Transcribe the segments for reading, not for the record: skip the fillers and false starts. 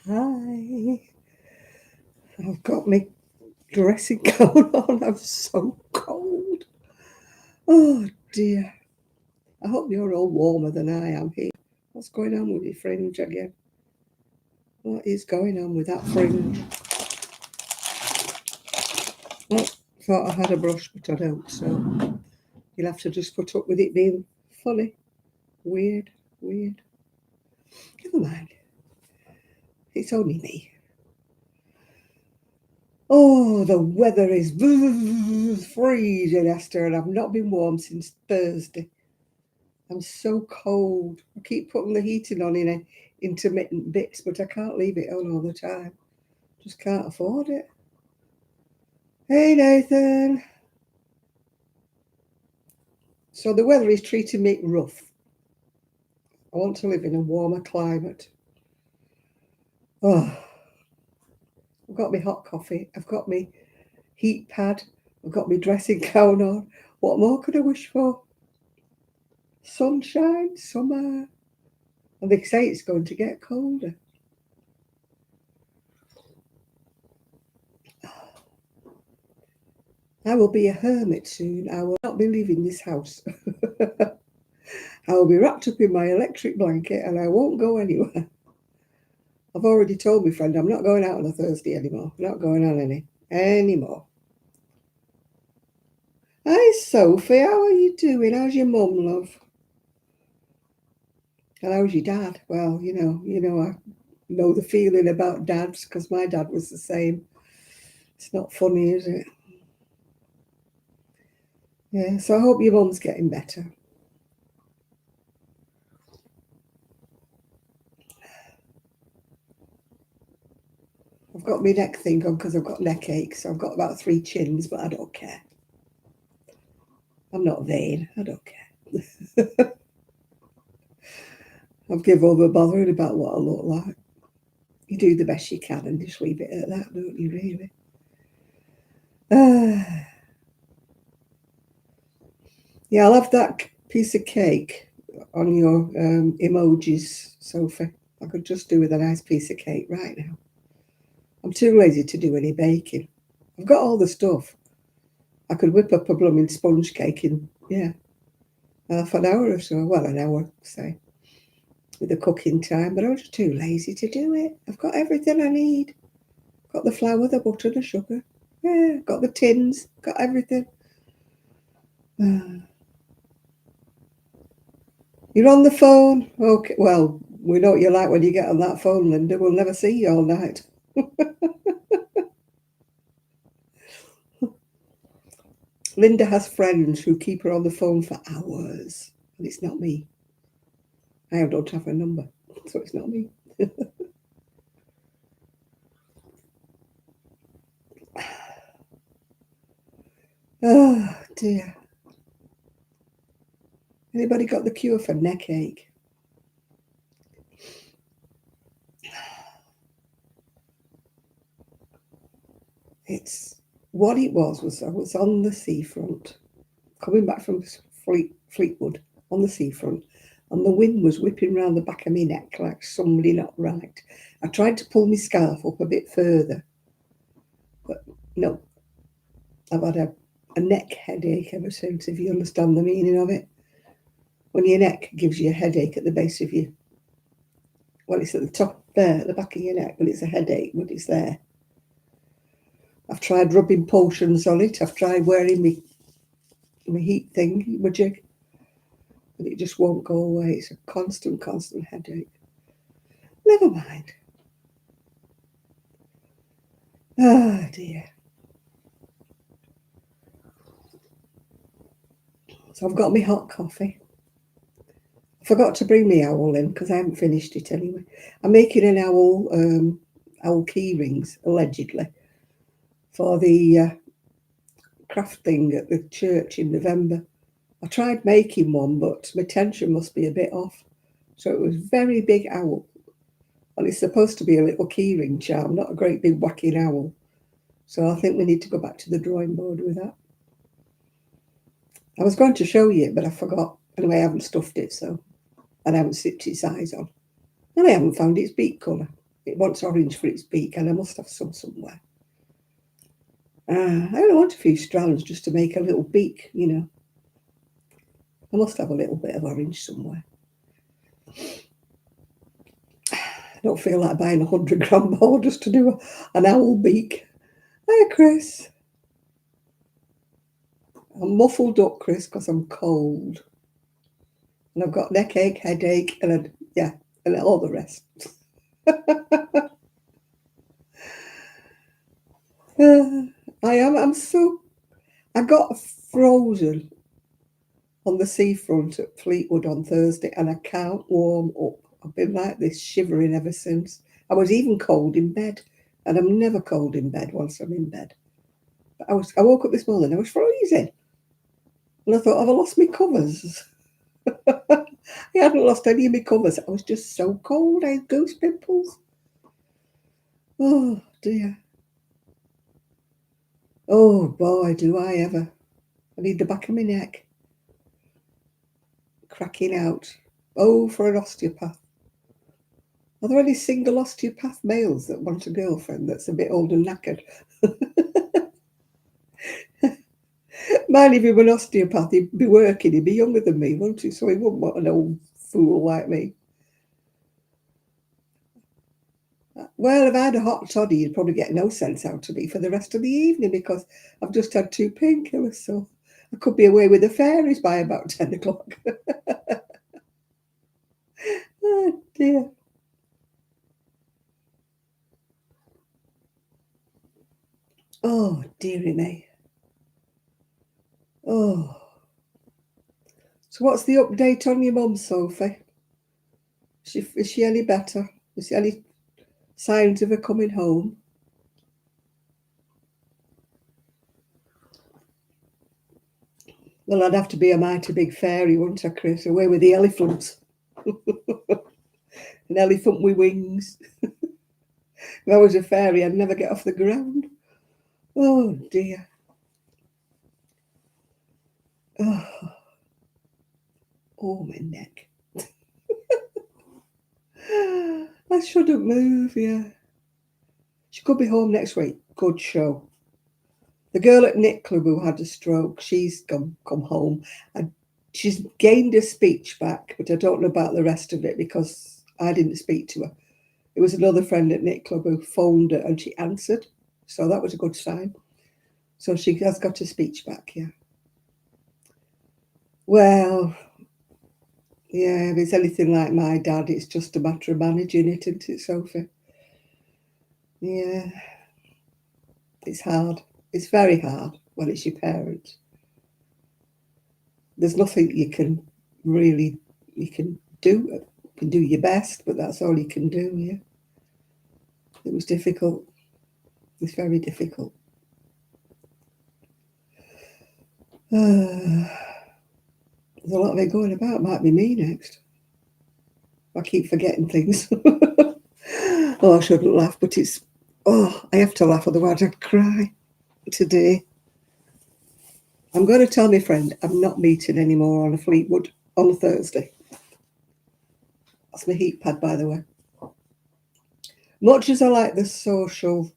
Hi. I've got my dressing gown on. I'm so cold. Oh dear. I hope you're all warmer than I am here. What's going on with your fringe again? What is going on with that fringe? Well, thought I had a brush, but I don't, so you'll have to just put up with it being funny. Weird. Never mind. It's only me. Oh, the weather is freezing, Esther, and I've not been warm since Thursday. I'm so cold. I keep putting the heating on in intermittent bits, but I can't leave it on all the time. Just can't afford it. Hey, Nathan. So the weather is treating me rough. I want to live in a warmer climate. Oh, I've got my hot coffee. I've got my heat pad. I've got my dressing gown on. What more could I wish for? Sunshine, summer. And they say it's going to get colder. I will be a hermit soon. I will not be leaving this house. I will be wrapped up in my electric blanket and I won't go anywhere. I've already told my friend I'm not going out on a Thursday anymore. I'm not going on anymore. Hi, Sophie. How are you doing? How's your mum, love? And how's your dad? Well, I know the feeling about dads because my dad was the same. It's not funny, is it? Yeah, so I hope your mum's getting better. I've got my neck thing on because I've got neck aches. So I've got about 3 chins, but I don't care. I'm not vain. I don't care. I've given over bothering about what I look like. You do the best you can and just leave it at that, don't you, really? Yeah, I'll have that piece of cake on your emojis, Sophie. I could just do with a nice piece of cake right now. I'm too lazy to do any baking. I've got all the stuff. I could whip up a blooming sponge cake in, half an hour or so. Well, an hour, say, with the cooking time. But I'm just too lazy to do it. I've got everything I need. Got the flour, the butter, the sugar. Yeah, got the tins. Got everything. You're on the phone? Okay, well, we know what you're like when you get on that phone, Linda. We'll never see you all night. Linda has friends who keep her on the phone for hours, and it's not me. I don't have her number, so it's not me. Oh, dear. Anybody got the cure for neck ache? It's what it was I was on the seafront, coming back from Fleetwood on the seafront, and the wind was whipping round the back of my neck like somebody not right. I tried to pull my scarf up a bit further, but no. I've had a neck headache ever since, if you understand the meaning of it. When your neck gives you a headache at the base of your, well, it's at the top there, at the back of your neck, but it's a headache, but it's there. I've tried rubbing potions on it. I've tried wearing my heat thing, my jig, but it just won't go away. It's a constant headache. Never mind. Oh, dear. So I've got my hot coffee. I forgot to bring my owl in because I haven't finished it anyway. I'm making an owl key rings, allegedly, for the craft thing at the church in November. I tried making one, but my tension must be a bit off. So it was very big owl. And it's supposed to be a little keyring charm, not a great big whacking owl. So I think we need to go back to the drawing board with that. I was going to show you it, but I forgot. Anyway, I haven't stuffed it, so. And I haven't stitched its eyes on. And I haven't found its beak colour. It wants orange for its beak, and I must have some somewhere. I only want a few strands just to make a little beak, you know. I must have a little bit of orange somewhere. I don't feel like buying 100-gram ball just to do an owl beak. Hi, Chris. I'm muffled up, Chris, because I'm cold. And I've got neck ache, headache, and all the rest. I got frozen on the seafront at Fleetwood on Thursday, and I can't warm up. I've been like this, shivering ever since. I was even cold in bed, and I'm never cold in bed once I'm in bed. But I woke up this morning, I was freezing. And I thought, have I lost my covers? I hadn't lost any of my covers. I was just so cold. I had goose pimples. Oh, dear. Oh, boy, do I ever. I need the back of my neck cracking out. Oh, for an osteopath. Are there any single osteopath males that want a girlfriend that's a bit old and knackered? Man, if he were an osteopath, he'd be working. He'd be younger than me, wouldn't he? So he wouldn't want an old fool like me. Well, if I had a hot toddy, you'd probably get no sense out of me for the rest of the evening because I've just had 2 painkillers. So I could be away with the fairies by about 10 o'clock. Oh, dear. Oh, dearie me. Oh. So what's the update on your mum, Sophie? Is she any better? Is there any signs of her coming home? Well, I'd have to be a mighty big fairy, wouldn't I, Chris? Away with the elephants. An elephant with wings. If I was a fairy, I'd never get off the ground. Oh, dear. Oh, my neck. I shouldn't move, yeah. She could be home next week. Good show. The girl at Knit Club who had a stroke, she's come home. And she's gained her speech back, but I don't know about the rest of it because I didn't speak to her. It was another friend at Knit Club who phoned her and she answered. So that was a good sign. So she has got her speech back, yeah. Well, yeah, if it's anything like my dad, it's just a matter of managing it, isn't it, Sophie? Yeah. It's hard. It's very hard when it's your parents. There's nothing you can really, you can do. You can do your best, but that's all you can do, yeah. It was difficult. It's very difficult. There's a lot of it going about. Might be me next. I keep forgetting things. Oh, I shouldn't laugh, but I have to laugh, otherwise I'd cry today. I'm going to tell my friend I'm not meeting anymore on a Fleetwood on a Thursday. That's my heat pad, by the way. Much as I like the social,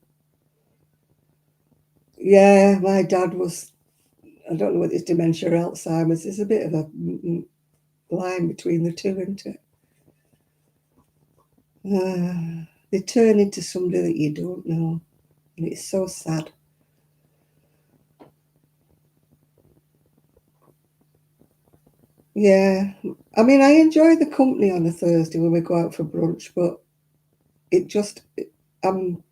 yeah, my dad was, I don't know whether it's dementia or Alzheimer's. There's a bit of a line between the two, isn't it? They turn into somebody that you don't know, and it's so sad. Yeah, I mean, I enjoy the company on a Thursday when we go out for brunch, but I'm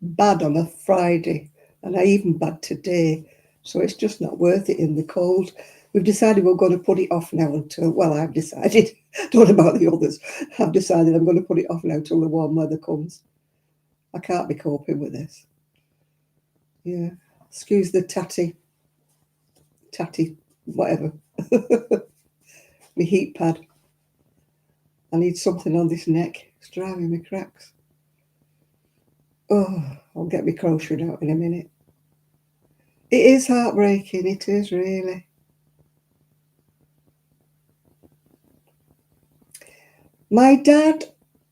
bad on a Friday, and I even bad today, so it's just not worth it in the cold. We've decided we're going to put it off now until, well, I've decided, don't know about the others, I've decided I'm going to put it off now till the warm weather comes. I can't be coping with this. Yeah, excuse the tatty, whatever. My heat pad. I need something on this neck. It's driving me cracks. Oh, I'll get my crochet out in a minute. It is heartbreaking. It is really. My dad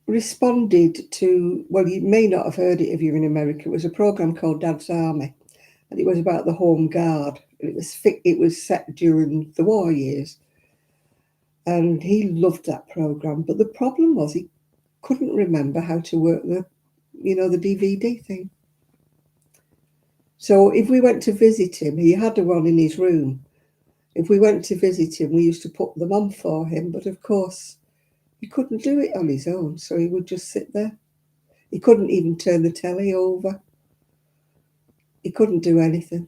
responded to, well, you may not have heard it if you're in America. It was a program called Dad's Army, and it was about the Home Guard. It was set during the war years, and he loved that program. But the problem was he couldn't remember how to work the DVD thing. So if we went to visit him, he had one in his room. If we went to visit him, we used to put them on for him. But of course, he couldn't do it on his own, so he would just sit there. He couldn't even turn the telly over. He couldn't do anything.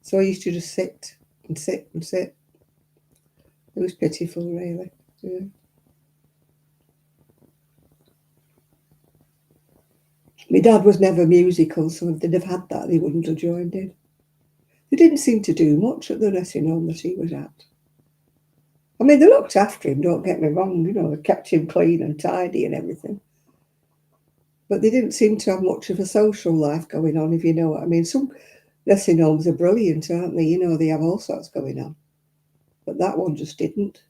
So he used to just sit and sit and sit. It was pitiful, really. Yeah. My dad was never musical, so if they'd have had that, they wouldn't have joined in. They didn't seem to do much at the nursing home that he was at. I mean, they looked after him, don't get me wrong, they kept him clean and tidy and everything. But they didn't seem to have much of a social life going on, if you know what I mean. Some nursing homes are brilliant, aren't they? They have all sorts going on. But that one just didn't.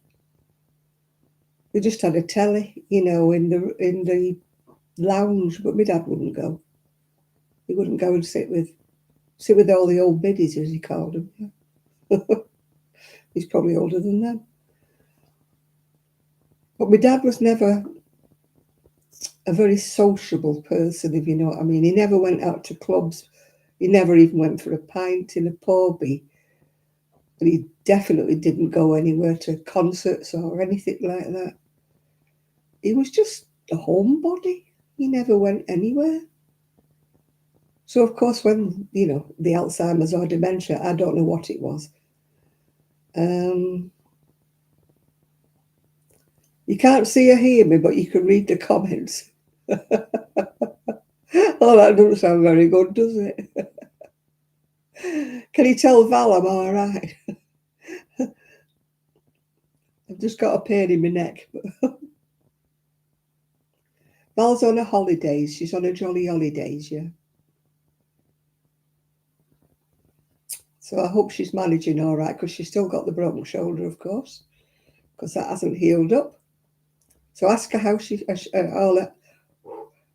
They just had a telly, in the lounge, but my dad wouldn't go. He wouldn't go and sit with all the old biddies, as he called them. He's probably older than them. But my dad was never a very sociable person, if you know what I mean. He never went out to clubs. He never even went for a pint in a pub. And he definitely didn't go anywhere to concerts or anything like that. He was just a homebody. He never went anywhere. So, of course, when, the Alzheimer's or dementia, I don't know what it was. You can't see or hear me, but you can read the comments. Oh, that doesn't sound very good, does it? Can you tell Val I'm all right? I've just got a pain in my neck. Val's on her holidays. She's on her jolly holidays, yeah. So I hope she's managing all right, because she's still got the broken shoulder, of course, because that hasn't healed up. So ask her how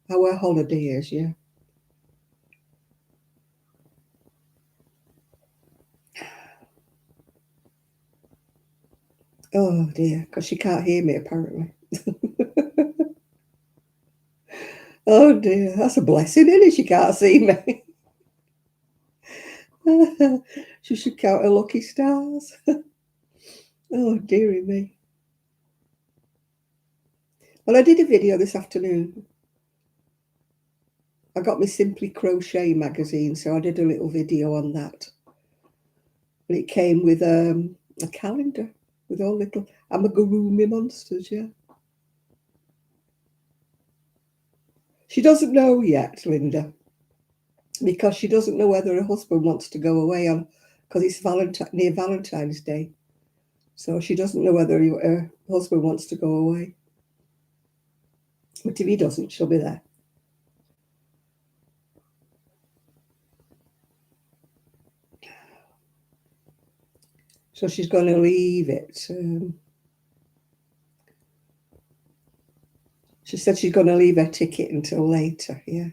her holiday is, yeah. Oh dear, because she can't hear me apparently. Oh dear, that's a blessing, isn't it? She can't see me. She should count her lucky stars. Oh dearie me. Well, I did a video this afternoon. I got my Simply Crochet magazine, so I did a little video on that. And it came with a calendar with all little amigurumi monsters, yeah. She doesn't know yet, Linda, because she doesn't know whether her husband wants to go away because it's near Valentine's Day. So she doesn't know whether her husband wants to go away. But if he doesn't, she'll be there. So she's going to leave it. She said she's going to leave her ticket until later, yeah.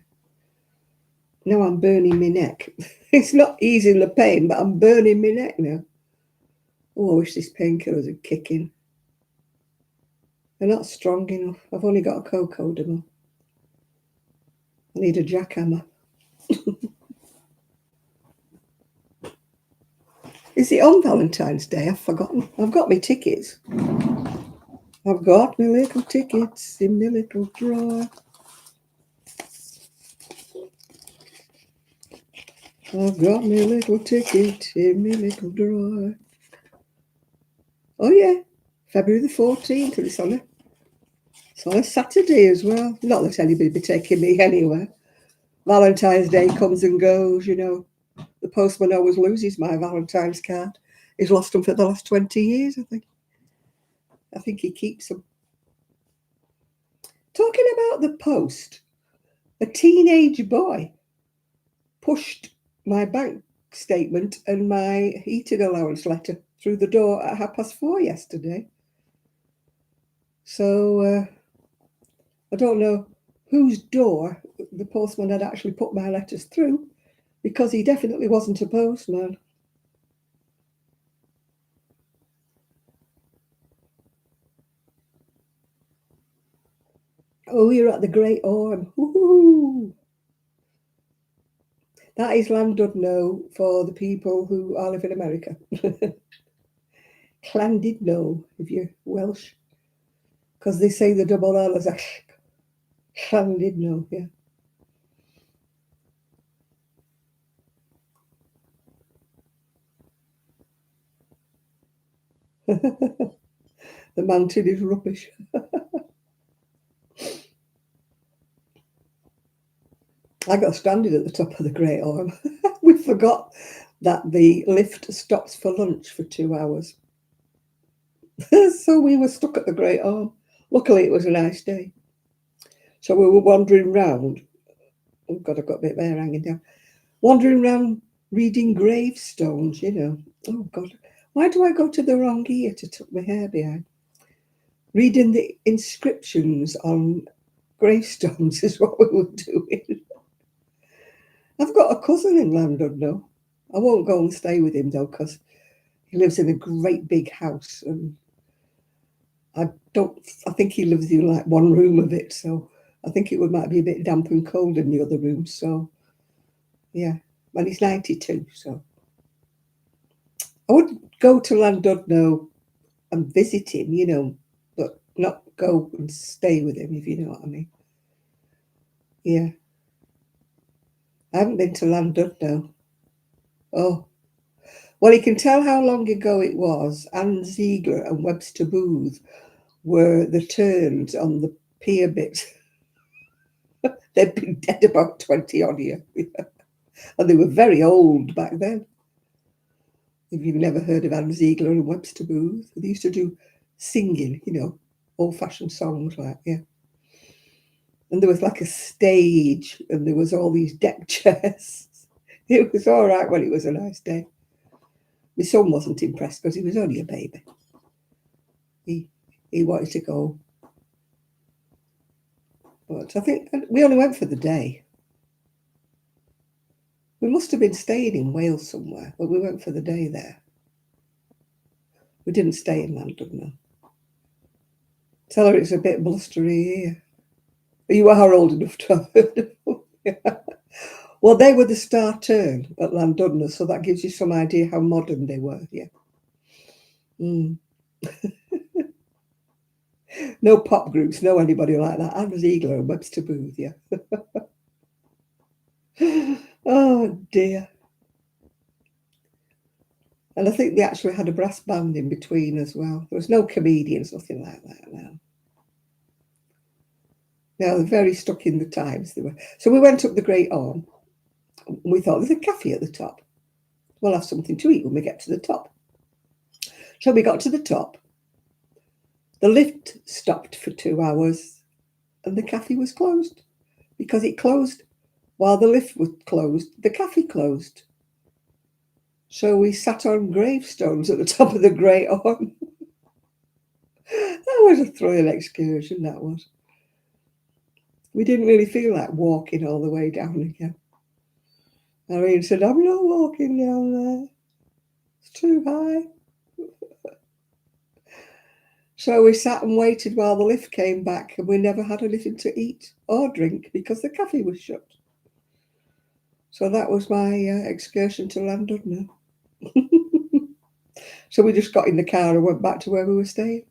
Now I'm burning my neck. It's not easing the pain, but I'm burning my neck now. Oh, I wish these painkillers would kick in. They're not strong enough. I've only got a cocodamol. I need a jackhammer. Is it on Valentine's Day? I've forgotten. I've got my tickets. I've got my little tickets in my little drawer. I've got my little ticket in my little drawer. Oh yeah, February the 14th. It's on a Saturday as well. Not that anybody be taking me anywhere. Valentine's Day comes and goes, The postman always loses my Valentine's card. He's lost them for the last 20 years, I think. I think he keeps them. Talking about the post, a teenage boy pushed my bank statement and my heating allowance letter through the door at 4:30 yesterday. So I don't know whose door the postman had actually put my letters through, because he definitely wasn't a postman. Oh, you're at the Great Orme. Woo-hoo! That is Llandudno for the people who are live in America. Llandudno, if you're Welsh, because they say the double L as a Llandudno, yeah. The mountain is rubbish. I got stranded at the top of the Great Orme. We forgot that the lift stops for lunch for 2 hours. So we were stuck at the Great Orme. Luckily, it was a nice day. So we were wandering round. Oh, God, I've got a bit of hair hanging down. Wandering round reading gravestones, you know. Oh, God. Why do I go to the wrong ear to tuck my hair behind? Reading the inscriptions on gravestones is what we were doing. I've got a cousin in Llandudno. I won't go and stay with him, though, because he lives in a great big house, and I think he lives in like one room of it, so I think might be a bit damp and cold in the other room. So yeah, and he's 92, so I would go to Llandudno and visit him, you know, but not go and stay with him, if you know what I mean. Yeah, I haven't been to Llandudno. Oh, well, you can tell how long ago it was. Anne Ziegler and Webster Booth were the turns on the pier bit. They'd been dead about 20 odd years. And they were very old back then. If you've never heard of Anne Ziegler and Webster Booth, they used to do singing, you know, old-fashioned songs like, yeah. And there was like a stage, and there was all these deck chairs. It was all right when it was a nice day. My son wasn't impressed because he was only a baby. He wanted to go. But I think we only went for the day. We must have been staying in Wales somewhere, but we went for the day there. We didn't stay in Llandudno. Tell her it's a bit blustery here. You are old enough to have heard of them. Yeah. Well, they were the Star Turn at Llandudno, so that gives you some idea how modern they were, yeah. Mm. No pop groups, no anybody like that. Anne Ziegler and Webster Booth, yeah. Oh, dear. And I think they actually had a brass band in between as well. There was no comedians, nothing like that, no. No, they're very stuck in the times they were. So we went up the Great Orme. We thought there's a cafe at the top. We'll have something to eat when we get to the top. So we got to the top. The lift stopped for 2 hours and the cafe was closed because it closed while the lift was closed. The cafe closed. So we sat on gravestones at the top of the Great Orme. That was a thrilling excursion, that was. We didn't really feel like walking all the way down again. Irene said, I'm not walking down there. It's too high. So we sat and waited while the lift came back, and we never had anything to eat or drink because the cafe was shut. So that was my excursion to Llandudno. So we just got in the car and went back to where we were staying.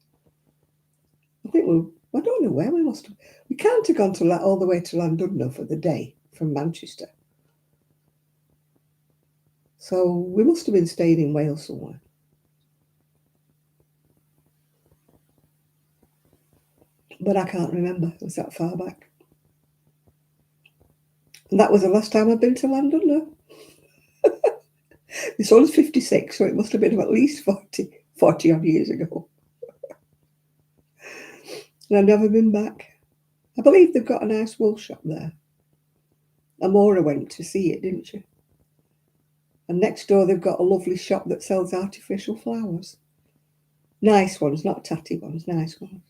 I don't know where we must have. We can't have gone to all the way to Llandudno for the day from Manchester. So we must have been staying in Wales somewhere. But I can't remember. It was that far back. And that was the last time I've been to Llandudno. This one's 56, so it must have been at least 40 odd years ago. And I've never been back. I believe they've got a nice wool shop there. Amora went to see it, didn't she? And next door they've got a lovely shop that sells artificial flowers. Nice ones, not tatty ones, nice ones.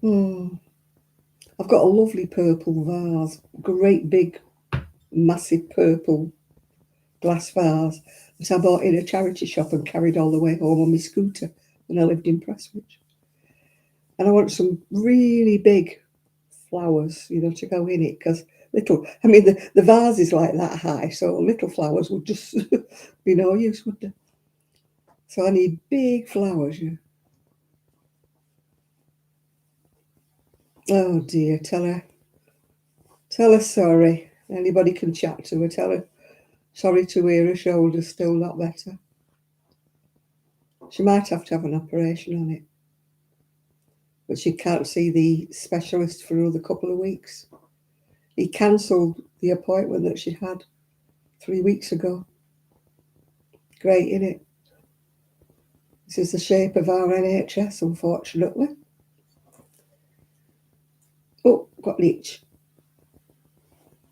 I've got a lovely purple vase, great big, massive purple glass vase that I bought in a charity shop and carried all the way home on my scooter when I lived in Prestwich. And I want some really big flowers, you know, to go in it, because the vase is like that high, so little flowers would just be no use, would they? So I need big flowers, yeah. Oh dear, tell her sorry. Anybody can chat to her, tell her sorry to hear her shoulder's still not better. She might have to have an operation on it, but she can't see the specialist for another couple of weeks. He cancelled the appointment that she had 3 weeks ago. Great, innit? This is the shape of our NHS, unfortunately. Oh, got an itch.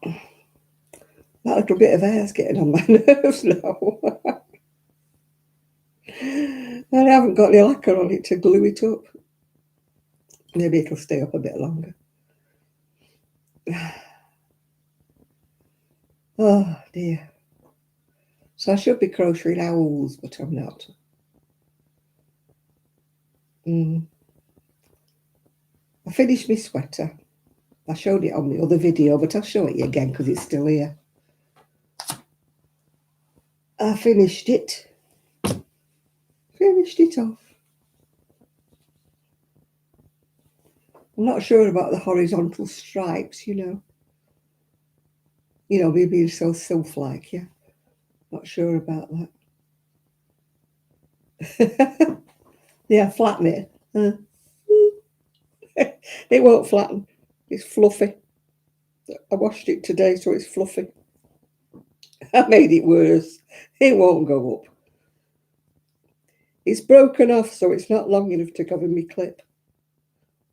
That little bit of hair's getting on my nerves now. And I haven't got any lacquer on it to glue it up. Maybe it'll stay up a bit longer. Oh dear. So I should be crocheting owls, but I'm not. I finished my sweater. I showed it on the other video, but I'll show it you again because it's still here. I finished it. Finished it off. I'm not sure about the horizontal stripes, you know. You know, me being so sylph-like, yeah. Not sure about that. Yeah, flatten it. It won't flatten. It's fluffy. I washed it today, so it's fluffy. I made it worse. It won't go up. It's broken off, so it's not long enough to cover me clip.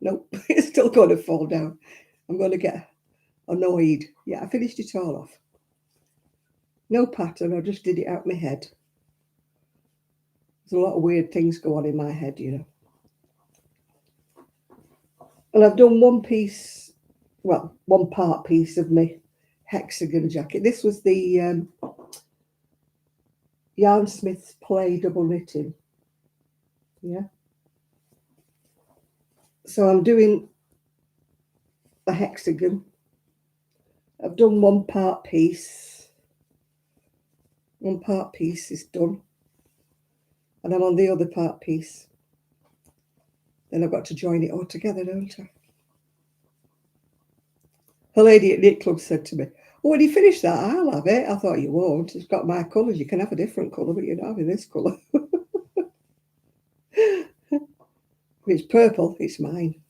Nope, it's still going to fall down. I'm going to get annoyed. Yeah, I finished it all off. No pattern, I just did it out my head. There's a lot of weird things go on in my head, you know. And I've done one piece, well, one part piece of my hexagon jacket. This was the Yarn Smith's Play double knitting. Yeah. So I'm doing the hexagon. I've done one part piece. One part piece is done. And I'm on the other part piece. Then I've got to join it all together, don't I? A lady at Knit Club said to me, "Oh, when you finish that, I'll have it." I thought, you won't. It's got my colours. You can have a different colour, but you're not having this colour. If it's purple, it's mine.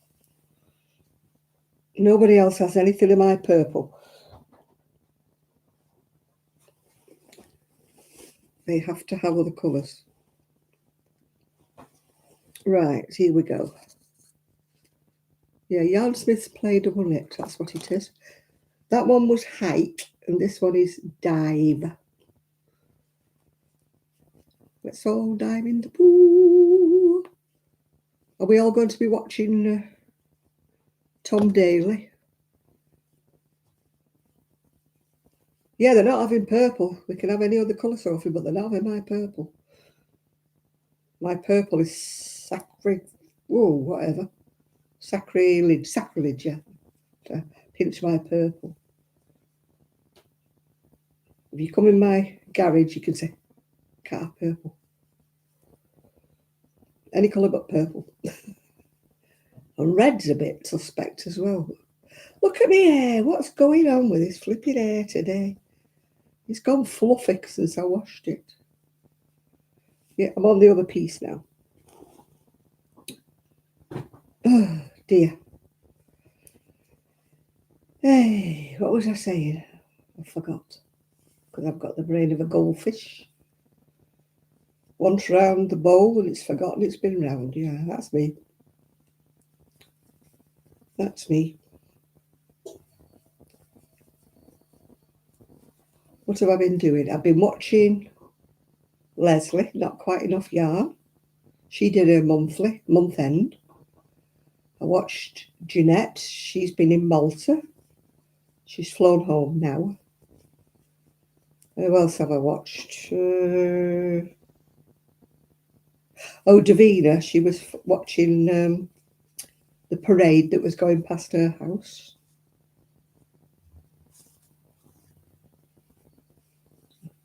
Nobody else has anything in my purple. They have to have other colours. Right, here we go. Yeah, Yarn Smith's Play double knit. That's what it is. That one was hike, and this one is dive. Let's all dive in the pool. Are we all going to be watching Tom Daly? Yeah, they're not having purple. We can have any other colour, Sophie, but they're not having my purple. My purple is whatever. Sacrilege, yeah. To pinch my purple. If you come in my garage, you can say, can't have purple. Any colour but purple. And red's a bit suspect as well. Look at me hair. What's going on with this flipping hair today? It's gone fluffy since I washed it. Yeah, I'm on the other piece now. Oh, dear. Hey, what was I saying? I forgot. Because I've got the brain of a goldfish. Once round the bowl and it's forgotten it's been round. Yeah, that's me. That's me. What have I been doing? I've been watching Leslie, Not Quite Enough Yarn. She did her month end. I watched Jeanette. She's been in Malta. She's flown home now. Who else have I watched? Davina. She was watching the parade that was going past her house.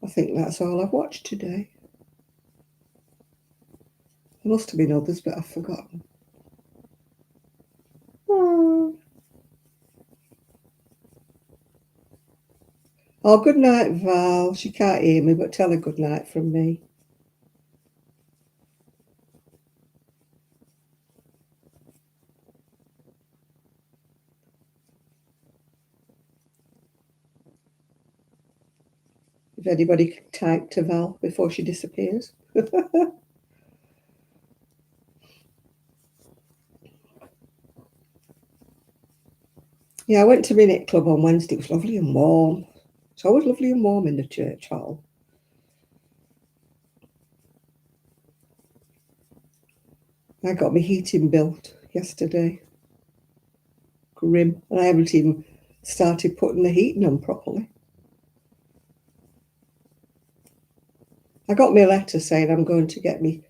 I think that's all I've watched today. There must have been others, but I've forgotten. Oh, good night, Val. She can't hear me, but tell her good night from me. If anybody can type to Val before she disappears. Yeah, I went to my knit club on Wednesday. It was lovely and warm. It's always lovely and warm in the church hall. I got my heating built yesterday. Grim. And I haven't even started putting the heating on properly. I got my letter saying I'm going to get me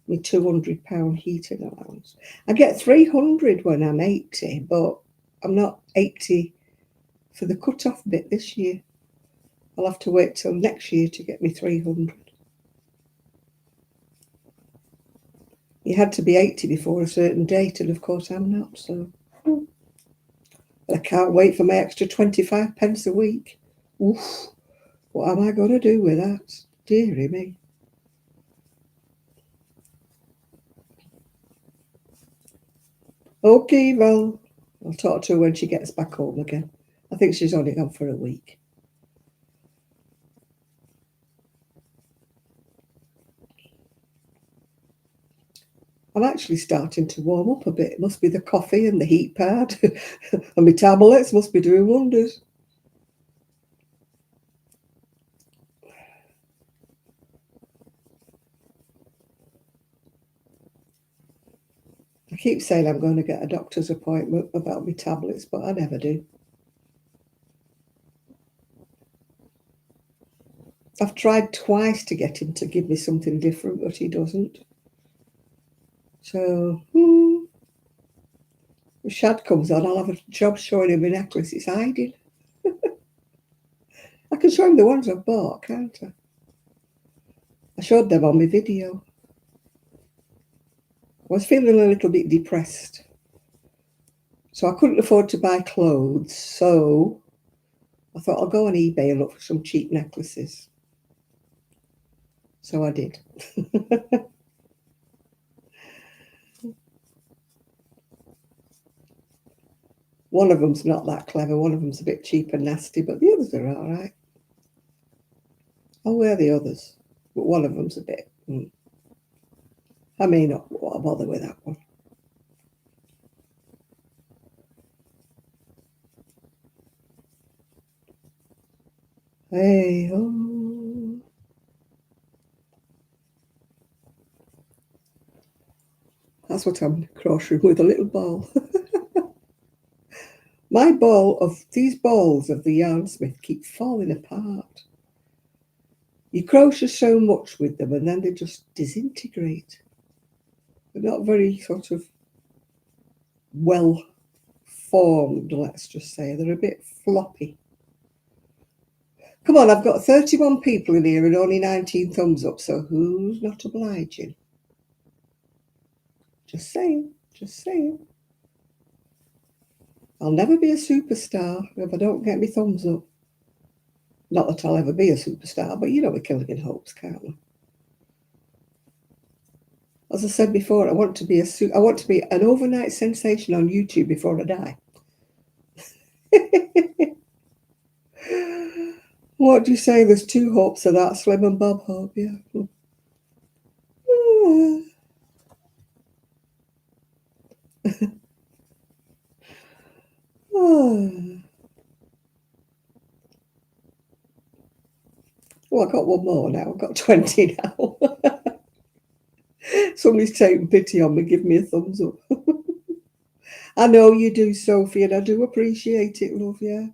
£200 heating allowance. I get 300 when I'm 80, but I'm not 80 for the cut-off bit this year. I'll have to wait till next year to get me 300. You had to be 80 before a certain date, and of course I'm not, so. I can't wait for my extra 25 pence a week. Oof, what am I going to do with that? Dearie me. Okay, well, I'll talk to her when she gets back home again. I think she's only gone for a week. I'm actually starting to warm up a bit. It must be the coffee and the heat pad. And my tablets must be doing wonders. I keep saying I'm going to get a doctor's appointment about my tablets, but I never do. I've tried twice to get him to give me something different, but he doesn't. So, if Shad comes on, I'll have a job showing him my necklace. It's hiding. I can show him the ones I've bought, can't I? I showed them on my video. I was feeling a little bit depressed. So I couldn't afford to buy clothes. So I thought I'll go on eBay and look for some cheap necklaces. So I did. One of them's not that clever. One of them's a bit cheap and nasty, but the others are all right. I'll wear the others, but one of them's a bit. I may not bother with that one. Hey ho. That's what I'm crocheting with, a little ball. These balls of the Yarnsmith keep falling apart. You crochet so much with them and then they just disintegrate. They're not very sort of well formed, let's just say. They're a bit floppy. Come on, I've got 31 people in here and only 19 thumbs up, so who's not obliging? Just saying, just saying. I'll never be a superstar if I don't get my thumbs up. Not that I'll ever be a superstar, but you know we're killing in hopes, can't we? As I said before, I want to be an overnight sensation on YouTube before I die. What do you say? There's two hopes of that, Slim and Bob Hope, yeah. Well, I've got one more now. I've got 20 now. Somebody's taking pity on me, give me a thumbs up. I know you do, Sophie, and I do appreciate it, love, yeah.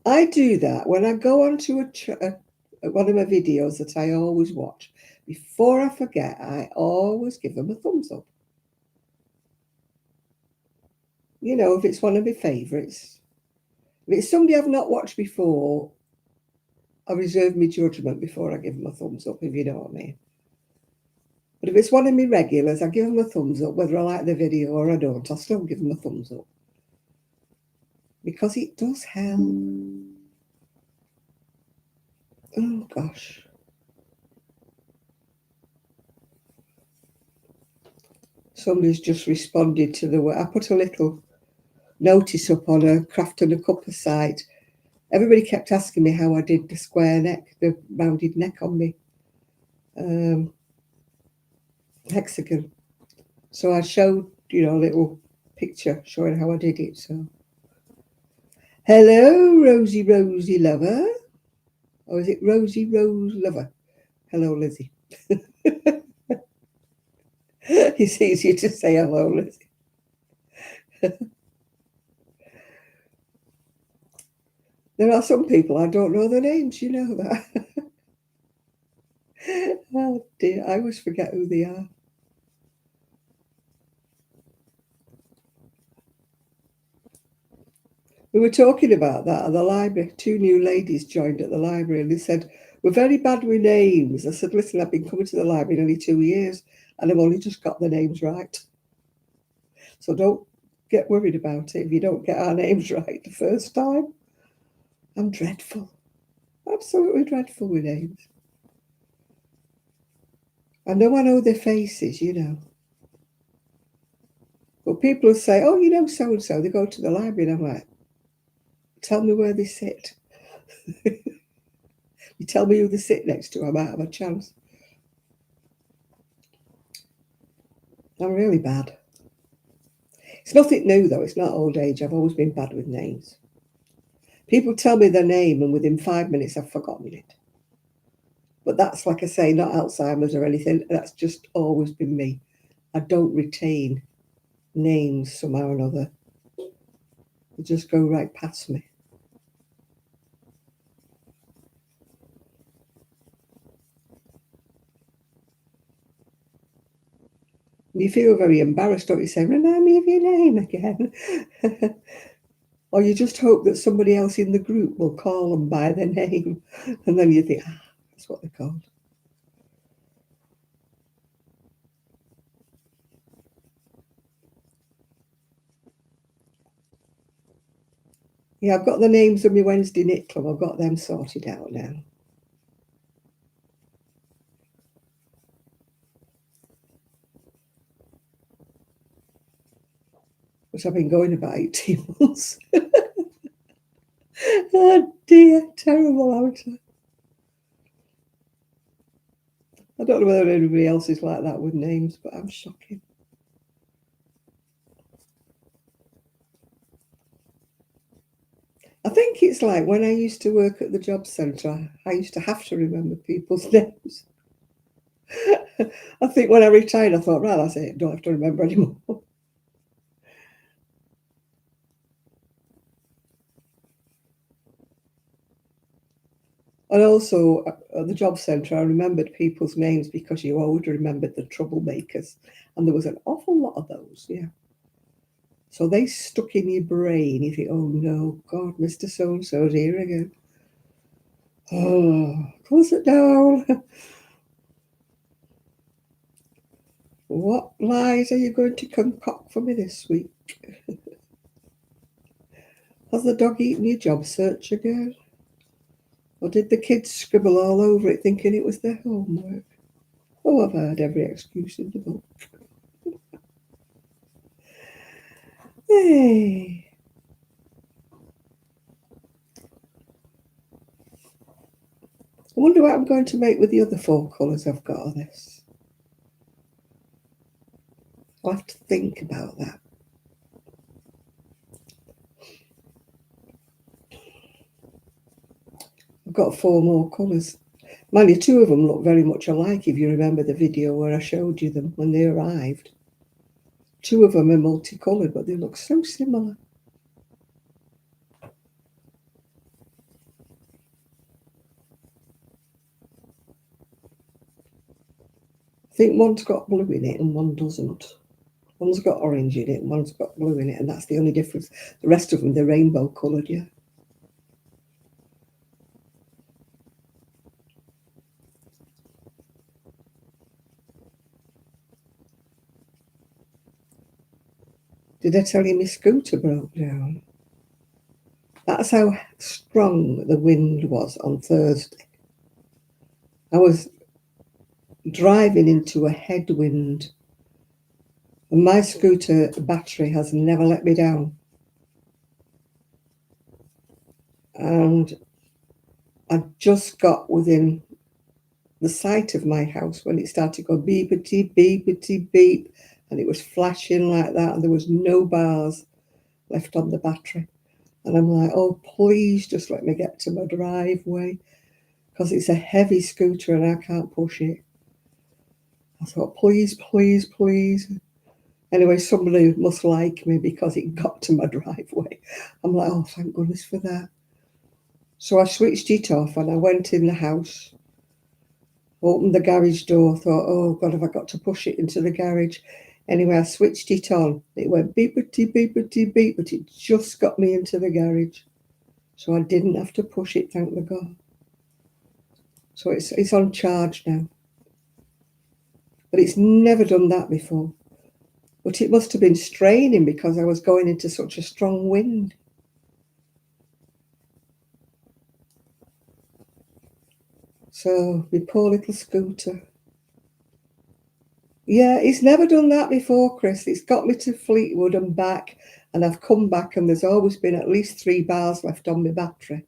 I do that when I go onto one of my videos that I always watch. Before I forget, I always give them a thumbs up. You know, if it's one of my favourites. If it's somebody I've not watched before, I reserve my judgment before I give them a thumbs up, if you know what I mean. But if it's one of my regulars, I give them a thumbs up, whether I like the video or I don't. I'll still give them a thumbs up. Because it does help. Oh, gosh. Somebody's just responded to the way I put a little notice up on a Craft and a Cuppa site. Everybody kept asking me how I did the square neck, the rounded neck on me hexagon. So I showed, you know, a little picture showing how I did it. So, hello, Rosie Lover. Or is it Rosie Rose Lover? Hello, Lizzie. It's easier to say hello, Lizzie. There are some people I don't know their names, you know that. Oh dear, I always forget who they are. We were talking about that at the library. 2 new ladies joined at the library and they said, we're very bad with names. I said, listen, I've been coming to the library nearly 2 years and I've only just got the names right. So don't get worried about it if you don't get our names right the first time. I'm dreadful. Absolutely dreadful with names. I know their faces, you know. But people will say, oh, you know so-and-so. They go to the library and I'm like, tell me where they sit. You tell me who they sit next to, I might have a chance. I'm really bad. It's nothing new, though. It's not old age. I've always been bad with names. People tell me their name, and within 5 minutes, I've forgotten it. But that's, like I say, not Alzheimer's or anything. That's just always been me. I don't retain names somehow or another. They just go right past me. You feel very embarrassed, don't you? Say, remind me of your name again. Or you just hope that somebody else in the group will call them by their name. And then you think, that's what they're called. Yeah, I've got the names of my Wednesday knit club. I've got them sorted out now. Which I've been going about 18 months. Oh dear, terrible, aren't I? I don't know whether anybody else is like that with names, but I'm shocking. I think it's like when I used to work at the job centre, I used to have to remember people's names. I think when I retired, I thought, right, that's it, don't have to remember anymore. And also at the job centre, I remembered people's names because you always remembered the troublemakers. And there was an awful lot of those, yeah. So they stuck in your brain. You think, oh no, God, Mr. So-and-so's here again. Oh, close it down. What lies are you going to concoct for me this week? Has the dog eaten your job search again? Or did the kids scribble all over it thinking it was their homework? Oh, I've heard every excuse in the book. Hey. I wonder what I'm going to make with the other 4 colours I've got of this. I'll have to think about that. I've got 4 more colours. Mind you, 2 of them look very much alike if you remember the video where I showed you them when they arrived. Two of them are multicoloured, but they look so similar. I think one's got blue in it and one doesn't. One's got orange in it and one's got blue in it, and that's the only difference. The rest of them, they're rainbow coloured, yeah. Did I tell you my scooter broke down? That's how strong the wind was on Thursday. I was driving into a headwind, and my scooter battery has never let me down. And I just got within the sight of my house when it started going beepity, beepity, beep, and it was flashing like that, and there was no bars left on the battery. And I'm like, oh, please just let me get to my driveway, because it's a heavy scooter and I can't push it. I thought, please, please, please. Anyway, somebody must like me because it got to my driveway. I'm like, oh, thank goodness for that. So I switched it off and I went in the house, opened the garage door, thought, oh, God, have I got to push it into the garage? Anyway, I switched it on. It went beepity, beepity, beep, but it just got me into the garage. So I didn't have to push it, thank the God. So it's on charge now. But it's never done that before. But it must have been straining because I was going into such a strong wind. So, my poor little scooter. Yeah, it's never done that before, Chris. It's got me to Fleetwood and back, and I've come back and there's always been at least 3 bars left on my battery.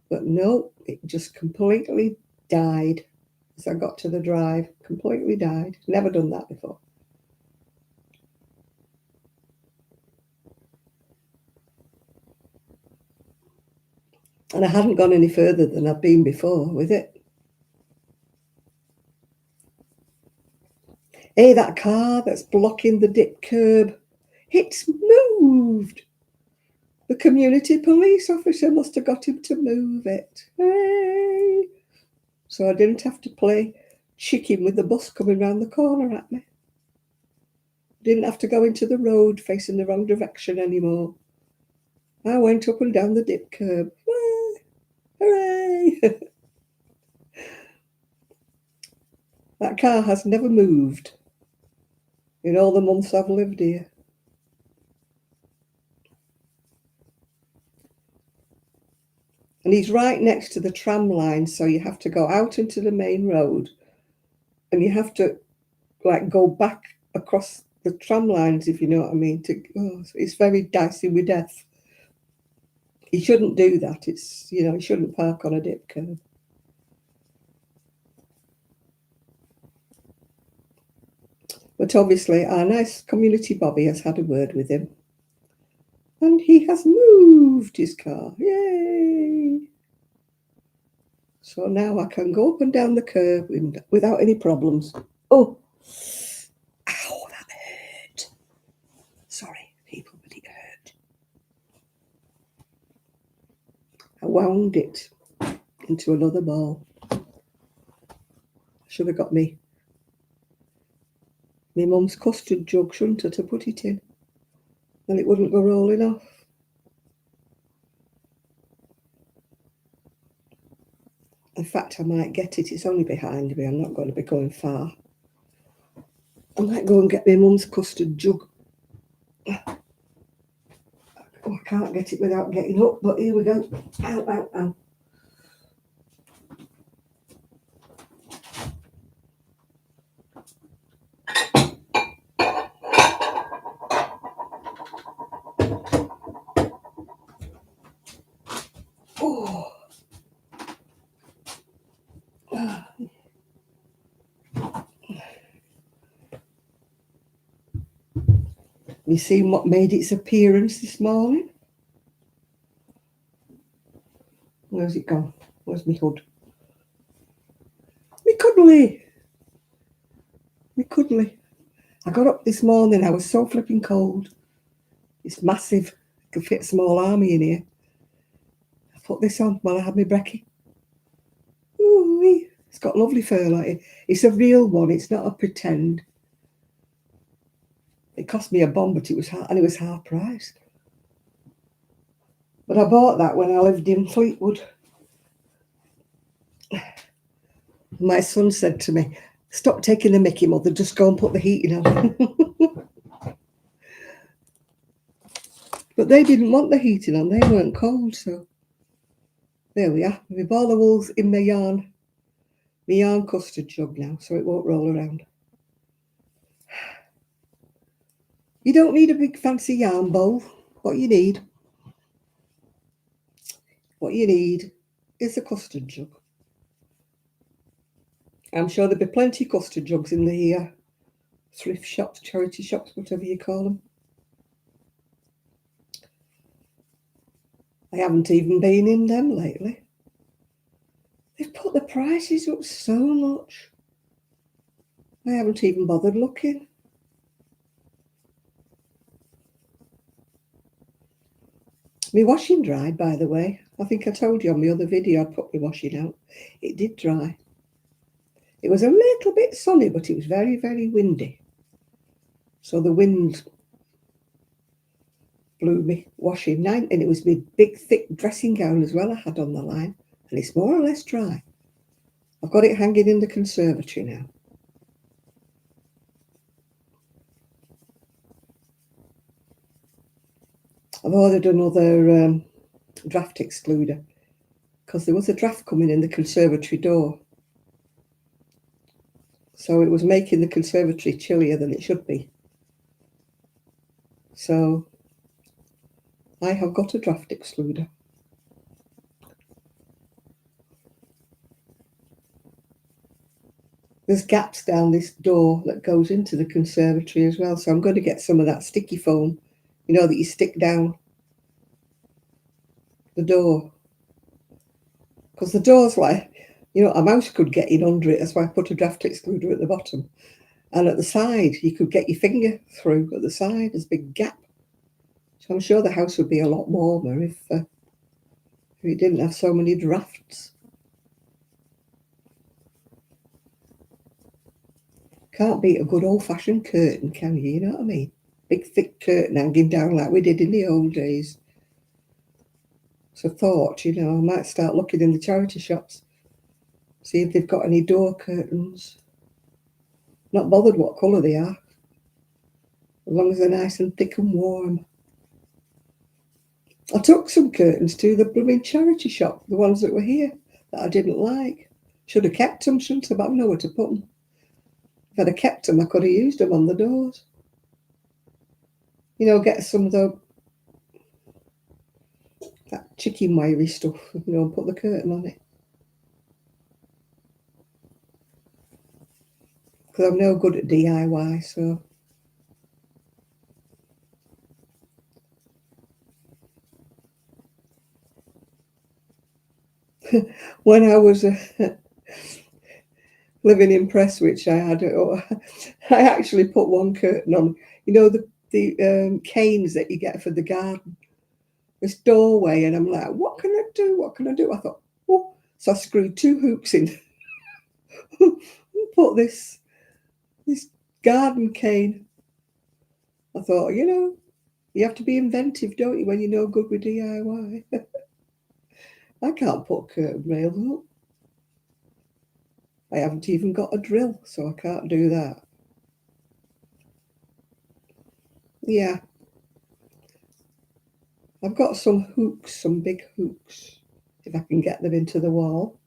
But no, it just completely died as I got to the drive. Completely died. Never done that before. And I hadn't gone any further than I've been before with it. Hey, that car that's blocking the dip curb, it's moved. The community police officer must have got him to move it. Hey! So I didn't have to play chicken with the bus coming round the corner at me. Didn't have to go into the road facing the wrong direction anymore. I went up and down the dip curb. Hooray! That car has never moved in all the months I've lived here. And he's right next to the tram line, so you have to go out into the main road and you have to go back across the tram lines, if you know what I mean. It's very dicey with death. He shouldn't do that. He shouldn't park on a dip curb. But obviously our nice community Bobby has had a word with him. And he has moved his car. Yay! So now I can go up and down the curb without any problems. Oh! Ow, that hurt. Sorry, people, but it hurt. I wound it into another ball. I should have got my mum's custard jug, shouldn't I, to put it in? Then it wouldn't go rolling off. In fact, I might get it. It's only behind me. I'm not going to be going far. I might go and get my mum's custard jug. Oh, I can't get it without getting up, but here we go. Ow, ow, ow. Oh. You seen what made its appearance this morning? Where's it gone? Where's my hood? Me cuddly. I got up this morning, I was so flipping cold. It's massive. I could fit a small army in here. I put this on while I had my brekkie. Ooh, it's got lovely fur like it. It's a real one, it's not a pretend. It cost me a bomb, but it was half price. But I bought that when I lived in Fleetwood. My son said to me, "Stop taking the mickey, mother, just go and put the heating on." But they didn't want the heating on, they weren't cold, so there we are. We've all the wools in my yarn custard jug now, so it won't roll around. You don't need a big fancy yarn bowl. What you need is a custard jug. I'm sure there'll be plenty of custard jugs in the thrift shops, charity shops, whatever you call them. I haven't even been in them lately. They've put the prices up so much. I haven't even bothered looking. My washing dried, by the way. I think I told you on my other video I'd put my washing out. It did dry. It was a little bit sunny, but it was very, very windy. So the wind blew me washing, and it was my big, thick dressing gown as well I had on the line. And it's more or less dry. I've got it hanging in the conservatory now. I've ordered another draft excluder because there was a draft coming in the conservatory door. So it was making the conservatory chillier than it should be. So I have got a draft excluder. There's gaps down this door that goes into the conservatory as well. So I'm going to get some of that sticky foam, you know, that you stick down the door. Because the door's like, you know, a mouse could get in under it. That's why I put a draft excluder at the bottom. And at the side, you could get your finger through at the side. There's a big gap. So I'm sure the house would be a lot warmer if it didn't have so many drafts. Can't beat a good old-fashioned curtain, can you? You know what I mean? Big, thick curtain hanging down like we did in the old days. So I thought, you know, I might start looking in the charity shops, see if they've got any door curtains. Not bothered what colour they are, as long as they're nice and thick and warm. I took some curtains to the blooming charity shop, the ones that were here, that I didn't like. Should have kept them, shouldn't I? But I know where to put them. If I'd have kept them, I could have used them on the doors. You know, get some of that chicken wiry stuff, you know, and put the curtain on it. Because I'm no good at DIY, so. When I was living in Prestwich, I actually put one curtain on, you know, the canes that you get for the garden, this doorway, and I'm like, what can I do? What can I do? I thought, oh, so I screwed 2 hooks in, and put this garden cane. I thought, you know, you have to be inventive, don't you, when you're no good with DIY? I can't put curtain rails up. I haven't even got a drill, so I can't do that. Yeah. I've got some hooks, some big hooks, if I can get them into the wall.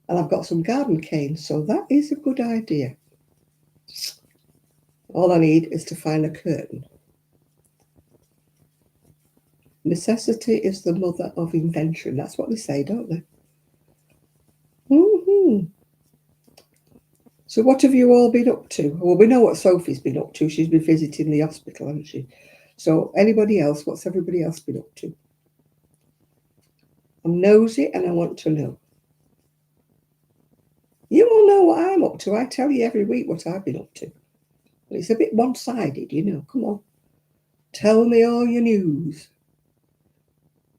And I've got some garden canes, so that is a good idea. All I need is to find a curtain. Necessity is the mother of invention. That's what they say, don't they? Mm-hmm. So what have you all been up to? Well, we know what Sophie's been up to. She's been visiting the hospital, hasn't she? So anybody else, what's everybody else been up to? I'm nosy and I want to know. You all know what I'm up to. I tell you every week what I've been up to. It's a bit one-sided, you know. Come on. Tell me all your news.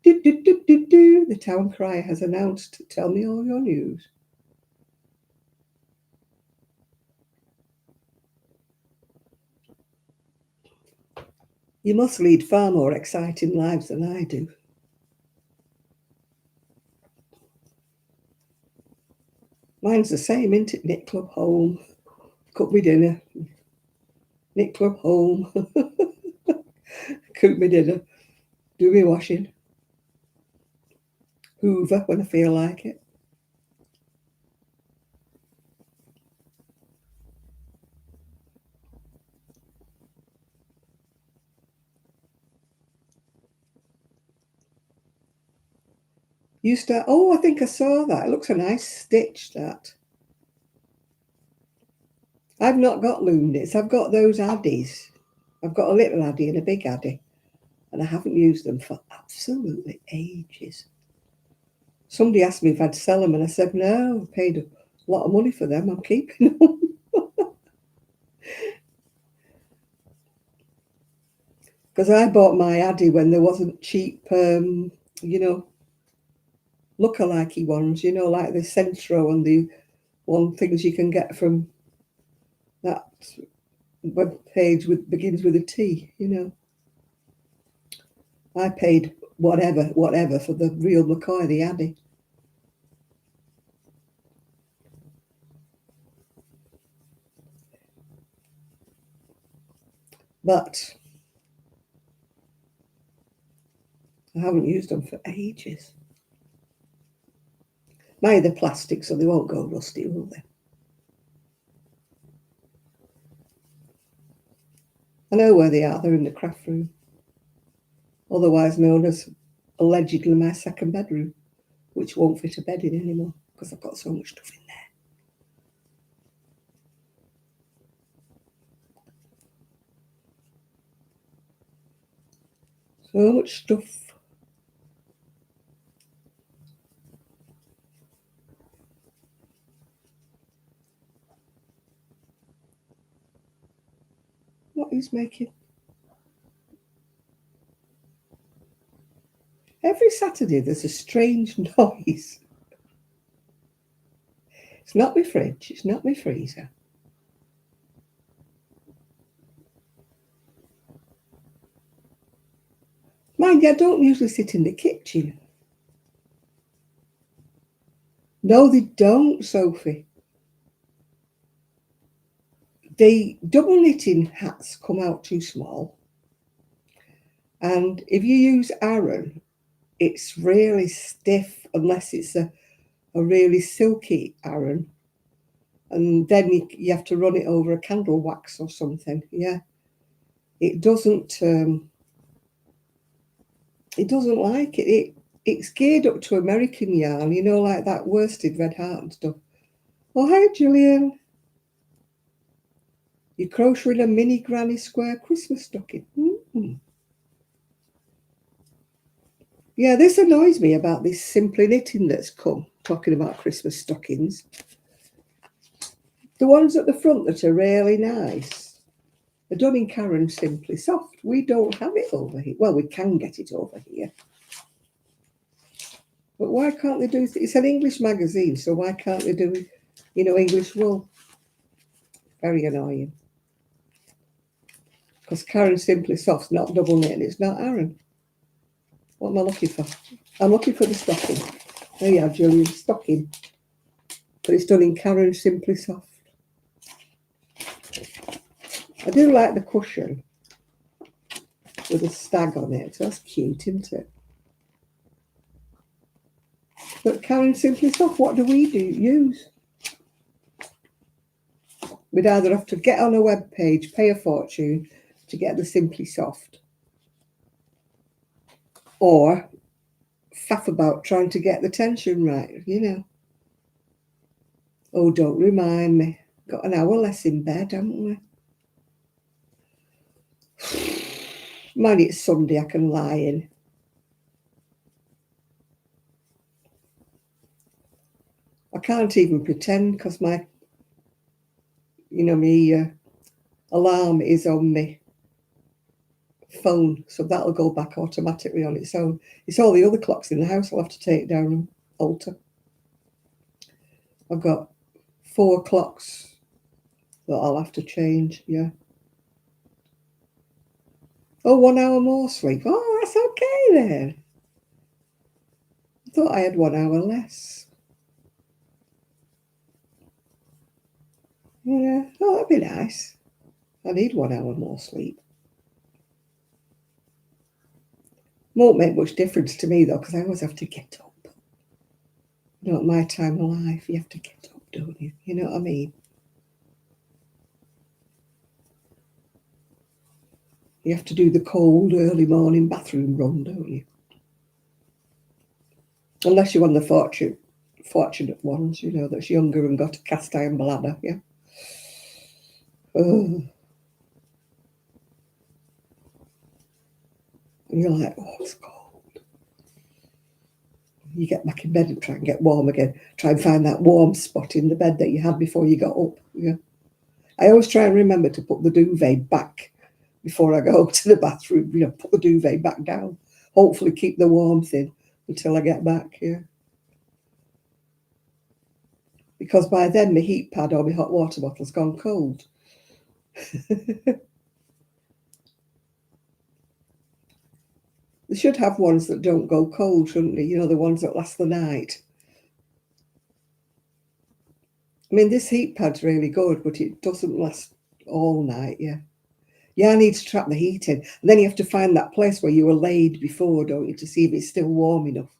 Do, do, do, do, do. The town crier has announced, tell me all your news. You must lead far more exciting lives than I do. Mine's the same, isn't it? Knit club home, cook me dinner. Knit club home, cook me dinner, do me washing, hoover when I feel like it. You start, oh, I think I saw that. It looks a nice stitch, that. I've not got loom knits. I've got those addies. I've got a little addie and a big addie, and I haven't used them for absolutely ages. Somebody asked me if I'd sell them, and I said, no, I paid a lot of money for them. I'm keeping them. Because I bought my addie when there wasn't cheap, you know, lookalike ones, you know, like the Centro and the one things you can get from that web page begins with a T, you know. I paid whatever for the real McCoy, the Addie. But I haven't used them for ages. Mine are plastic, so they won't go rusty, will they? I know where they are. They're in the craft room, otherwise known as allegedly my second bedroom, which won't fit a bed in anymore because I've got so much stuff in there. So much stuff. What is making? Every Saturday there's a strange noise. It's not my fridge, it's not my freezer. Mind you, I don't usually sit in the kitchen. No, they don't, Sophie. The double knitting hats come out too small. And if you use Aran, it's really stiff unless it's a really silky Aran. And then you have to run it over a candle wax or something. Yeah. It doesn't like it. It's geared up to American yarn, you know, like that worsted red heart and stuff. Oh, hi, Julian. You're crocheting a mini granny square Christmas stocking. Mm-hmm. Yeah, this annoys me about this Simply Knitting that's come, talking about Christmas stockings. The ones at the front that are really nice, they're done in Karen Simply Soft. We don't have it over here. Well, we can get it over here. But why can't they do it? It's an English magazine, so why can't they do, you know, English wool? Very annoying. Because Karen Simply Soft's not double knit and it's not Aran. What am I looking for? I'm looking for the stocking. There you have Julian's stocking. But it's done in Karen Simply Soft. I do like the cushion with a stag on it. That's cute, isn't it? But Karen Simply Soft, what do we use? We'd either have to get on a web page, pay a fortune to get the Simply Soft, or faff about trying to get the tension right, you know. Oh, don't remind me. Got an hour less in bed, haven't we? Mind it's Sunday, I can lie in. I can't even pretend because my, you know, me alarm is on my phone, so that'll go back automatically on its own. It's all the other clocks in the house I'll have to take down and alter. I've got 4 clocks that I'll have to change, yeah. Oh, 1 hour more sleep. Oh, that's okay then. I thought I had 1 hour less. Yeah, oh, that'd be nice. I need 1 hour more sleep. Won't make much difference to me though, because I always have to get up. You know, at my time of life, you have to get up, don't you? You know what I mean? You have to do the cold early morning bathroom run, don't you? Unless you're one of the fortunate ones, you know, that's younger and got a cast iron bladder, yeah. Oh. And you're like, oh, it's cold. You get back in bed and try and get warm again. Try and find that warm spot in the bed that you had before you got up. Yeah. I always try and remember to put the duvet back before I go to the bathroom. You know, put the duvet back down. Hopefully keep the warmth in until I get back, yeah. Because by then my heat pad or my hot water bottle's gone cold. They should have ones that don't go cold, shouldn't they? You know, the ones that last the night. I mean, this heat pad's really good, but it doesn't last all night, yeah. Yeah, I need to trap the heat in. And then you have to find that place where you were laid before, don't you, to see if it's still warm enough.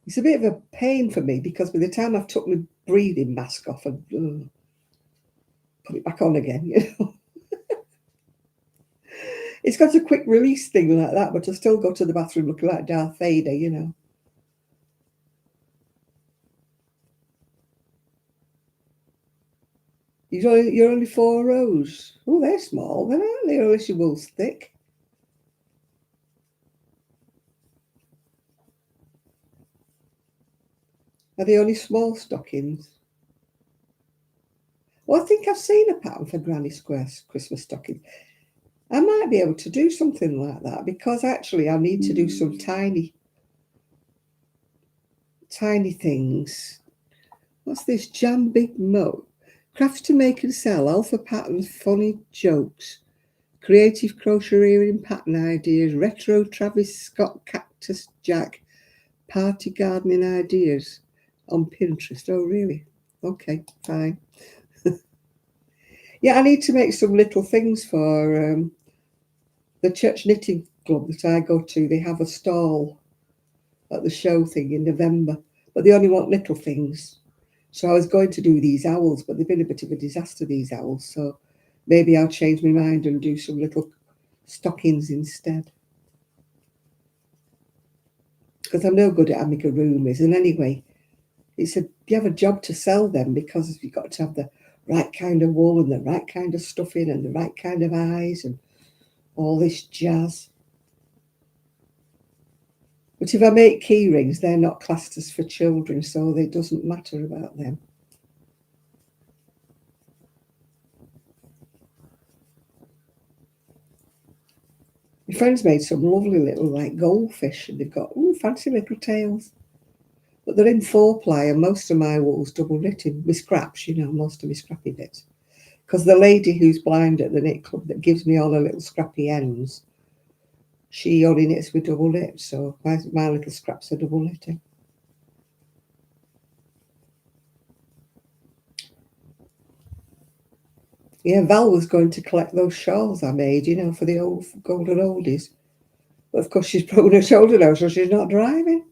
It's a bit of a pain for me because by the time I've took my breathing mask off and put it back on again, you know. It's got a quick release thing like that, but I still go to the bathroom looking like Darth Vader, you know. You're only 4 rows. Oh, they're small, then, aren't they? Unless your wool's thick. Are they only small stockings? Well, I think I've seen a pattern for Granny Square's Christmas stockings. I might be able to do something like that because actually I need to do some tiny things. What's this? Jam Big Mo. Crafts to make and sell. Alpha patterns, funny jokes. Creative crocheting pattern ideas. Retro Travis Scott Cactus Jack. Party gardening ideas on Pinterest. Oh, really? Okay, fine. Yeah, I need to make some little things for the church knitting club that I go to. They have a stall at the show thing in November, but they only want little things. So I was going to do these owls, but they've been a bit of a disaster, these owls. So maybe I'll change my mind and do some little stockings instead. Because I'm no good at amigurumis. And anyway, you have a job to sell them because you've got to have the right kind of wool and the right kind of stuffing and the right kind of eyes and all this jazz. But if I make key rings, they're not classed as for children, so it doesn't matter about them. My friend's made some lovely little like goldfish, and they've got fancy little tails. But they're in 4-ply, and most of my wool's double knitting with scraps, you know, most of my scrappy bits. Because the lady who's blind at the knit club that gives me all her little scrappy ends, she only knits with double knit, so my little scraps are double knitting. Yeah, Val was going to collect those shawls I made, you know, for the old golden oldies. But of course, she's broken her shoulder now, so she's not driving.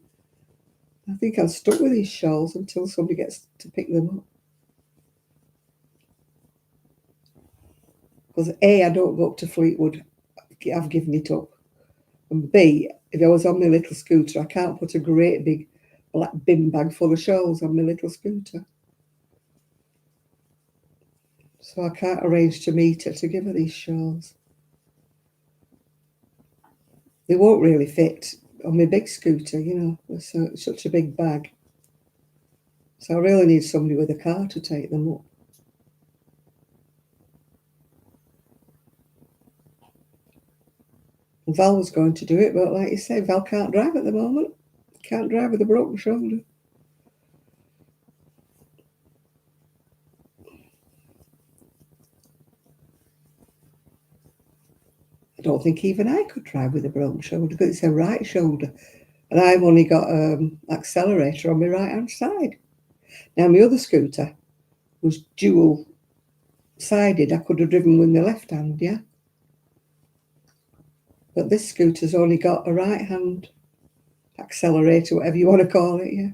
I think I'm stuck with these shawls until somebody gets to pick them up. Because A, I don't go up to Fleetwood. I've given it up. And B, if I was on my little scooter, I can't put a great big black bin bag full of shawls on my little scooter. So I can't arrange to meet her to give her these shawls. They won't really fit on my big scooter, you know, it's such a big bag. So I really need somebody with a car to take them up. Val was going to do it, but like you say, Val can't drive at the moment. Can't drive with a broken shoulder. I don't think even I could drive with a broken shoulder because it's a right shoulder. And I've only got an accelerator on my right-hand side. Now, my other scooter was dual-sided. I could have driven with my left hand, yeah. But this scooter's only got a right-hand accelerator, whatever you want to call it, yeah.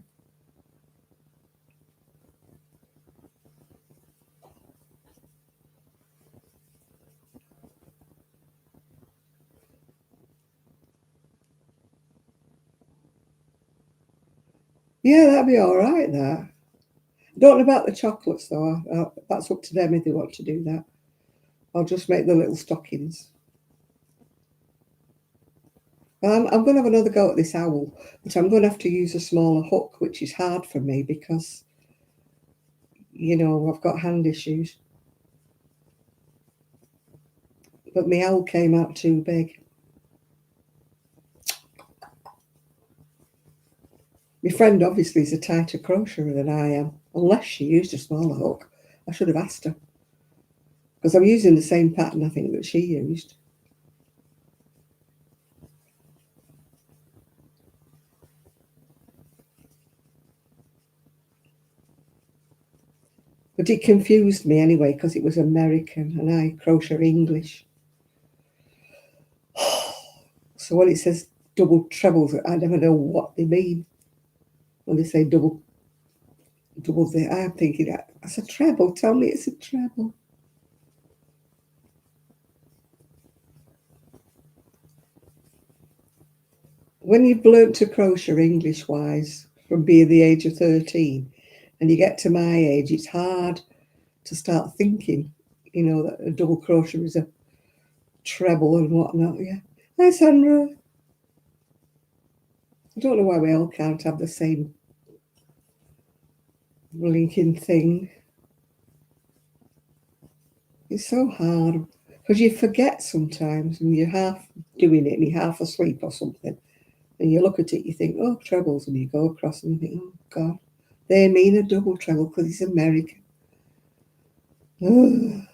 Yeah, that'd be all right, that. Don't know about the chocolates, though. That's up to them if they want to do that. I'll just make the little stockings. I'm going to have another go at this owl, but I'm going to have to use a smaller hook, which is hard for me because, you know, I've got hand issues. But my owl came out too big. My friend obviously is a tighter crocheter than I am, unless she used a smaller hook. I should have asked her. Because I'm using the same pattern, I think, that she used. But it confused me anyway, because it was American and I crochet English. So when it says double trebles, I never know what they mean. When they say double I'm thinking, that's a treble. Tell me it's a treble. When you've learnt to crochet English-wise from being the age of 13 and you get to my age, it's hard to start thinking, you know, that a double crochet is a treble and whatnot, yeah. Hi, Sandra. I don't know why we all can't have the same blinking thing. It's so hard because you forget sometimes and you're half doing it and you're half asleep or something. And you look at it, you think, oh, trebles, and you go across and you think, oh, God, they mean a double treble because it's American. Ugh.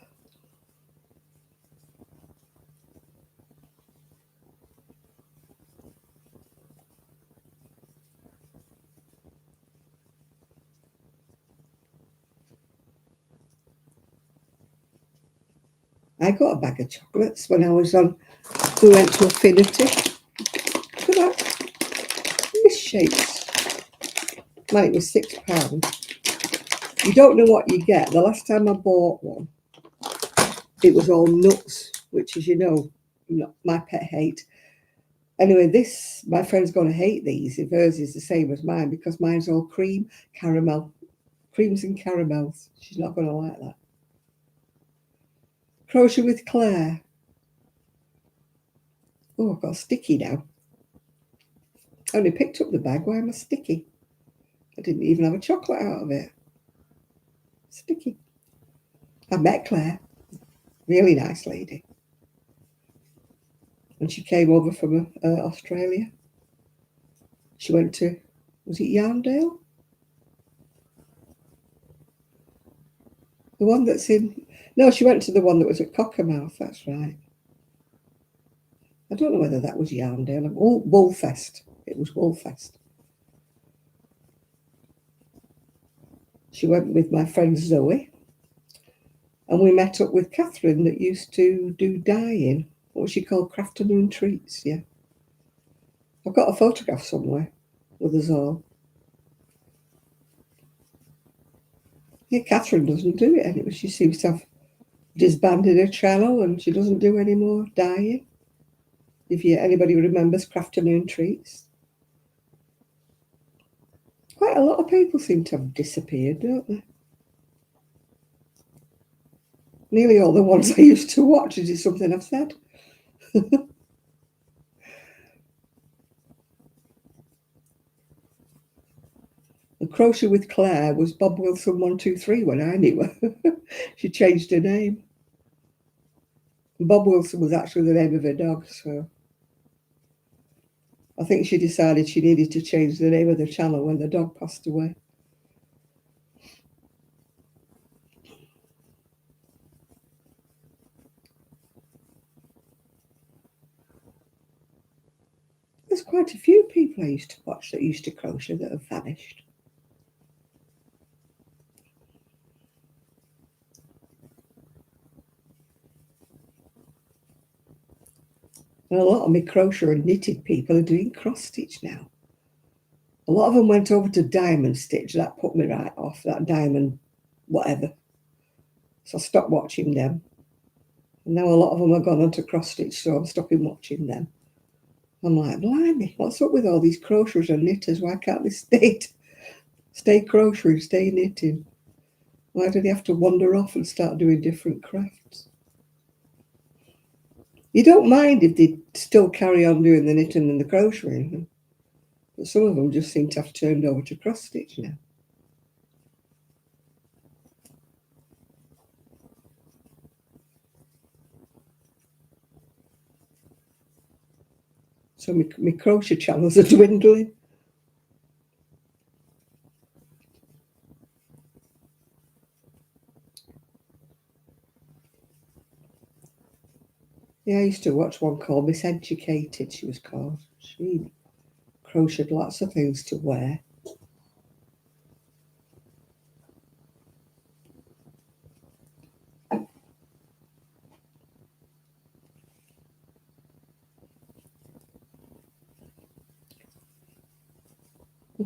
I got a bag of chocolates when I was on, we went to Affinity. Look at that, misshapes. Man, it was £6. You don't know what you get. The last time I bought one, it was all nuts, which is, you know, not my pet hate. Anyway, my friend's going to hate these if hers is the same as mine because mine's all creams and caramels. She's not going to like that. Crochet with Claire. Oh, I've got sticky now. I only picked up the bag. Why am I sticky? I didn't even have a chocolate out of it. Sticky. I met Claire. Really nice lady. And she came over from Australia. She went to, was it Yarndale? The one that's in, no, she went to the one that was at Cockermouth, that's right. I don't know whether that was Yarndale. Woolfest. It was Woolfest. She went with my friend Zoe. And we met up with Catherine that used to do dyeing. What was she called? Crafternoon Treats, yeah. I've got a photograph somewhere with us all. Yeah, Catherine doesn't do it anyway. She seems to have disbanded her channel and she doesn't do any more dyeing. If anybody remembers Crafternoon Treats. Quite a lot of people seem to have disappeared, don't they? Nearly all the ones I used to watch. Is it something I've said? The Crochet with Claire was Bob Wilson 123 when I knew her. She changed her name. Bob Wilson was actually the name of her dog, so I think she decided she needed to change the name of the channel when the dog passed away. There's quite a few people I used to watch that used to crochet that have vanished. And a lot of my crochet and knitted people are doing cross stitch now. A lot of them went over to diamond stitch. That put me right off, that diamond whatever. So I stopped watching them. And now a lot of them have gone on to cross stitch, so I'm stopping watching them. I'm like, blimey, what's up with all these crocheters and knitters? Why can't they stay crocheting, stay knitting? Why do they have to wander off and start doing different crafts? You don't mind if they still carry on doing the knitting and the crocheting, but some of them just seem to have turned over to cross stitch now. So my crochet channels are dwindling. Yeah, I used to watch one called Miss Educated, she was called. She crocheted lots of things to wear. I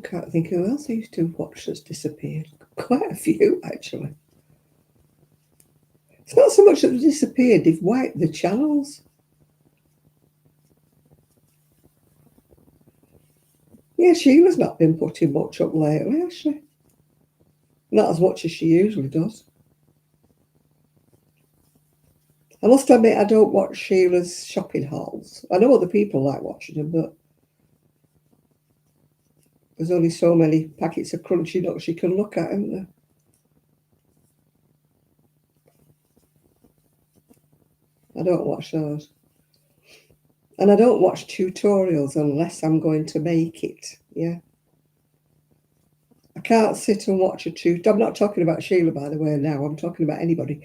can't think who else I used to watch that's disappeared. Quite a few, actually. It's not so much that they disappeared, they've wiped the channels. Yeah, Sheila's not been putting much up lately, has she? Not as much as she usually does. I must admit, I don't watch Sheila's shopping hauls. I know other people like watching them, but there's only so many packets of crunchy nuts you can look at, isn't there? I don't watch those. And I don't watch tutorials unless I'm going to make it, yeah. I can't sit and watch a tutorial. I'm not talking about Sheila, by the way, now. I'm talking about anybody.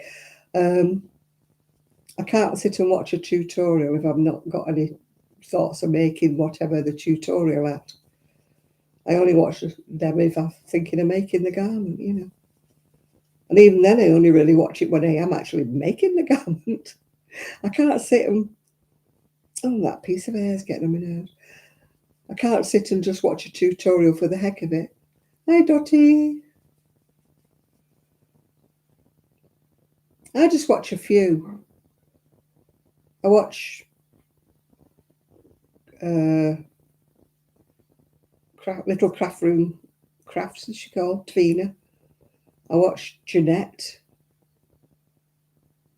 I can't sit and watch a tutorial if I've not got any thoughts of making whatever the tutorial at. I only watch them if I'm thinking of making the garment, you know. And even then, I only really watch it when I am actually making the garment. I can't sit and, oh, that piece of hair is getting on my nerves. I can't sit and just watch a tutorial for the heck of it. Hi, Dottie. I just watch a few. I watch Little Craft Room Crafts, as she called, Tina. I watch Jeanette.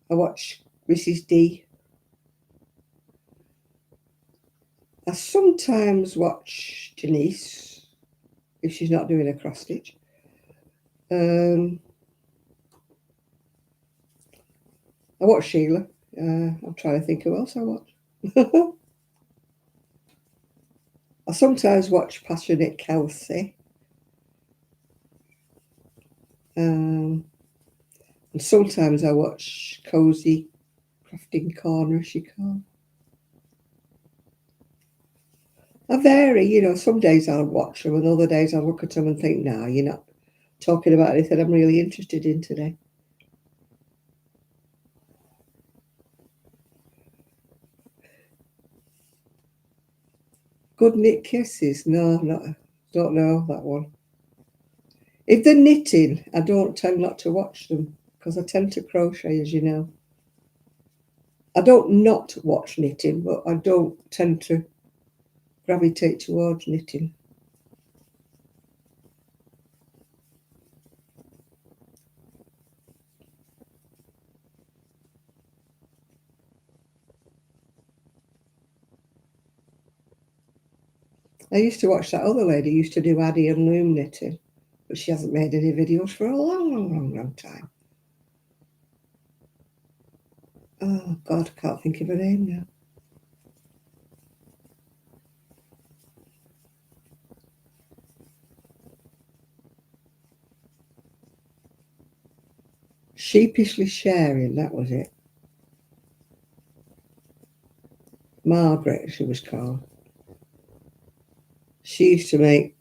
I watch Mrs. D. I sometimes watch Janice if she's not doing a cross stitch. I watch Sheila. I'm trying to think who else I watch. I sometimes watch Passionate Kelsey. And sometimes I watch Cozy Crafting Corner, she called. I vary, you know, some days I'll watch them and other days I'll look at them and think, nah, you're not talking about anything I'm really interested in today. Good Knit Kisses? No, don't know that one. If they're knitting, I don't tend not to watch them because I tend to crochet, as you know. I don't not watch knitting, but I don't tend to gravitate towards knitting. I used to watch that other lady who used to do Addy and Loom knitting. But she hasn't made any videos for a long time. Oh, God, I can't think of her name now. Sheepishly Sharing, that was it. Margaret, she was called. She used to make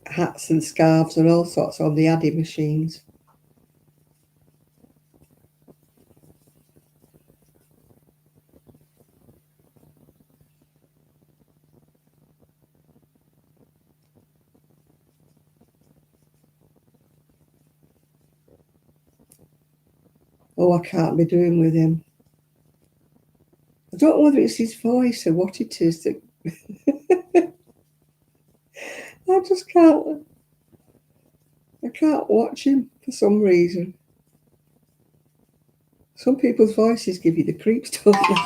hats and scarves and all sorts on the Addy machines. Oh, I can't be doing with him. I don't know whether it's his voice or what it is that I just can't. I can't watch him for some reason. Some people's voices give you the creeps, don't they?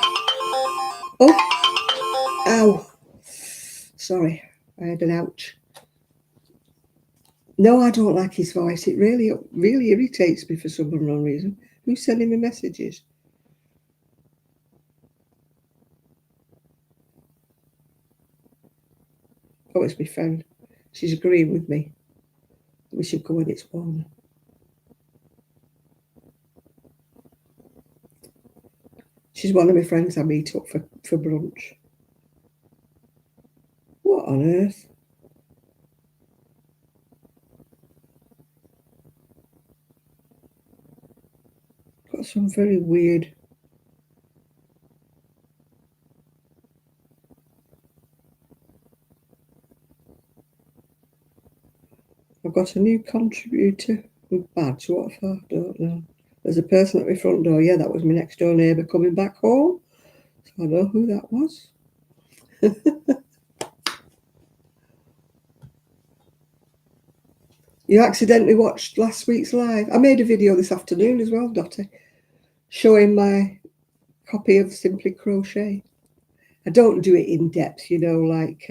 Oh, ow. Sorry, I had an ouch. No, I don't like his voice. It really irritates me for some unknown reason. Who's sending me messages? Oh, it's my friend. She's agreeing with me. We should go when it's warm. She's one of my friends I meet up for brunch. What on earth? Got some very weird. I've got a new contributor with badge. What for? I don't know. There's a person at my front door. Yeah, that was my next door neighbour coming back home. So I know who that was. You accidentally watched last week's live. I made a video this afternoon as well, Dottie, showing my copy of Simply Crochet. I don't do it in depth, like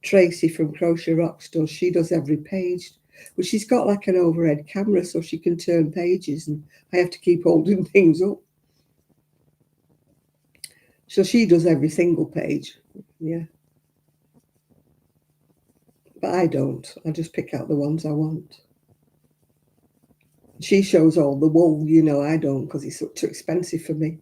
Tracy from Crochet Rocks does. She does every page. But she's got like an overhead camera so she can turn pages and I have to keep holding things up. So she does every single page. Yeah. But I don't. I just pick out the ones I want. She shows all the wool, I don't because it's too expensive for me.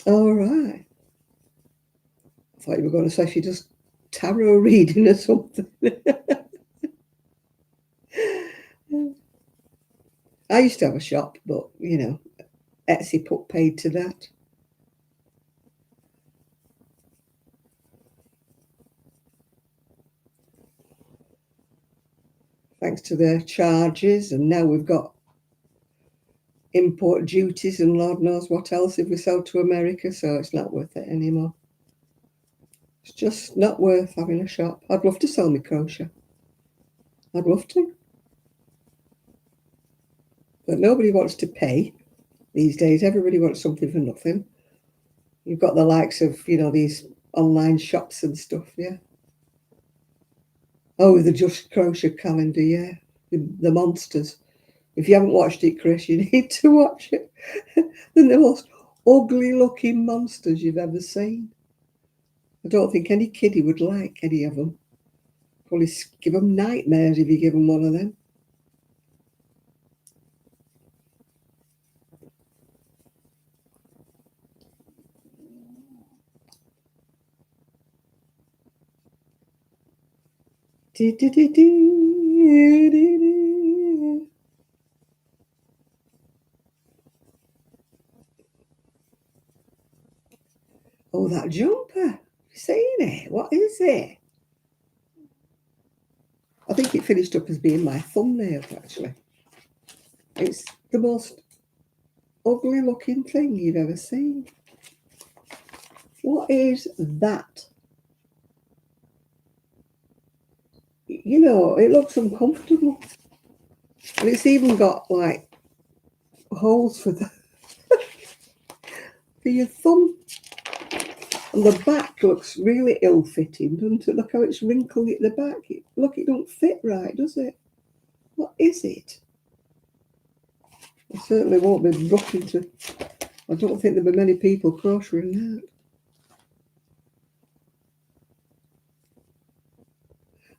All right. I thought you were going to say she does tarot reading or something. I used to have a shop, but, Etsy put paid to that. Thanks to their charges, and now we've got import duties and Lord knows what else if we sell to America, so it's not worth it anymore. It's just not worth having a shop. I'd love to sell my crochet. I'd love to. But nobody wants to pay these days. Everybody wants something for nothing. You've got the likes of, these online shops and stuff, yeah. Oh, the Just Crochet calendar, yeah. The monsters. If you haven't watched it, Chris, you need to watch it. They're the most ugly looking monsters you've ever seen. I don't think any kiddie would like any of them. Probably give them nightmares if you give them one of them. Oh, that jumper. You seen it? What is it? I think it finished up as being my thumbnail, actually. It's the most ugly looking thing you've ever seen. What is that? It looks uncomfortable. And it's even got like holes for for your thumb. And the back looks really ill-fitting, doesn't it? Look how it's wrinkled at the back. Look, it don't fit right, does it? What is it? I certainly won't be rushing to... I don't think there'll be many people crocheting that.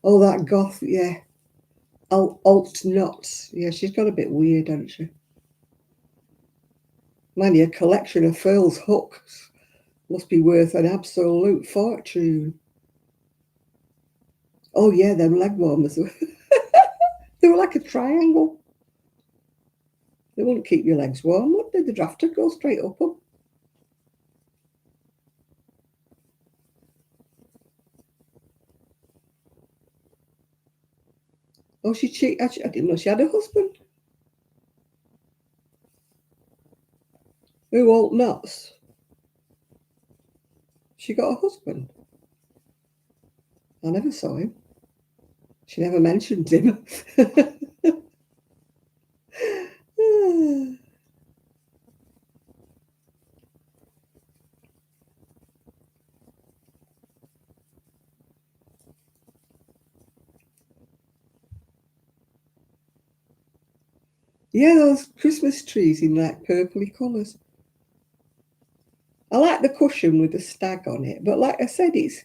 Oh, that goth, yeah. Alt knots. Yeah, she's got a bit weird, hasn't she? Man, your collection of furls hooks must be worth an absolute fortune. Oh, yeah, them leg warmers. They were like a triangle. They wouldn't keep your legs warm, would they? The draft would go straight up them. Oh, she cheated. I didn't know she had a husband. Who alt knots? She got a husband. I never saw him. She never mentioned him. Yeah, those Christmas trees in like purpley colours. I like the cushion with the stag on it, but like I said, it's...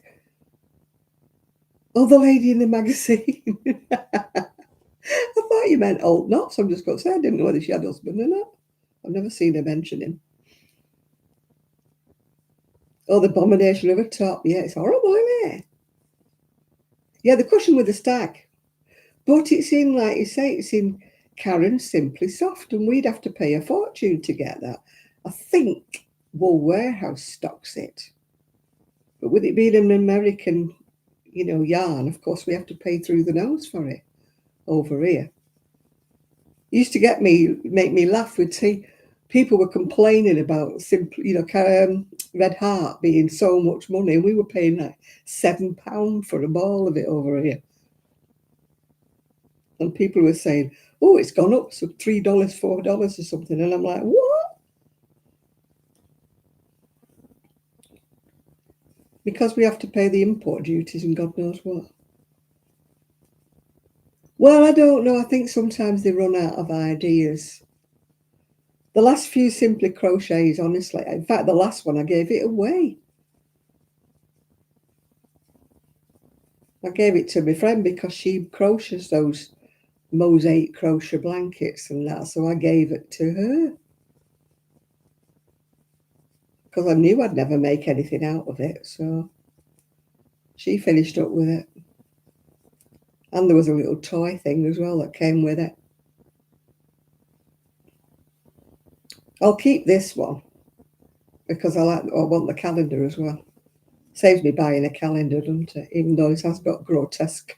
Oh, the lady in the magazine. I thought you meant alt knots. I'm just going to say I didn't know whether she had a husband or not. I've never seen her mention him. Oh, the abomination of a top. Yeah, it's horrible, isn't it? Yeah, the cushion with the stag. But it's in, like you say, it's in Karen's Simply Soft, and we'd have to pay a fortune to get that. I think Wool Warehouse stocks it. But with it being an American, yarn, of course, we have to pay through the nose for it over here. It used to make me laugh. We'd see people were complaining about simply, Red Heart being so much money, and we were paying like £7 for a ball of it over here. And people were saying, "Oh, it's gone up to $3, $4 or something," and I'm like, "What?" Because we have to pay the import duties and God knows what. Well, I don't know. I think sometimes they run out of ideas. The last few Simply Crochets, honestly, in fact, the last one, I gave it away. I gave it to my friend because she crochets those mosaic crochet blankets and that, so I gave it to her. Because I knew I'd never make anything out of it, so she finished up with it. And there was a little toy thing as well that came with it. I'll keep this one because I want the calendar as well. Saves me buying a calendar, doesn't it? Even though it has got grotesque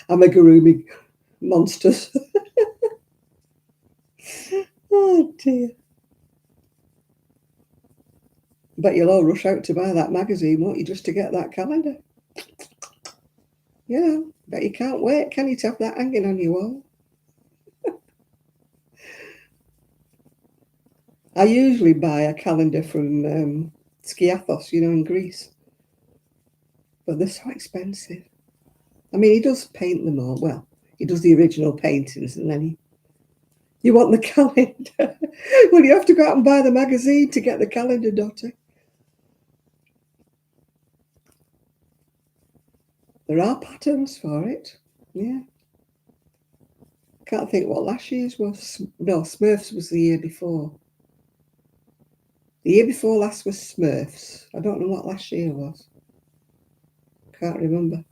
amigurumi monsters. Oh dear. Bet you'll all rush out to buy that magazine, won't you, just to get that calendar? Yeah, bet you can't wait, can you, to have that hanging on your wall? I usually buy a calendar from Skiathos, in Greece. But they're so expensive. I mean, he does paint them all. Well, he does the original paintings, and then you want the calendar. Well, you have to go out and buy the magazine to get the calendar, Dottie. There are patterns for it. Yeah. Can't think what last year's was. No, Smurfs was the year before. The year before last was Smurfs. I don't know what last year was. Can't remember.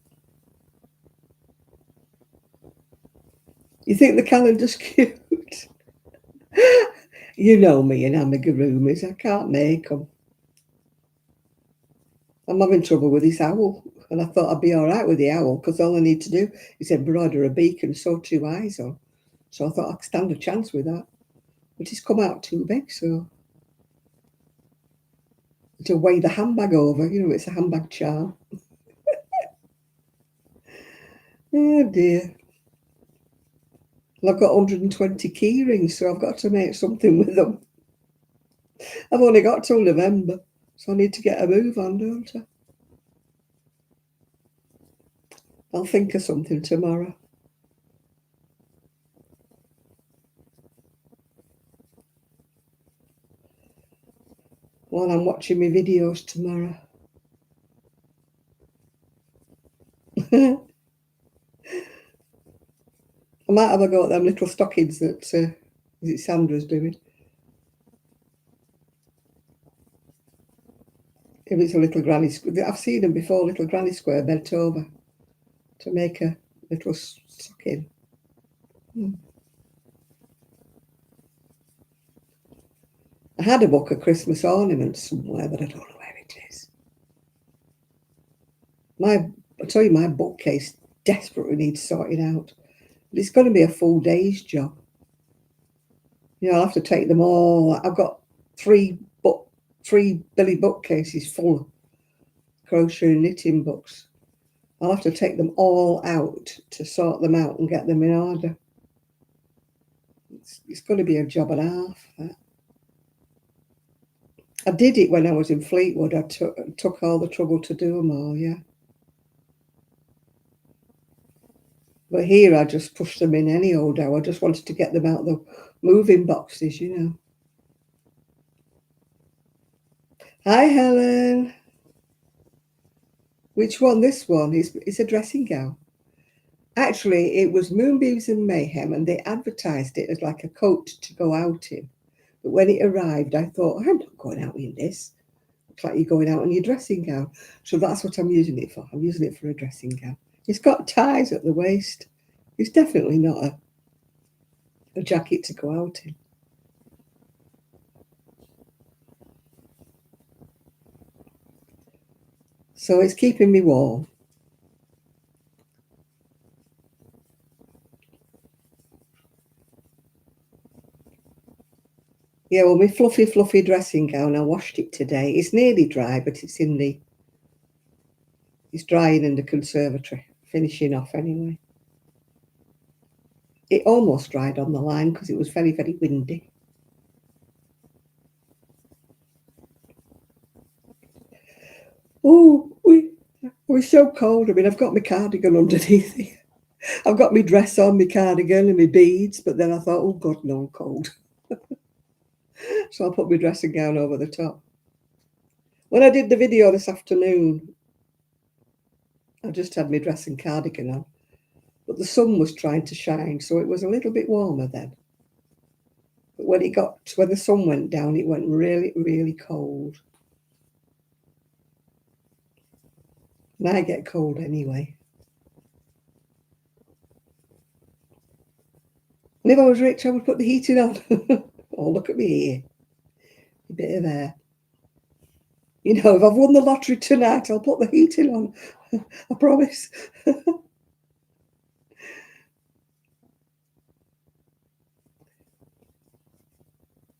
You think the calendar's cute? You know me and amigurumis. I can't make them. I'm having trouble with this owl. And I thought I'd be all right with the owl because all I need to do is embroider a beak and sew 2 eyes on. So I thought I'd stand a chance with that. But it's come out too big, so to weigh the handbag over, it's a handbag charm. Oh dear. Well, I've got 120 key rings, so I've got to make something with them. I've only got till November, So I need to get a move on, don't I? I'll think of something tomorrow. While I'm watching my videos tomorrow. I might have a go at them little stockings that is it Sandra's doing. If it's a little granny square, I've seen them before, little granny square bent over to make a little stocking. I had a book of Christmas ornaments somewhere, but I don't know where it is. I tell you, my bookcase desperately needs sorting out. But it's going to be a full day's job. You know, I'll have to take them all. I've got three Billy bookcases full of crochet and knitting books. I'll have to take them all out to sort them out and get them in order. It's going to be a job and a half. That. I did it when I was in Fleetwood. I took all the trouble to do them all, yeah. But here I just pushed them in any old how. I just wanted to get them out of the moving boxes, you know. Hi, Helen. Which one? This one is a dressing gown. Actually, it was Moonbeams and Mayhem, and they advertised it as like a coat to go out in. But when it arrived, I thought, I'm not going out in this. It's like you're going out in your dressing gown. So that's what I'm using it for. I'm using it for a dressing gown. It's got ties at the waist. It's definitely not a jacket to go out in. So it's keeping me warm. Yeah, well, my fluffy dressing gown, I washed it today. It's nearly dry, but it's drying in the conservatory, finishing off anyway. It almost dried on the line because it was very, very windy. Oh, we're so cold. I mean, I've got my cardigan underneath it. I've got my dress on, my cardigan and my beads, but then I thought, oh God, no, I'm cold. So I put my dressing gown over the top. When I did the video this afternoon, I just had my dress and cardigan on, but the sun was trying to shine, so it was a little bit warmer then. But when the sun went down, it went really, really cold. And I get cold anyway. And if I was rich, I would put the heating on. Oh, look at me here. A bit of air. You know, if I've won the lottery tonight, I'll put the heating on. I promise. But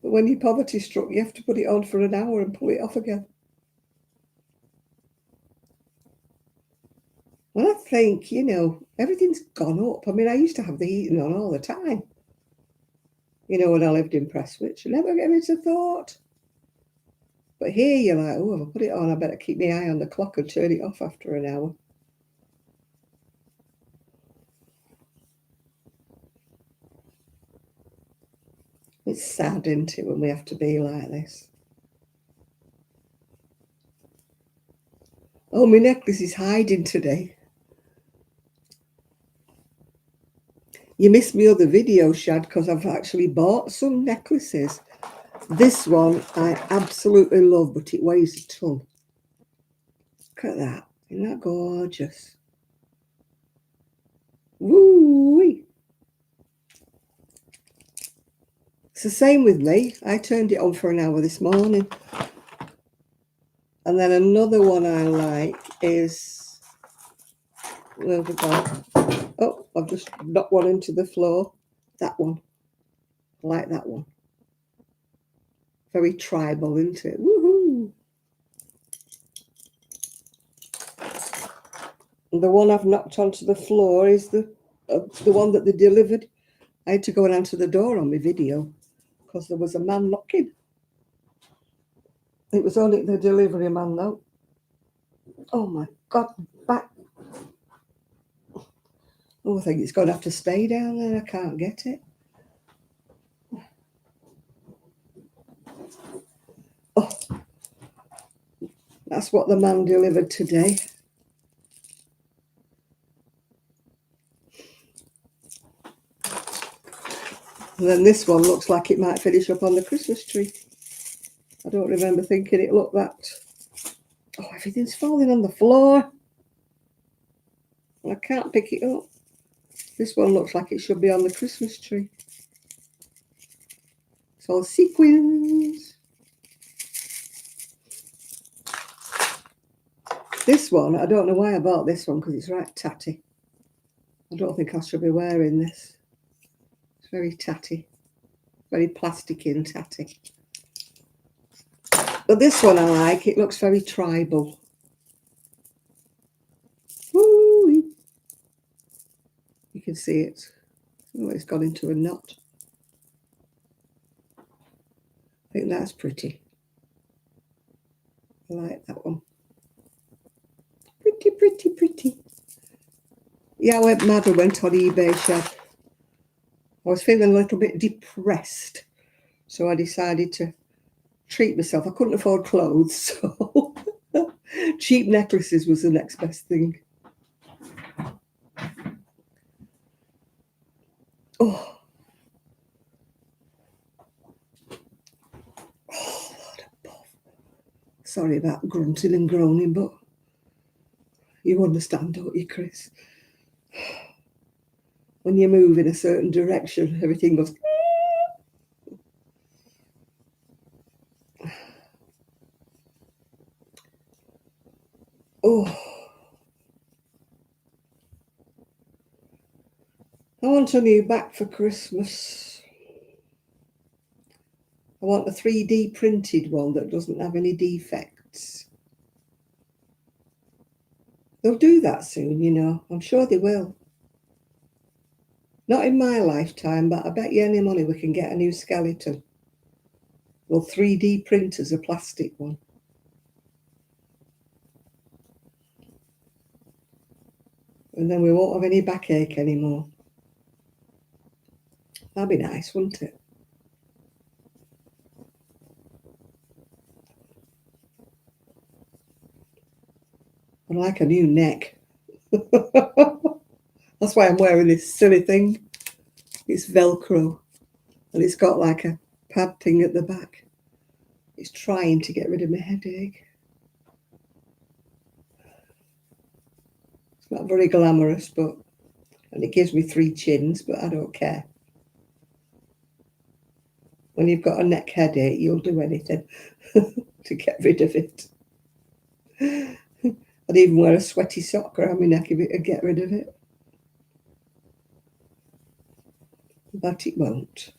when you're poverty struck, you have to put it on for an hour and pull it off again. Well, I think, you know, everything's gone up. I mean, I used to have the heating on all the time. You know, when I lived in Prestwich, I never gave it a thought. But here you're like, oh, if I put it on, I better keep my eye on the clock and turn it off after an hour. It's sad, isn't it, when we have to be like this? Oh, my necklace is hiding today. You missed my other video, Shad, because I've actually bought some necklaces. This one I absolutely love, but it weighs a ton. Look at that. Isn't that gorgeous? Woo-wee. It's the same with me. I turned it on for an hour this morning. And then another one I like is, where have we gone? Oh, I've just knocked one into the floor. That one. I like that one. Very tribal, isn't it? Woohoo! And the one I've knocked onto the floor is the one that they delivered. I had to go and answer the door on my video because there was a man knocking. It was only the delivery man though. Oh my God, back. Oh, I think it's going to have to stay down there. I can't get it. Oh, that's what the man delivered today. And then this one looks like it might finish up on the Christmas tree. I don't remember thinking it looked that. Oh, everything's falling on the floor. I can't pick it up. This one looks like it should be on the Christmas tree. It's all sequins. This one, I don't know why I bought this one because it's right tatty. I don't think I should be wearing this. It's very tatty. Very plasticky and tatty. But this one I like. It looks very tribal. Woo! You can see it. Oh, it's gone into a knot. I think that's pretty. I like that one. Pretty, pretty, pretty. Yeah, I went mad. I went on eBay shop. I was feeling a little bit depressed, so I decided to treat myself. I couldn't afford clothes, so cheap necklaces was the next best thing. Oh, what a puff. Sorry about grunting and groaning, but you understand, don't you, Chris? When you move in a certain direction, everything goes. Oh, I want a new back for Christmas. I want a 3D printed one that doesn't have any defects. They'll do that soon, you know. I'm sure they will. Not in my lifetime, but I bet you any money we can get a new skeleton. Well, 3D printers, a plastic one. And then we won't have any backache anymore. That'd be nice, wouldn't it? I'd like a new neck. That's why I'm wearing this silly thing. It's Velcro. And it's got like a pad thing at the back. It's trying to get rid of my headache. It's not very glamorous, but and it gives me 3 chins, but I don't care. When you've got a neck headache, you'll do anything to get rid of it. I'd even wear a sweaty sock around my neck if it would get rid of it. But it won't.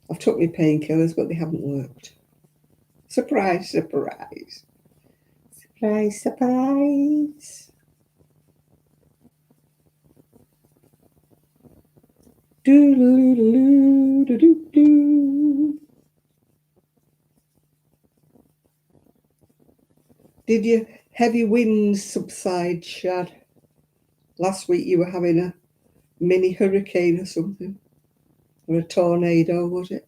I've took my painkillers, but they haven't worked. Surprise, surprise. Surprise, surprise. Do-do-do-do-do-do. Did your heavy winds subside, Shad? Last week you were having a mini hurricane or something. Or a tornado, was it?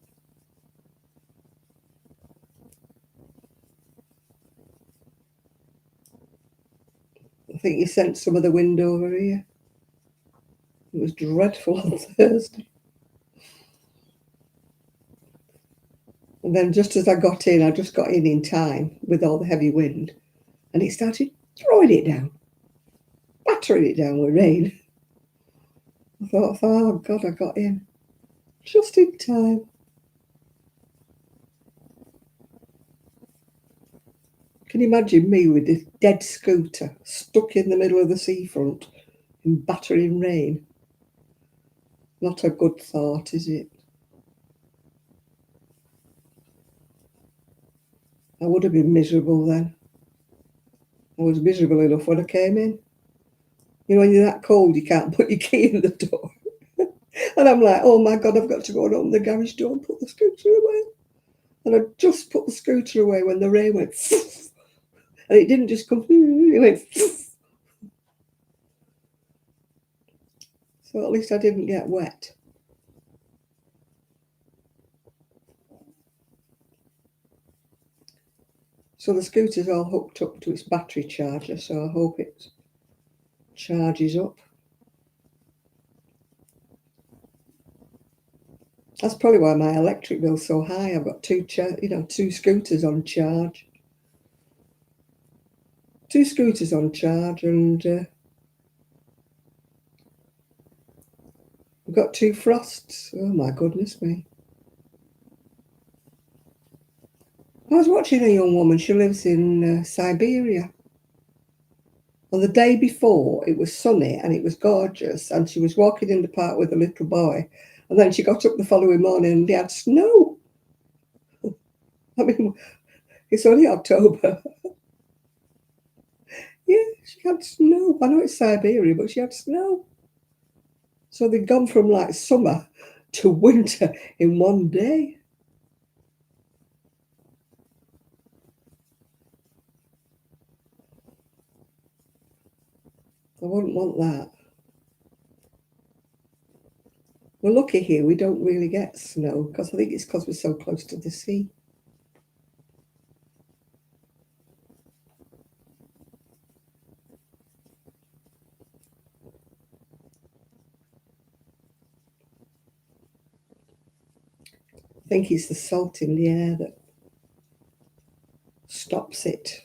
I think you sent some of the wind over here. It was dreadful on Thursday. And then just as I got in, I just got in time with all the heavy wind. And it started throwing it down. Battering it down with rain. I thought, oh God, I got in. Just in time. Can you imagine me with this dead scooter stuck in the middle of the seafront in battering rain? Not a good thought, is it? I would have been miserable then. I was miserable enough when I came in. You know, when you're that cold, you can't put your key in the door. And I'm like, oh my God, I've got to go and open the garage door and put the scooter away. And I just put the scooter away when the rain went, and it didn't just come, it went. So at least I didn't get wet. So the scooter's all hooked up to its battery charger, so I hope it charges up. That's probably why my electric bill's so high. I've got two scooters on charge. Two scooters on charge, and we've got two frosts. Oh my goodness me. I was watching a young woman, she lives in Siberia. On the day before, it was sunny and it was gorgeous, and she was walking in the park with a little boy, and then she got up the following morning and they had snow. I mean, it's only October. Yeah, she had snow. I know it's Siberia, but she had snow. So they'd gone from like summer to winter in one day. I wouldn't want that. We're lucky here, we don't really get snow, because I think it's because we're so close to the sea. I think it's the salt in the air that stops it.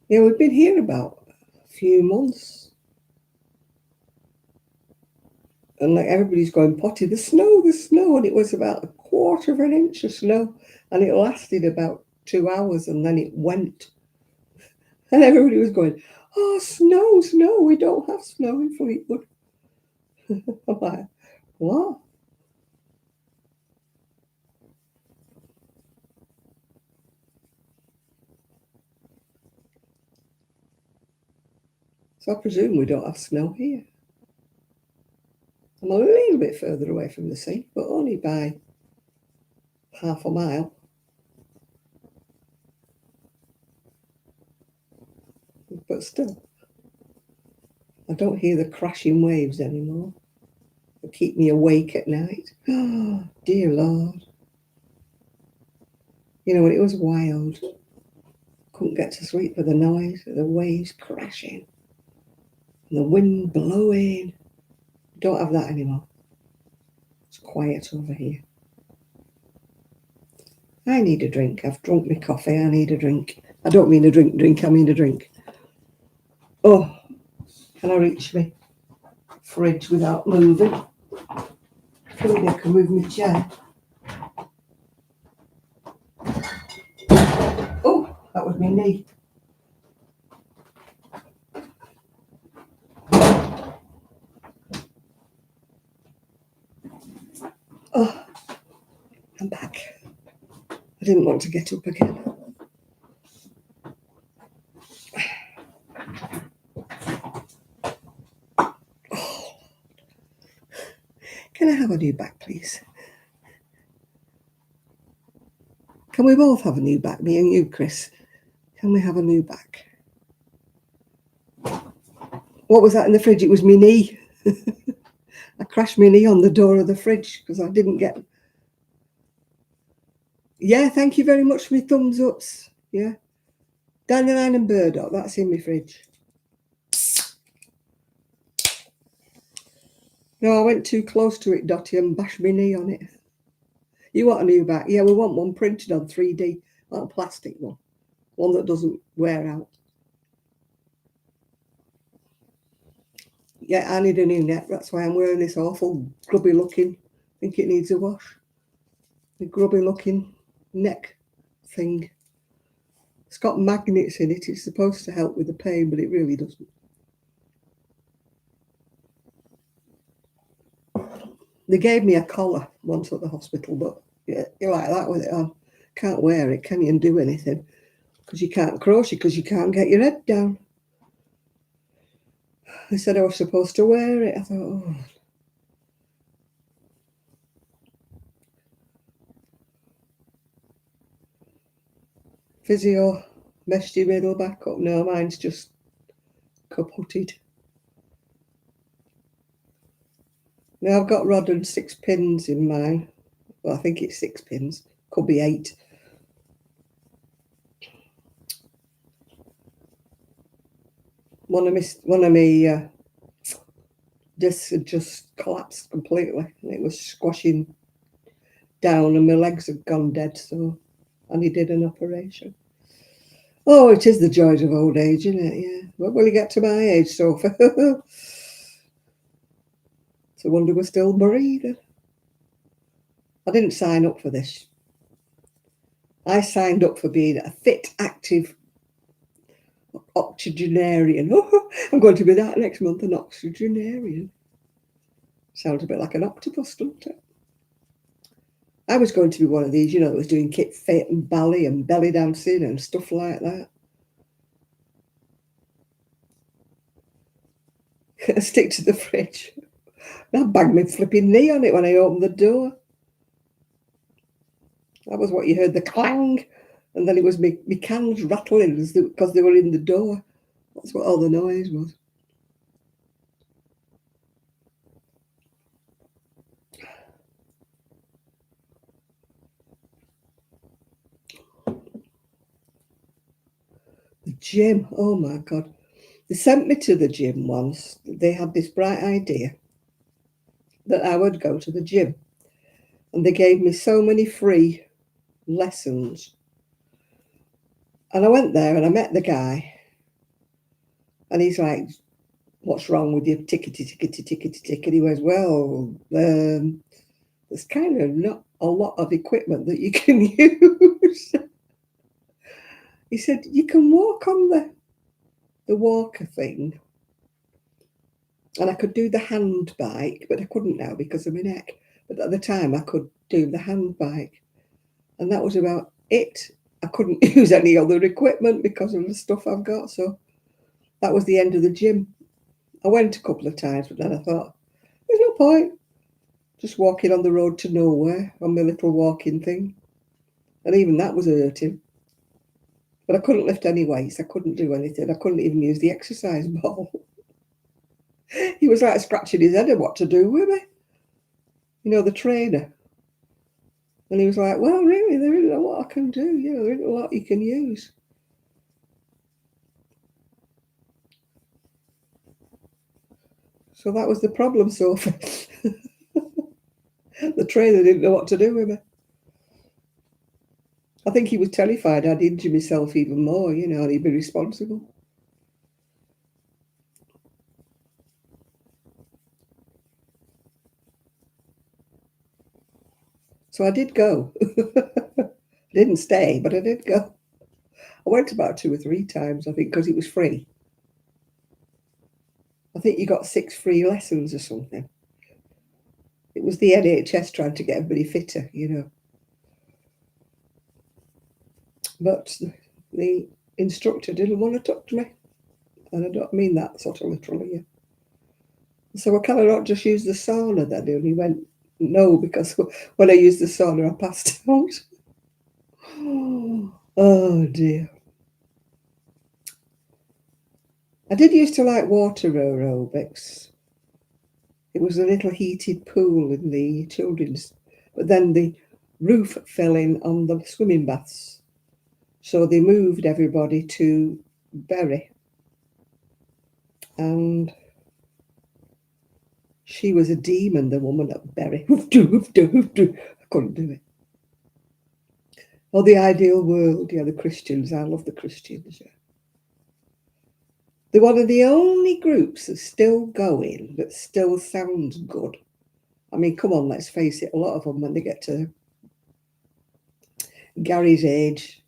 Yeah, we've been here about a few months. And like everybody's going potty, the snow, and it was about 1/4 of an inch of snow, and it lasted about 2 hours, and then it went. And everybody was going, oh, snow, we don't have snow in Fleetwood. I'm like, what? So I presume we don't have snow here. I'm a little bit further away from the sea, but only by half a mile. But still, I don't hear the crashing waves anymore. They keep me awake at night. Oh, dear Lord. You know, it was wild. Couldn't get to sleep with the noise of the waves crashing and the wind blowing. Don't have that anymore. It's quiet over here. I need a drink. I've drunk my coffee. I need a drink. I don't mean a drink. I mean a drink. Oh, can I reach my fridge without moving? Maybe I can move my chair. Oh, that was my knee. Oh, I'm back. I didn't want to get up again. Oh, can I have a new back, please? Can we both have a new back, me and you, Chris? Can we have a new back? What was that in the fridge? It was my knee. I crashed my knee on the door of the fridge because I didn't get... Yeah, thank you very much for my thumbs ups. Yeah. Dandelion and burdock, that's in my fridge. No, I went too close to it, Dottie, and bashed my knee on it. You want a new back? Yeah, we want one printed on 3D, not a plastic one that doesn't wear out. Yeah, I need a new neck. That's why I'm wearing this awful grubby looking. I think it needs a wash. The grubby looking neck thing. It's got magnets in it. It's supposed to help with the pain, but it really doesn't. They gave me a collar once at the hospital, but yeah, you're like that with it on. Can't wear it, can you, and do anything? Because you can't crochet, because you can't get your head down. They said I was supposed to wear it. I thought, oh. Physio messed your middle back up. No, mine's just kaputted. Now I've got rod and 6 pins in mine. Well, I think it's 6 pins. Could be 8. One of my discs had just collapsed completely, and it was squashing down, and my legs had gone dead. So I needed an operation. Oh, it is the joys of old age, isn't it? Yeah. What will you get to my age, Sophie? It's a wonder we're still breathing. I didn't sign up for this. I signed up for being a fit, active octogenarian. Oh, I'm going to be that next month, an octogenarian. Sounds a bit like an octopus, doesn't it? I was going to be one of these, that was doing kit fit and ballet and belly dancing and stuff like that. Stick to the fridge. I banged my flipping knee on it when I opened the door. That was what you heard, the clang. And then it was my cans rattling because they were in the door. That's what all the noise was. The gym, oh my God. They sent me to the gym once. They had this bright idea that I would go to the gym. And they gave me so many free lessons. And I went there and I met the guy. And he's like, what's wrong with you? Tickety. And he goes, well, there's kind of not a lot of equipment that you can use. He said, you can walk on the walker thing. And I could do the hand bike, but I couldn't now because of my neck. But at the time, I could do the hand bike. And that was about it. I couldn't use any other equipment because of the stuff I've got. So that was the end of the gym. I went a couple of times, but then I thought, there's no point. Just walking on the road to nowhere on my little walking thing. And even that was hurting. But I couldn't lift any weights. I couldn't do anything. I couldn't even use the exercise ball. He was like scratching his head at what to do with me. The trainer. And he was like, well, really, there isn't a lot I can do. There isn't a lot you can use. So that was the problem, Sophie. The trainer didn't know what to do with me. I think he was terrified I'd injure myself even more, and he'd be responsible. So I did go. Didn't stay, but I did go. I went about 2 or 3 times, I think, because it was free. I think you got 6 free lessons or something. It was the NHS trying to get everybody fitter, But the instructor didn't want to touch me. And I don't mean that sort of literally. So I can I not just use the sauna then? And he went, no, because when I used the sauna, I passed out. Oh dear. I did used to like water aerobics. It was a little heated pool in the children's, but then the roof fell in on the swimming baths. So they moved everybody to Bury. And she was a demon, the woman at Bury. I couldn't do it. Oh, the ideal world, the Christians. I love the Christians, They're one of the only groups that's still going, that still sounds good. I mean, come on, let's face it, a lot of them, when they get to Gary's age,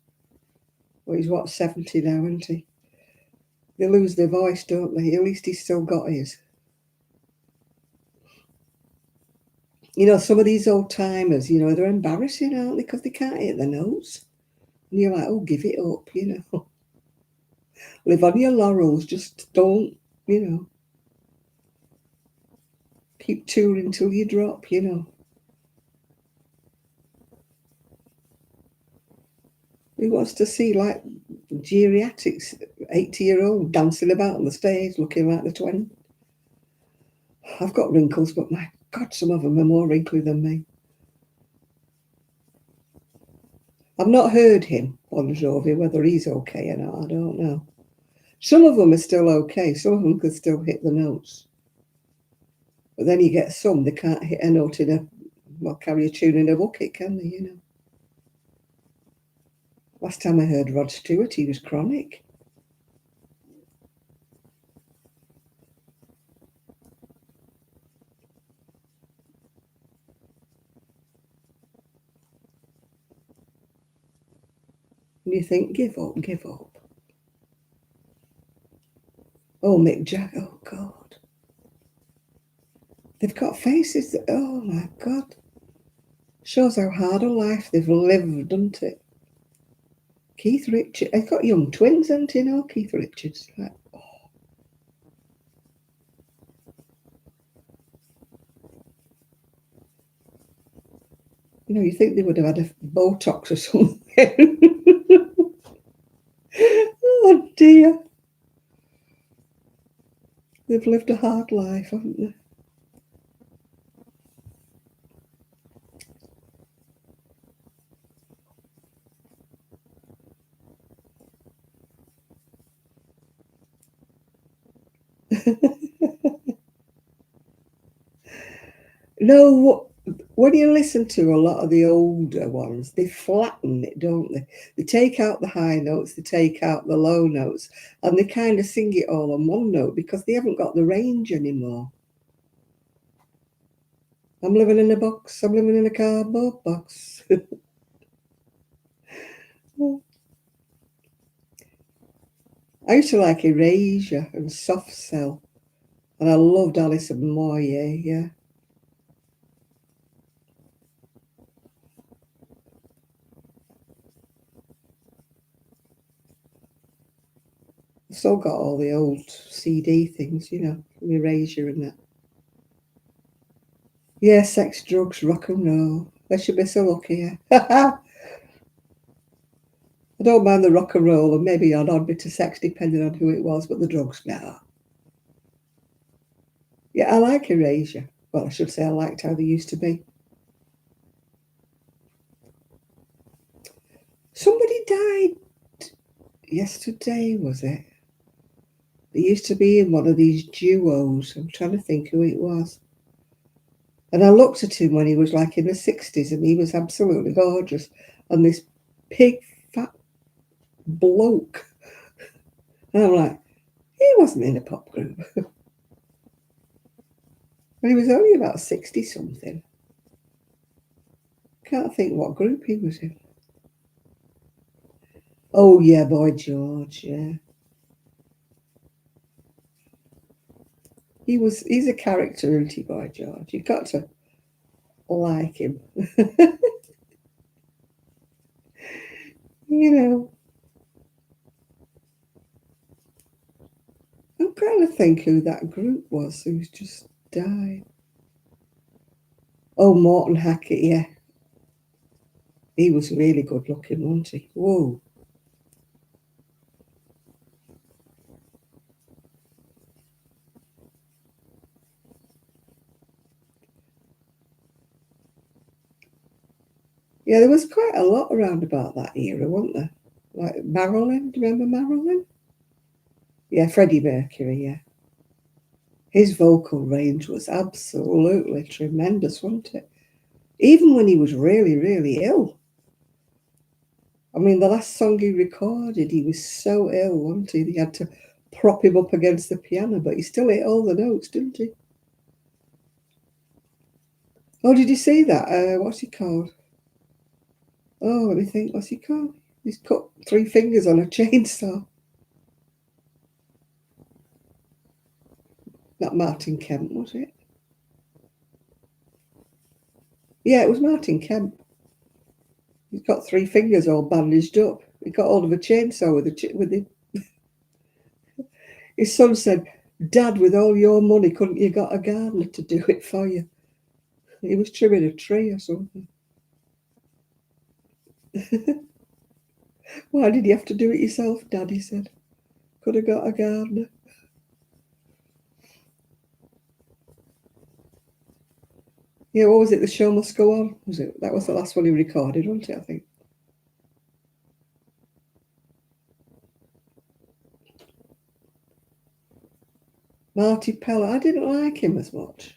well, he's what, 70 now, isn't he? They lose their voice, don't they? At least he's still got his. Some of these old timers, they're embarrassing, aren't they? Because they can't hit the notes. And you're like, oh, give it up, Live on your laurels, just don't, keep touring till you drop, He wants to see like geriatrics, 80-year-old dancing about on the stage looking like the 20. I've got wrinkles, but my God, some of them are more wrinkly than me. I've not heard him on Jovi, whether he's okay or not, I don't know. Some of them are still okay, some of them can still hit the notes. But then you get some, they can't hit a note carry a tune in a bucket, can they, Last time I heard Rod Stewart, he was chronic. And you think, give up, give up. Oh, Mick Jagger, oh God. They've got faces that, oh my God. Shows how hard a life they've lived, doesn't it? Keith Richards, he's got young twins, hasn't he, Keith Richards? Like, oh. You think they would have had a Botox or something. Oh dear. They've lived a hard life, haven't they? No, when you listen to a lot of the older ones, they flatten it, don't they? They take out the high notes, they take out the low notes, and they kind of sing it all on one note because they haven't got the range anymore. I'm living in a box, I'm living in a cardboard box. I used to like Erasure and Soft Cell, and I loved Alison Moyet, yeah. I've still got all the old CD things, from Erasure and that. Yeah, sex, drugs, rock and roll. They should be so lucky, yeah. I don't mind the rock and roll and maybe an odd bit of sex depending on who it was, but the drugs, nah. Yeah, I like Erasure. Well, I should say I liked how they used to be. Somebody died yesterday, was it? They used to be in one of these duos. I'm trying to think who it was. And I looked at him when he was like in the 60s and he was absolutely gorgeous. And this big, fat bloke. And I'm like, he wasn't in a pop group. And he was only about 60 something. Can't think what group he was in. Oh yeah, Boy George, yeah. He's a character, isn't he, Boy George? You've got to like him. you know. I'm trying to think who that group was who's just died. Oh, Morton Hackett, yeah. He was really good looking, wasn't he? Whoa. Yeah, there was quite a lot around about that era, wasn't there? Like Marilyn, do you remember Marilyn? Yeah, Freddie Mercury, yeah. His vocal range was absolutely tremendous, wasn't it? Even when he was really, really ill. I mean, the last song he recorded, he was so ill, wasn't he? They had to prop him up against the piano, but he still hit all the notes, didn't he? Oh, did you see that? What's he called? Oh, let me think. What's he called? He's cut 3 fingers on a chainsaw. Not Martin Kemp, was it? Yeah, it was Martin Kemp. He's got 3 fingers all bandaged up. He got hold of a chainsaw with him. His son said, "Dad, with all your money, couldn't you got a gardener to do it for you?" He was trimming a tree or something. Why did you have to do it yourself, Daddy said. Could have got a gardener. Yeah, what was it? The show must go on. Was it? That was the last one he recorded, wasn't it? I think. Marty Pella. I didn't like him as much.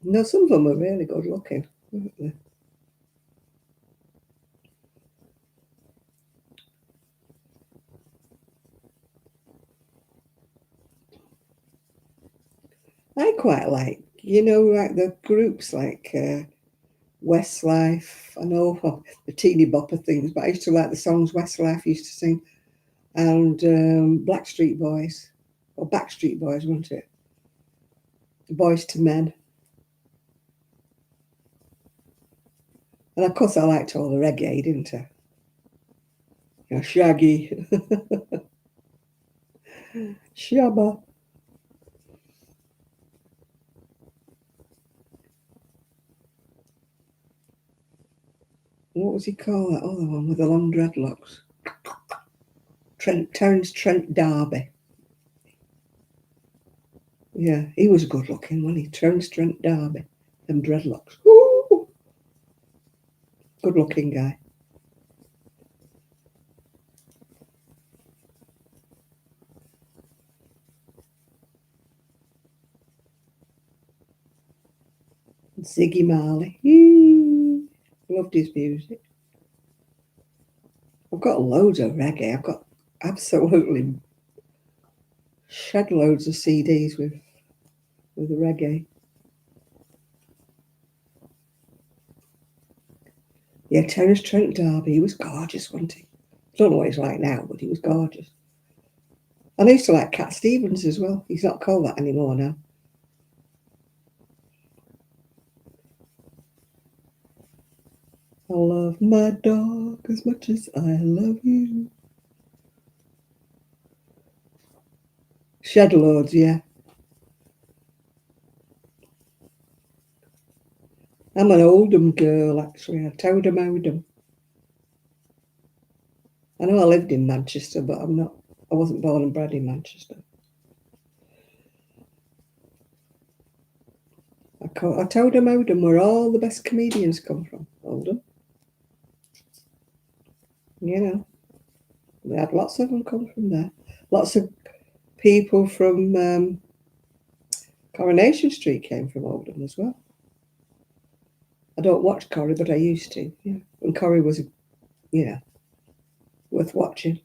No, some of them were really good looking, weren't they? I quite like, like the groups like Westlife. I know the teeny bopper things, but I used to like the songs Westlife used to sing, and Blackstreet Boys, or Backstreet Boys, wasn't it? The Boys to Men. And of course, I liked all the reggae, didn't I? Shaggy, Shabba. What was he called? That other one with the long dreadlocks. Terence Trent D'Arby. Yeah, he was good looking, wasn't he? Terence Trent D'Arby. Them dreadlocks. Ooh, good looking guy. Ziggy Marley. Loved his music. I've got loads of reggae. I've got absolutely shed loads of CDs with the reggae. Yeah, Terence Trent D'Arby. He was gorgeous, wasn't he? I don't know what he's like now, but he was gorgeous. And I used to like Cat Stevens as well. He's not called that anymore now. I love my dog as much as I love you. Shed loads, yeah. I'm an Oldham girl, actually. I told him Oldham. I know I lived in Manchester, but I wasn't born and bred in Manchester. I told him Oldham where all the best comedians come from. Oldham. We had lots of them come from there. Lots of people from Coronation Street came from Oldham as well. I don't watch Corrie, but I used to. Yeah, and Corrie was, you know, worth watching.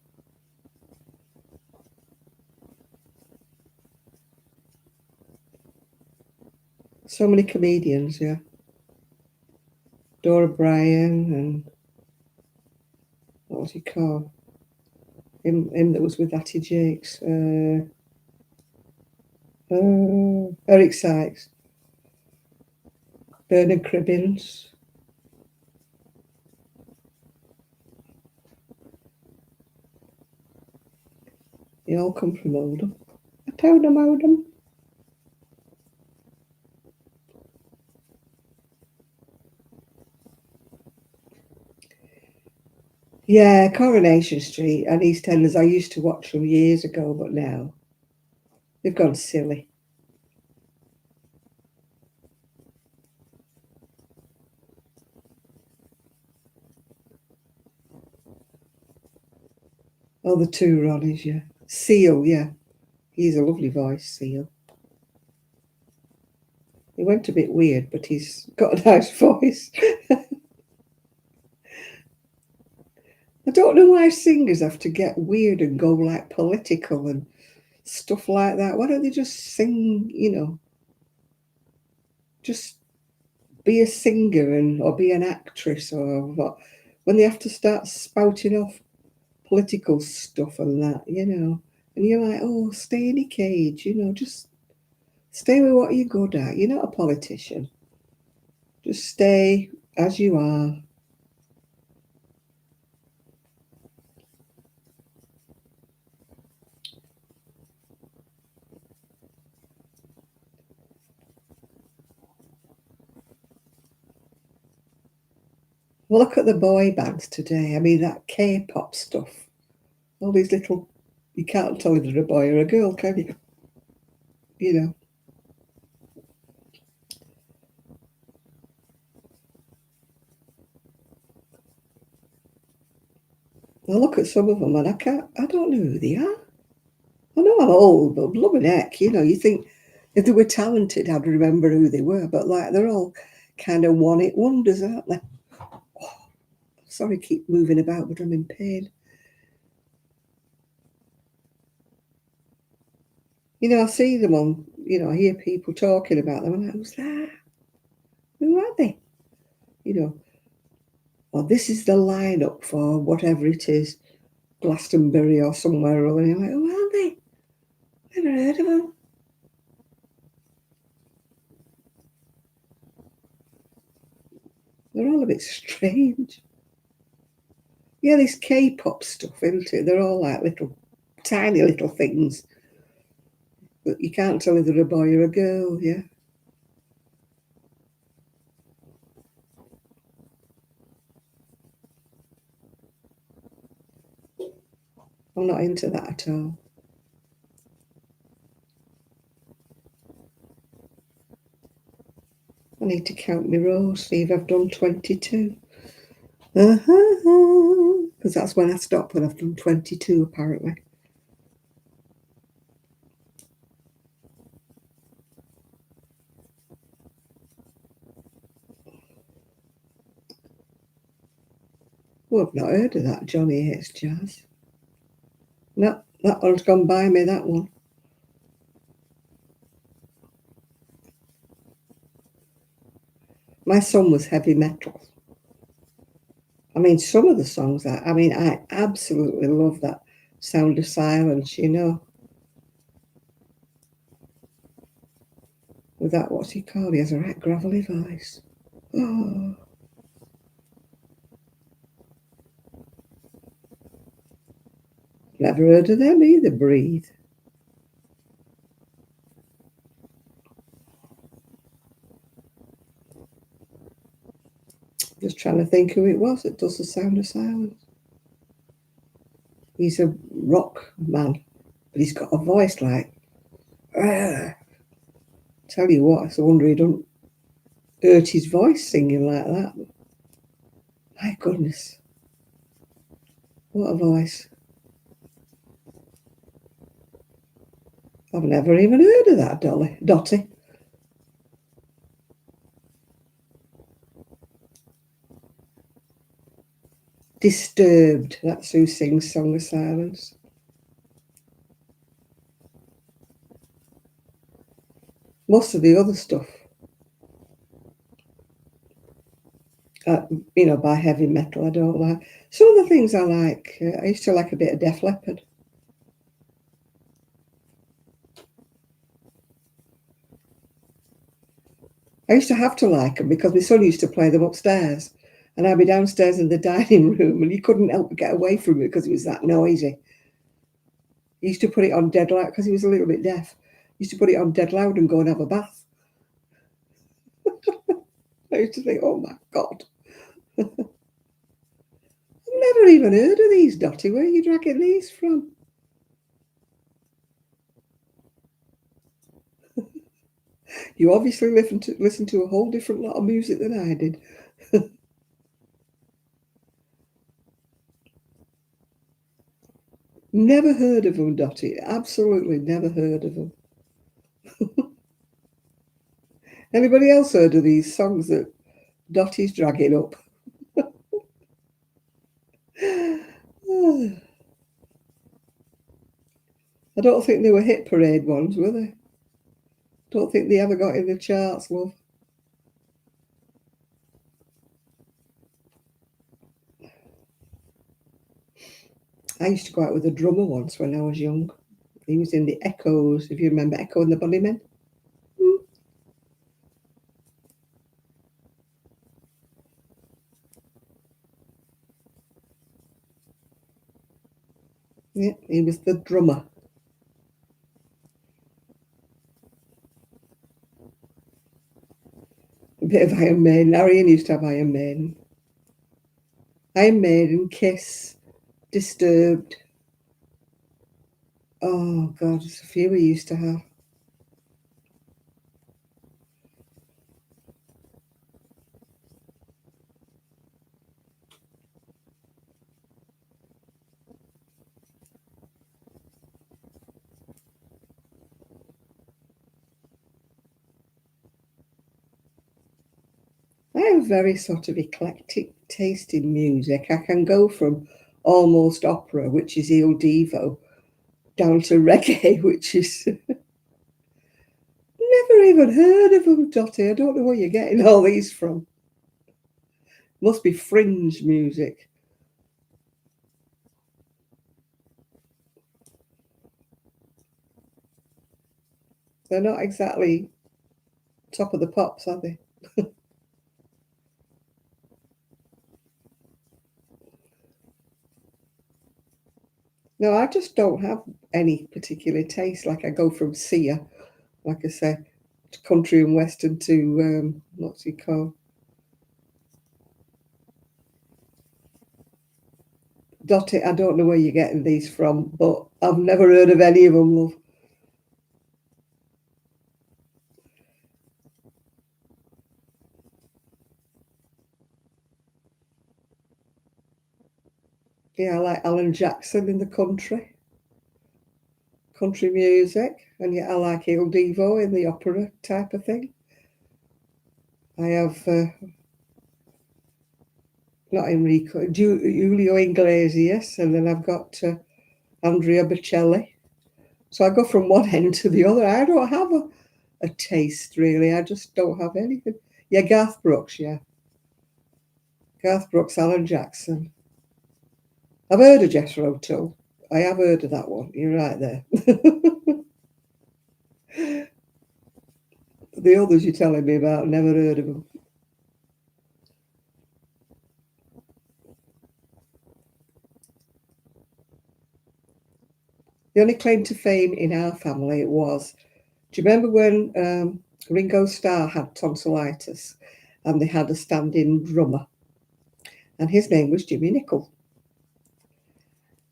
So many comedians, yeah. Dora Bryan and what was he called? Him that was with Atty Jakes. Eric Sykes, Bernard Cribbins. They all come from Oldham. I told them Oldham. Yeah, Coronation Street and EastEnders. I used to watch them years ago, but now they've gone silly. Oh, the two Ronnies, yeah. Seal, yeah. He's a lovely voice, Seal. He went a bit weird, but he's got a nice voice. I don't know why singers have to get weird and go like political and stuff like that. Why don't they just sing, just be a singer or be an actress or what? When they have to start spouting off political stuff and that. And you're like, oh, stay in your cage, just stay with what you're good at. You're not a politician. Just stay as you are. Well, look at the boy bands today. I mean, that K-pop stuff. All these little, you can't tell whether they're a boy or a girl, can you? You know. I look at some of them and I don't know who they are. I know I'm old, but blooming heck, you know, you think if they were talented, I'd remember who they were. But like, they're all kind of one-hit wonders, aren't they? Oh, sorry, keep moving about, but I'm in pain. You know, I see them on, you know, I hear people talking about them, and I'm like, who's that? Who are they? You know, well, this is the lineup for whatever it is, Glastonbury or somewhere, or you're like, who are they? Never heard of them. They're all a bit strange. Yeah, this K-pop stuff, isn't it? They're all like little, tiny little things, but you can't tell whether they're a boy or a girl. Yeah, I'm not into that at all. I need to count my rows, see if I've done 22. Because that's when I stop, when I've done 22, apparently. Oh, I've not heard of that, Johnny Hates Jazz. No, that one's gone by me, that one. My son was heavy metal. I mean, some of the songs, I absolutely love that Sound of Silence, you know, with that, what's he called? He has a right gravelly voice. Oh, never heard of them either, Breathe. Just trying to think who it was that does the Sound of Silence. He's a rock man, but he's got a voice like, ah. Tell you what, it's a wonder he don't hurt his voice singing like that. My goodness, what a voice. I've never even heard of that, Dottie. Disturbed, that's who sings Song of Silence. Most of the other stuff, uh, you know, by heavy metal, I don't like. Some of the things I like, I used to like a bit of Def Leppard. I used to have to like them because my son used to play them upstairs, and I'd be downstairs in the dining room, and he couldn't help but get away from it because it was that noisy. He used to put it on dead loud because he was a little bit deaf. He used to put it on dead loud and go and have a bath. I used to think, oh my God, I've never even heard of these, Dottie. Where are you dragging these from? You obviously listen to a whole different lot of music than I did. Never heard of them, Dottie. Absolutely never heard of them. Anybody else heard of these songs that Dottie's dragging up? I don't think they were hit parade ones, were they? Don't think they ever got in the charts, love. I used to go out with a drummer once when I was young. He was in the Echoes, if you remember Echo and the Bunnymen. Mm. Yeah, he was the drummer. A bit of Iron Maiden. Arian used to have Iron Maiden. Iron Maiden, Kiss, Disturbed. Oh God, there's a few we used to have. I have very sort of eclectic taste in music. I can go from almost opera, which is Il Divo, down to reggae, which is never even heard of them, Dottie. I don't know where you're getting all these from. Must be fringe music. They're not exactly top of the pops, are they? No, I just don't have any particular taste. Like I go from Sia, like I say, to country and western to what's he called? Dottie, I don't know where you're getting these from, but I've never heard of any of them, love. Yeah, I like Alan Jackson in the country music, and yeah, I like Il Divo in the opera type of thing. I have not Enrico, Julio Iglesias, and then I've got Andrea Bocelli. So I go from one end to the other. I don't have a taste really. I just don't have anything. Yeah, Garth Brooks. Yeah, Garth Brooks, Alan Jackson. I've heard of Jethro Tull. I have heard of that one. You're right there. The others you're telling me about, never heard of them. The only claim to fame in our family was, do you remember when Ringo Starr had tonsillitis and they had a stand-in drummer? And his name was Jimmy Nicol.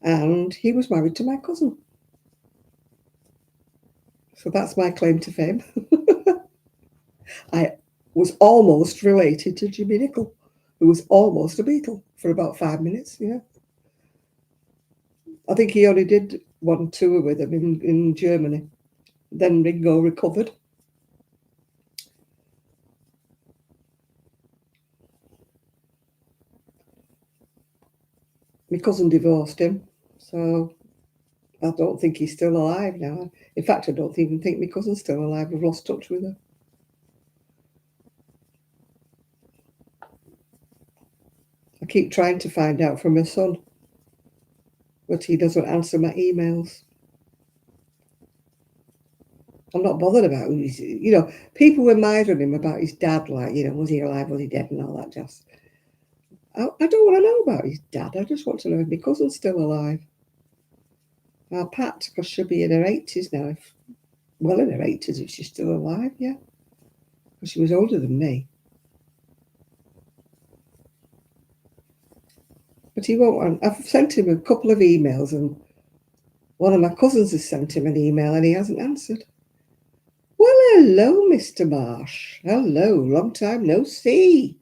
And he was married to my cousin. So that's my claim to fame. I was almost related to Jimmy Nicol, who was almost a Beatle for about 5 minutes. Yeah. I think he only did one tour with him in Germany. Then Ringo recovered. My cousin divorced him. So I don't think he's still alive now. In fact, I don't even think my cousin's still alive. I've lost touch with her. I keep trying to find out from my son, but he doesn't answer my emails. I'm not bothered about who he's, people were mithering him about his dad, like, was he alive, was he dead, and all that jazz. I don't want to know about his dad. I just want to know if my cousin's still alive. Our Pat, because she'll be in her 80s now. Well, in her 80s, if she's still alive, yeah. Because she was older than me. But he won't. I've sent him a couple of emails, and one of my cousins has sent him an email, and he hasn't answered. Well, hello, Mr. Marsh. Hello, long time no see.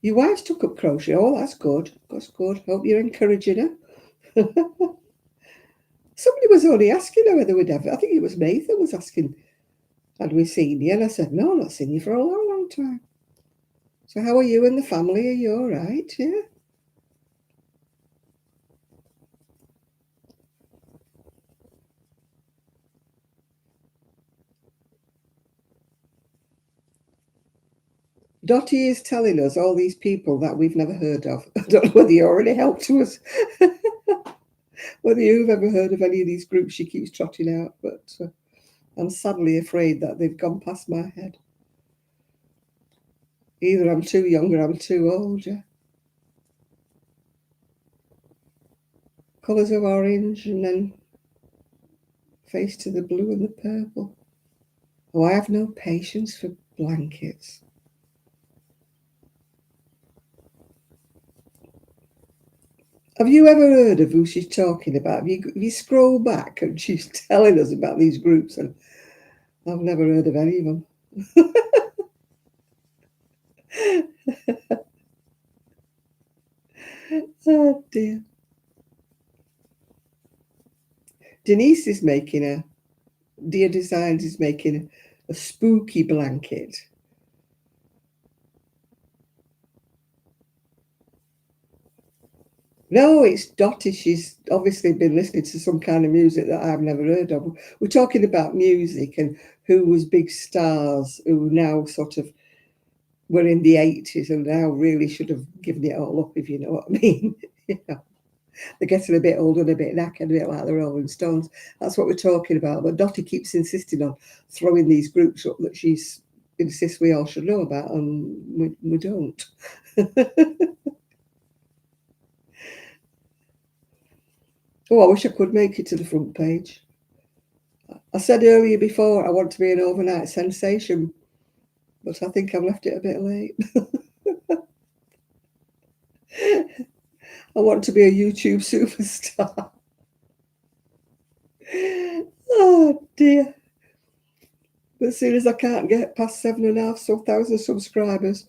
Your wife's took up crochet. Oh, that's good. That's good. Hope you're encouraging her. Somebody was only asking her whether we'd ever. I think it was Nathan was asking, had we seen you? And I said, no, I've not seen you for a long, long time. So how are you and the family? Are you all right? Yeah. Dottie is telling us all these people that we've never heard of. I don't know whether you already helped us, whether you've ever heard of any of these groups she keeps trotting out, but I'm sadly afraid that they've gone past my head. Either I'm too young or I'm too old, yeah. Colours of orange and then face to the blue and the purple. Oh, I have no patience for blankets. Have you ever heard of who she's talking about? Have you scroll back and she's telling us about these groups, and I've never heard of any of them. Oh dear. Denise is making Dear Designs is making a spooky blanket. No, it's Dottie. She's obviously been listening to some kind of music that I've never heard of. We're talking about music and who was big stars who now sort of were in the 80s and now really should have given it all up, if you know what I mean. You know, they're getting a bit old and a bit knackered, a bit like the Rolling Stones. That's what we're talking about. But Dottie keeps insisting on throwing these groups up that she's insists we all should know about, and we don't. Oh, I wish I could make it to the front page. I said earlier before I want to be an overnight sensation, but I think I've left it a bit late. I want to be a YouTube superstar. Oh dear. But as soon as I can't get past 7,500 subscribers,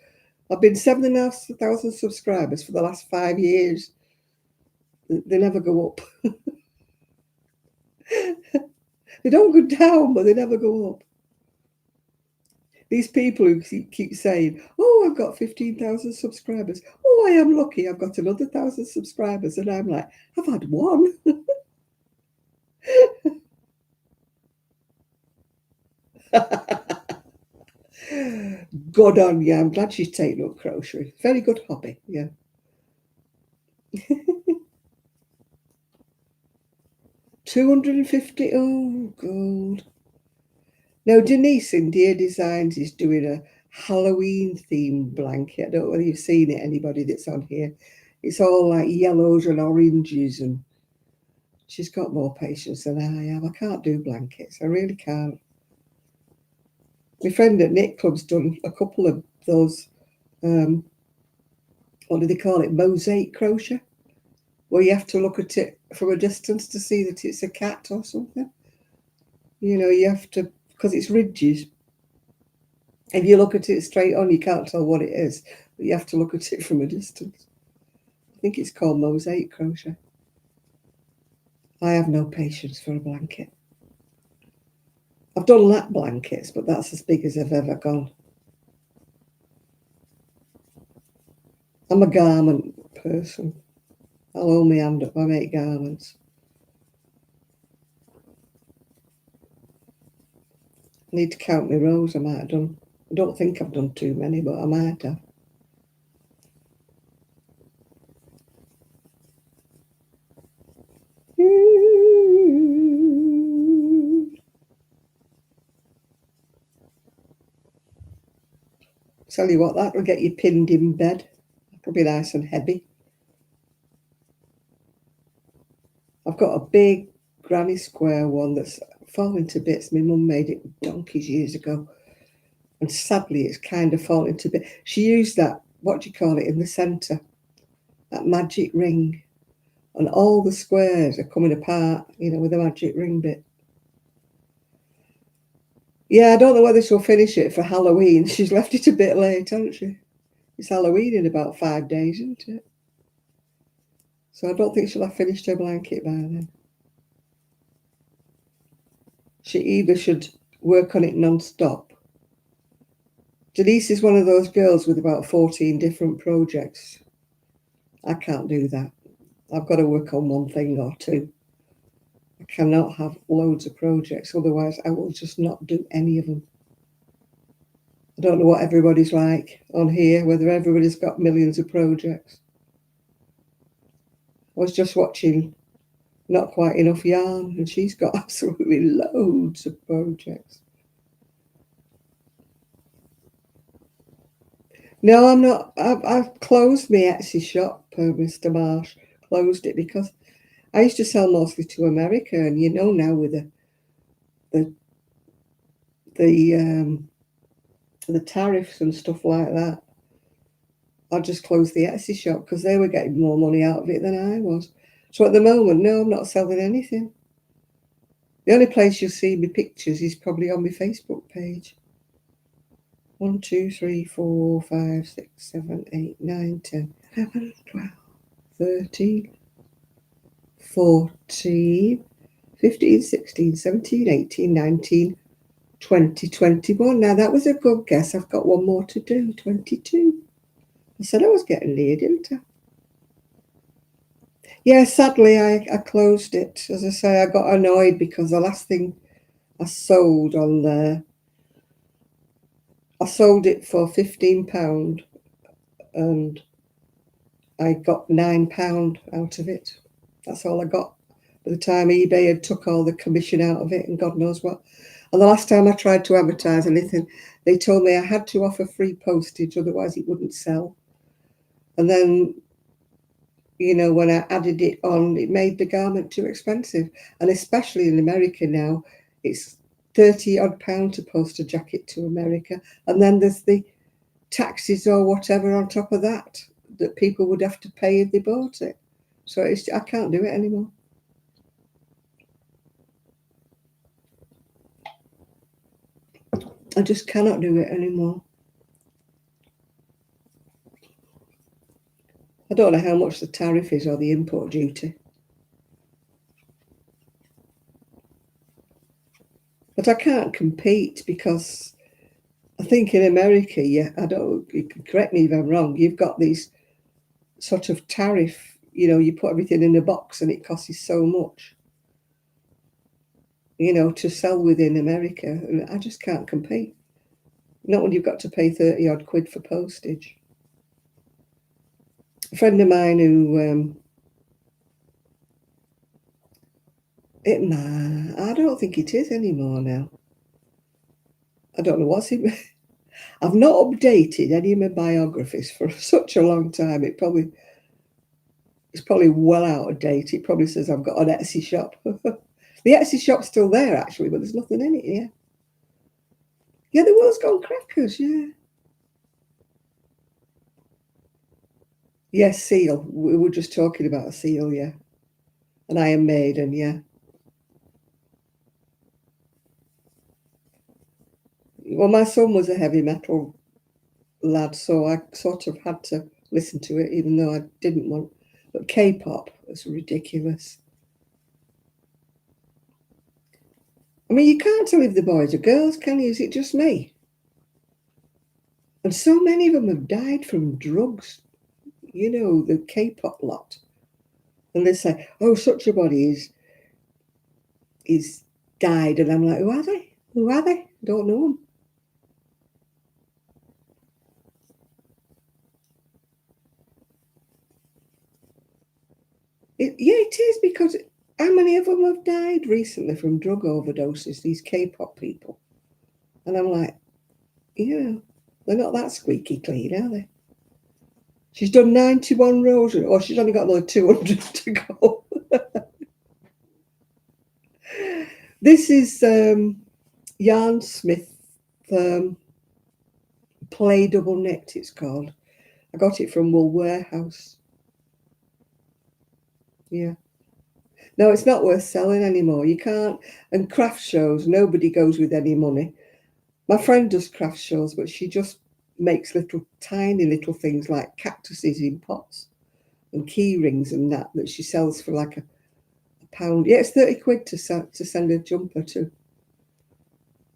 I've been 7,500 subscribers for the last 5 years. They never go up. They don't go down, but they never go up. These people who keep saying, oh, I've got 15,000 subscribers. Oh, I am lucky. I've got another 1,000 subscribers. And I'm like, I've had one. Good on you. I'm glad she's taken up crochet. Very good hobby. Yeah. 250. Oh, God. Now, Denise in Dear Designs is doing a Halloween themed blanket. I don't know whether you've seen it, anybody that's on here. It's all like yellows and oranges, and she's got more patience than I have. I can't do blankets. I really can't. My friend at Knit Club's done a couple of those, what do they call it, mosaic crochet, where you have to look at it from a distance to see that it's a cat or something. You know, you have to, because it's ridges. If you look at it straight on, you can't tell what it is, but you have to look at it from a distance. I think it's called mosaic crochet. I have no patience for a blanket. I've done lap blankets, but that's as big as I've ever gone. I'm a garment person. I'll hold my hand up, I make garments. I need to count my rows. I might have done. I don't think I've done too many, but I might have. Tell you what, that'll get you pinned in bed. That'll be nice and heavy. I've got a big granny square one that's falling to bits. My mum made it donkeys years ago. And sadly, it's kind of falling to bits. She used that, what do you call it, in the centre, that magic ring. And all the squares are coming apart, you know, with the magic ring bit. Yeah, I don't know whether she'll finish it for Halloween. She's left it a bit late, hasn't she? It's Halloween in about 5 days, isn't it? So I don't think she'll have finished her blanket by then. She either should work on it non-stop. Denise is one of those girls with about 14 different projects. I can't do that. I've got to work on one thing or two. I cannot have loads of projects, otherwise I will just not do any of them. I don't know what everybody's like on here, whether everybody's got millions of projects. I was just watching Not Quite Enough Yarn, and she's got absolutely loads of projects. No, I'm not. I've closed my Etsy shop, Mr. Marsh. Closed it because I used to sell mostly to America, and you know now with the the tariffs and stuff like that, I just closed the Etsy shop because they were getting more money out of it than I was. So at the moment, no, I'm not selling anything. The only place you'll see my pictures is probably on my Facebook page. 1, 2, 3, 4, 5, 6, 7, 8, 9, 10, 11, 12, 13, 14, 15, 16, 17, 18, 19, 20, 21. Now that was a good guess. I've got one more to do. 22. I said I was getting near, didn't I? Yeah, sadly I closed it. As I say, I got annoyed because the last thing I sold on there, I sold it for £15 and I got £9 out of it. That's all I got. By the time eBay had took all the commission out of it and God knows what. And the last time I tried to advertise anything, they told me I had to offer free postage, otherwise it wouldn't sell. And then, you know, when I added it on, it made the garment too expensive. And especially in America now, it's 30 odd pound to post a jacket to America. And then there's the taxes or whatever on top of that people would have to pay if they bought it. So I can't do it anymore. I just cannot do it anymore. I don't know how much the tariff is or the import duty. But I can't compete because I think in America, you can correct me if I'm wrong, you've got these sort of tariff, you know, you put everything in a box and it costs you so much, you know, to sell within America. And I just can't compete. Not when you've got to pay 30 odd quid for postage. A friend of mine who, I don't think it is anymore now. I don't know what's it. I've not updated any of my biographies for such a long time. It's probably well out of date. It probably says I've got an Etsy shop. The Etsy shop's still there actually, but there's nothing in it. Yeah, yeah, the world's gone crackers. Yeah, yes, seal. We were just talking about a seal. Yeah, an Iron Maiden. Yeah. Well, my son was a heavy metal lad, so I sort of had to listen to it, even though I didn't want. But K-pop was ridiculous. I mean, you can't tell if the boys or girls, can you? Is it just me? And so many of them have died from drugs, you know, the K-pop lot. And they say, oh, such a body is died. And I'm like, who are they? Who are they? Don't know them. Yeah, it is, because how many of them have died recently from drug overdoses, these K-pop people? And I'm like, yeah, they're not that squeaky clean, are they? She's done 91 rows, or she's only got another 200 to go. This is Yarn Smith Play Double Knit, it's called. I got it from Wool Warehouse. Yeah. No, it's not worth selling anymore. You can't. And craft shows, nobody goes with any money. My friend does craft shows, but she just makes little tiny little things like cactuses in pots and key rings and that she sells for like a pound. Yeah, it's 30 quid to send a jumper to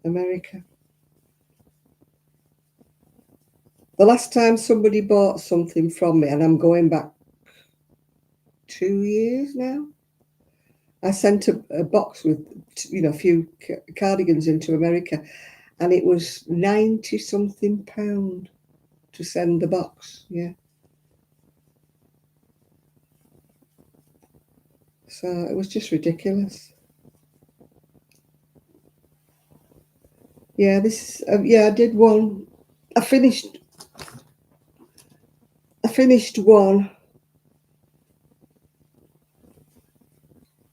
America. The last time somebody bought something from me, and I'm going back 2 years now, I sent a box with, you know, a few cardigans into America, and it was 90 something pound to send the box. Yeah. So it was just ridiculous. Yeah, this. Yeah, I did one. I finished one.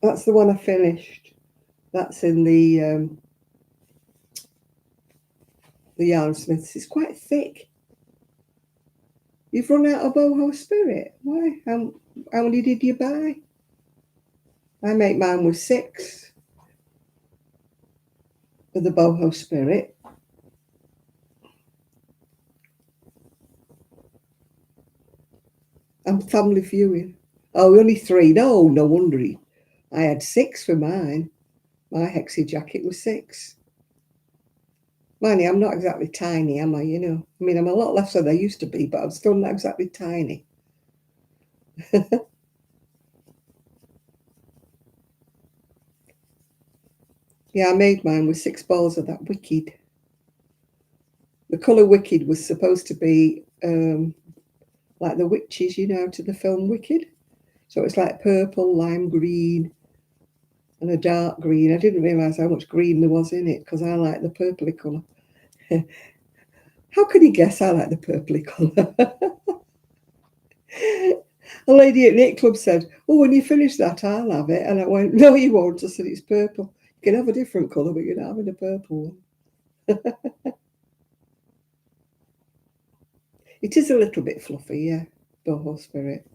That's the one I finished. That's in the Yarn Smiths. It's quite thick. You've run out of boho spirit. Why? How many did you buy? I make mine with 6 of the boho spirit. I'm family viewing. Oh, only 3. No wonder I had 6 for mine. My hexie jacket was 6. Mind you, I'm not exactly tiny, am I? You know, I mean, I'm a lot less than I used to be, but I'm still not exactly tiny. Yeah, I made mine with 6 balls of that Wicked. The colour Wicked was supposed to be like the witches, you know, to the film Wicked. So it's like purple, lime green, and a dark green. I didn't realise how much green there was in it because I like the purpley colour. How can you guess I like the purpley colour? A lady at Knit Club said, "Oh, when you finish that, I'll have it." And I went, "No, you won't." I said, "It's purple. You can have a different colour, but you're not having a purple one." It is a little bit fluffy, yeah, boho spirit.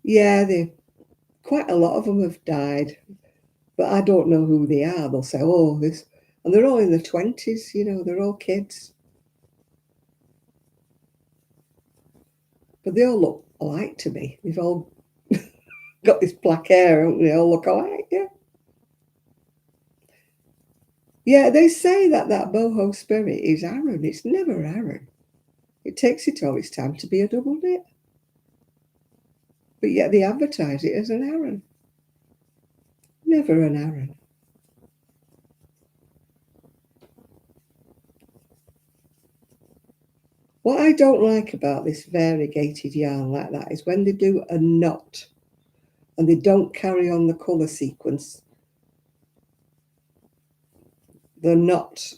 Yeah, quite a lot of them have died, but I don't know who they are. They'll say, "Oh, this," and they're all in their 20s. You know, they're all kids, but they all look alike to me. They've all got this black hair, and they all look alike. Yeah, yeah. They say that boho spirit is Aran. It's never Aran. It takes it all its time to be a double knit, but yet they advertise it as an Aran. Never an Aran. What I don't like about this variegated yarn like that is when they do a knot and they don't carry on the colour sequence. The knot,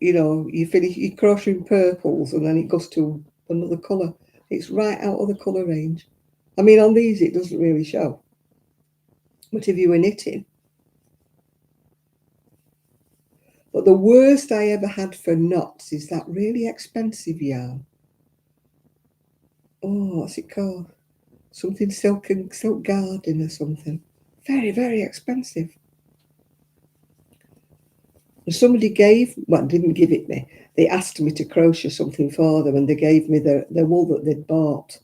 you know, you finish you crocheting purples and then it goes to another colour. It's right out of the colour range. I mean, on these it doesn't really show. But if you were knitting. But the worst I ever had for knots is that really expensive yarn. Oh, what's it called? Something silk garden or something. Very, very expensive. And somebody didn't give it me. They asked me to crochet something for them and they gave me the wool that they'd bought.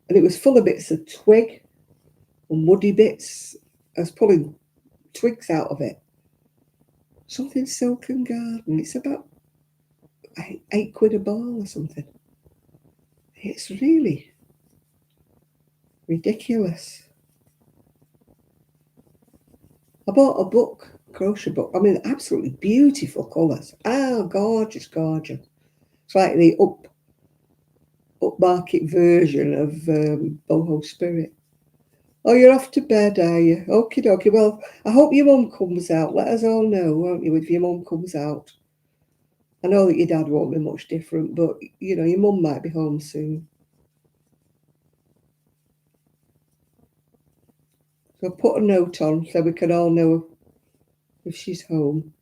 And it was full of bits of twig and woody bits. I was pulling twigs out of it. Something silk and garden. It's about £8 a ball or something. It's really ridiculous. I bought a book, crochet book. I mean, absolutely beautiful colours. Oh, gorgeous, gorgeous. It's like the upmarket version of boho spirit. Oh, you're off to bed, are you? Okie dokie. Well, I hope your mum comes out. Let us all know, won't you, if your mum comes out. I know that your dad won't be much different, but, you know, your mum might be home soon. So put a note on so we can all know if she's home.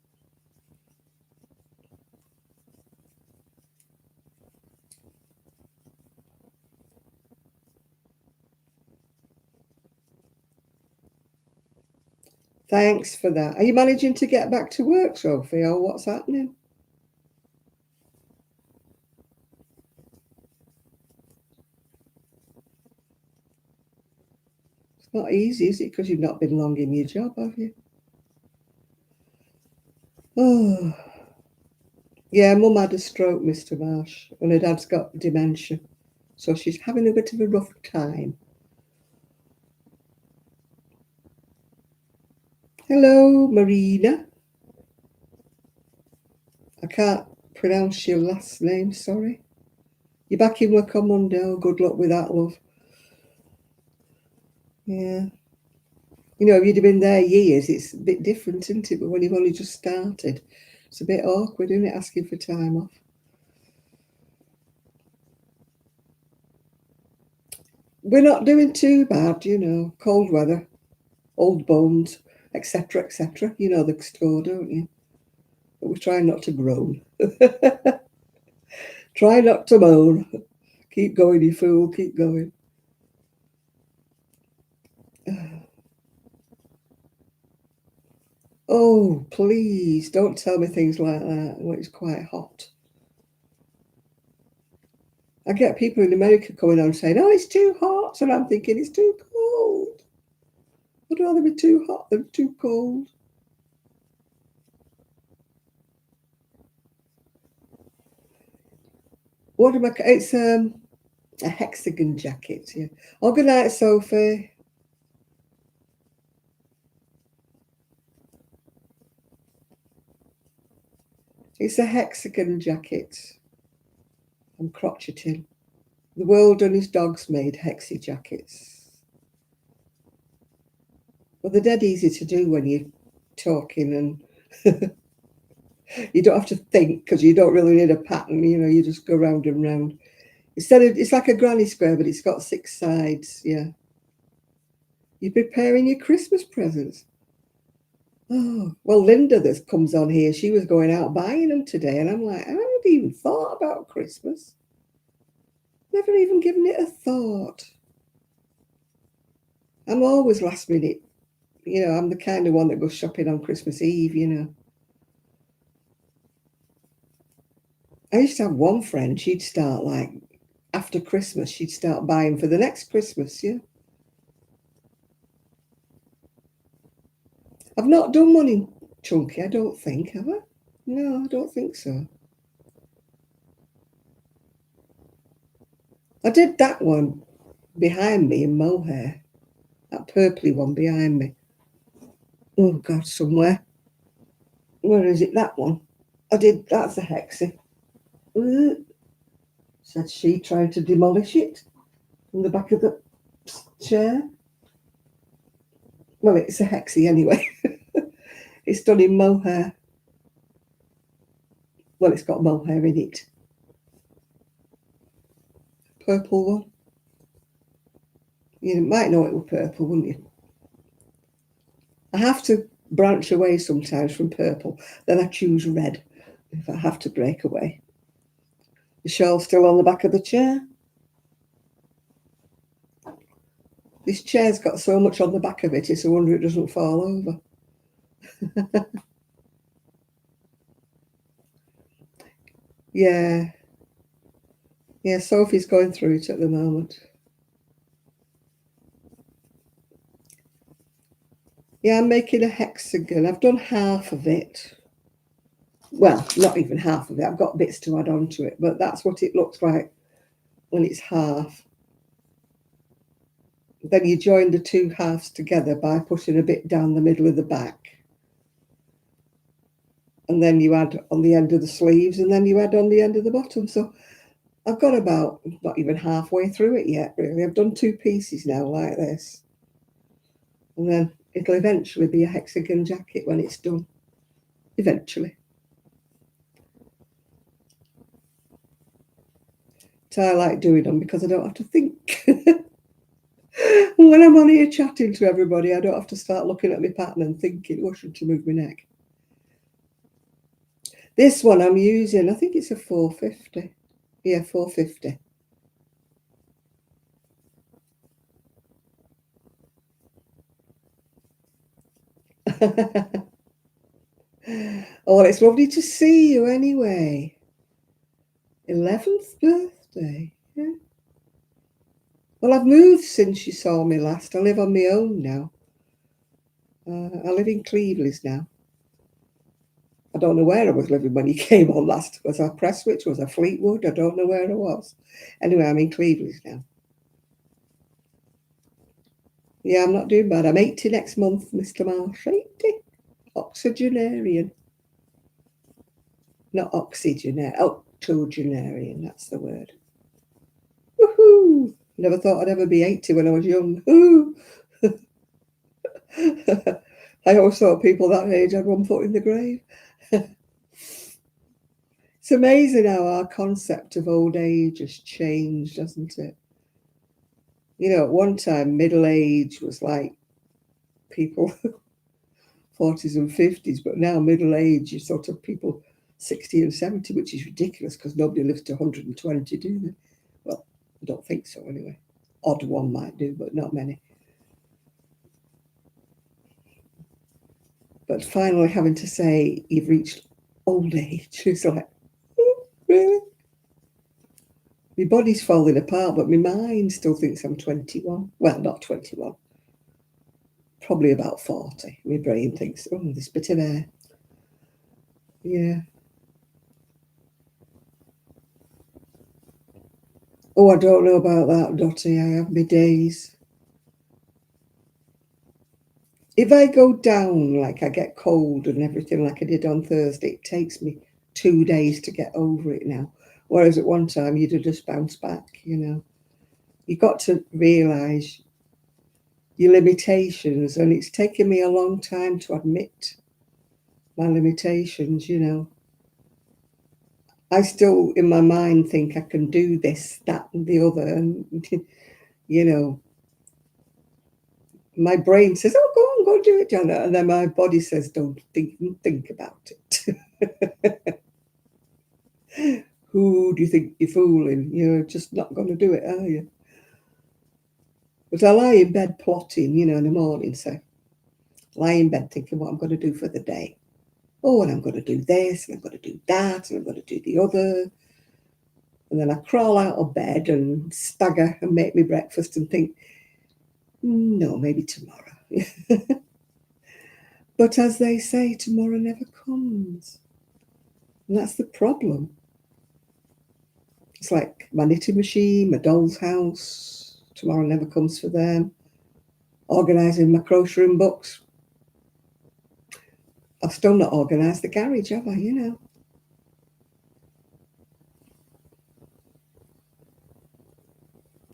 Thanks for that. Are you managing to get back to work, Sophie, or what's happening? It's not easy, is it? Because you've not been long in your job, have you? Oh, yeah, Mum had a stroke, Mr. Marsh, and her dad's got dementia. So she's having a bit of a rough time. Hello, Marina. I can't pronounce your last name, sorry. You're back in work on Monday. Oh, good luck with that, love. Yeah. You know, if you'd have been there years, it's a bit different, isn't it? But when you've only just started, it's a bit awkward, isn't it, asking for time off? We're not doing too bad, you know. Cold weather, old bones, etc., etc. You know the store, don't you? But we're trying not to groan. Try not to moan. Keep going, you fool, keep going. Oh, please, don't tell me things like that when it's quite hot. I get people in America coming on saying, oh, it's too hot. And I'm thinking, it's too cold. I'd rather be too hot than too cold. What am I? It's a hexagon jacket. Yeah. Oh, good night, Sophie. It's a hexagon jacket. I'm crocheting. The world and his dogs made hexy jackets. Well, they're dead easy to do when you're talking, and you don't have to think because you don't really need a pattern. You know, you just go round and round. Instead of, it's like a granny square, but it's got 6 sides. Yeah. You're preparing your Christmas presents. Oh, well, Linda that comes on here, she was going out buying them today, and I'm like, I haven't even thought about Christmas. Never even given it a thought. I'm always last minute. You know, I'm the kind of one that goes shopping on Christmas Eve, you know. I used to have one friend, she'd start like after Christmas, she'd start buying for the next Christmas, yeah. I've not done one in chunky, I don't think, have I? No, I don't think so. I did that one behind me in mohair. That purpley one behind me. Oh God, somewhere. Where is it? That one. I did. That's a hexie. Said she, trying to demolish it from the back of the chair. Well, it's a hexie anyway. It's done in mohair. Well, it's got mohair in it. Purple one. You might know it was purple, wouldn't you? I have to branch away sometimes from purple. Then I choose red if I have to break away. The shawl's still on the back of the chair. This chair's got so much on the back of it, it's a wonder it doesn't fall over. Yeah. Yeah, Sophie's going through it at the moment. Yeah, I'm making a hexagon. I've done half of it. Well, not even half of it. I've got bits to add on to it, but that's what it looks like when it's half. Then you join the 2 halves together by putting a bit down the middle of the back. And then you add on the end of the sleeves, and then you add on the end of the bottom. So I've got about not even halfway through it yet, really. I've done 2 pieces now like this. And then it'll eventually be a hexagon jacket when it's done. Eventually. So I like doing them because I don't have to think. When I'm on here chatting to everybody, I don't have to start looking at my pattern and thinking, oh, I should move my neck. This one I'm using, I think it's a 450. Yeah, 450. Oh, well, it's lovely to see you anyway. 11th birthday. Yeah. Well, I've moved since you saw me last. I live on my own now. I live in Cleveland now. I don't know where I was living when you came on last. Was I Prestwich? Was I Fleetwood? I don't know where I was. Anyway, I'm in Cleveland now. Yeah, I'm not doing bad. I'm 80 next month, Mr. Marsh. 80. Octogenarian. Not oxygenarian. Octogenarian, that's the word. Woohoo! Never thought I'd ever be 80 when I was young. Ooh. I always thought people that age had one foot in the grave. It's amazing how our concept of old age has changed, hasn't it? You know, at one time, middle age was like people 40s and 50s, but now middle age, you sort of people 60 and 70, which is ridiculous because nobody lives to 120, do they? Well, I don't think so anyway. Odd one might do, but not many. But finally having to say you've reached old age, it's like, oh, really? My body's falling apart, but my mind still thinks I'm 21. Well, not 21. Probably about 40. My brain thinks, oh, this bit of air. Yeah. Oh, I don't know about that, Dottie. I have my days. If I go down, like I get cold and everything like I did on Thursday, it takes me 2 days to get over it now. Whereas at one time, you'd have just bounced back, you know. You've got to realise your limitations, and it's taken me a long time to admit my limitations, you know. I still, in my mind, think I can do this, that, and the other, and, you know, my brain says, "Oh, go do it, Janet," and then my body says, "Don't think about it." Who do you think you're fooling? You're just not going to do it, are you? But I lie in bed plotting, you know, in the morning. So lie in bed thinking what I'm going to do for the day. Oh, and I'm going to do this, and I'm going to do that, and I'm going to do the other. And then I crawl out of bed and stagger and make me breakfast and think, no, maybe tomorrow. But as they say, tomorrow never comes. And that's the problem. It's like my knitting machine, my doll's house. Tomorrow never comes for them. Organising my crocheting books. I've still not organised the garage, have I? You know.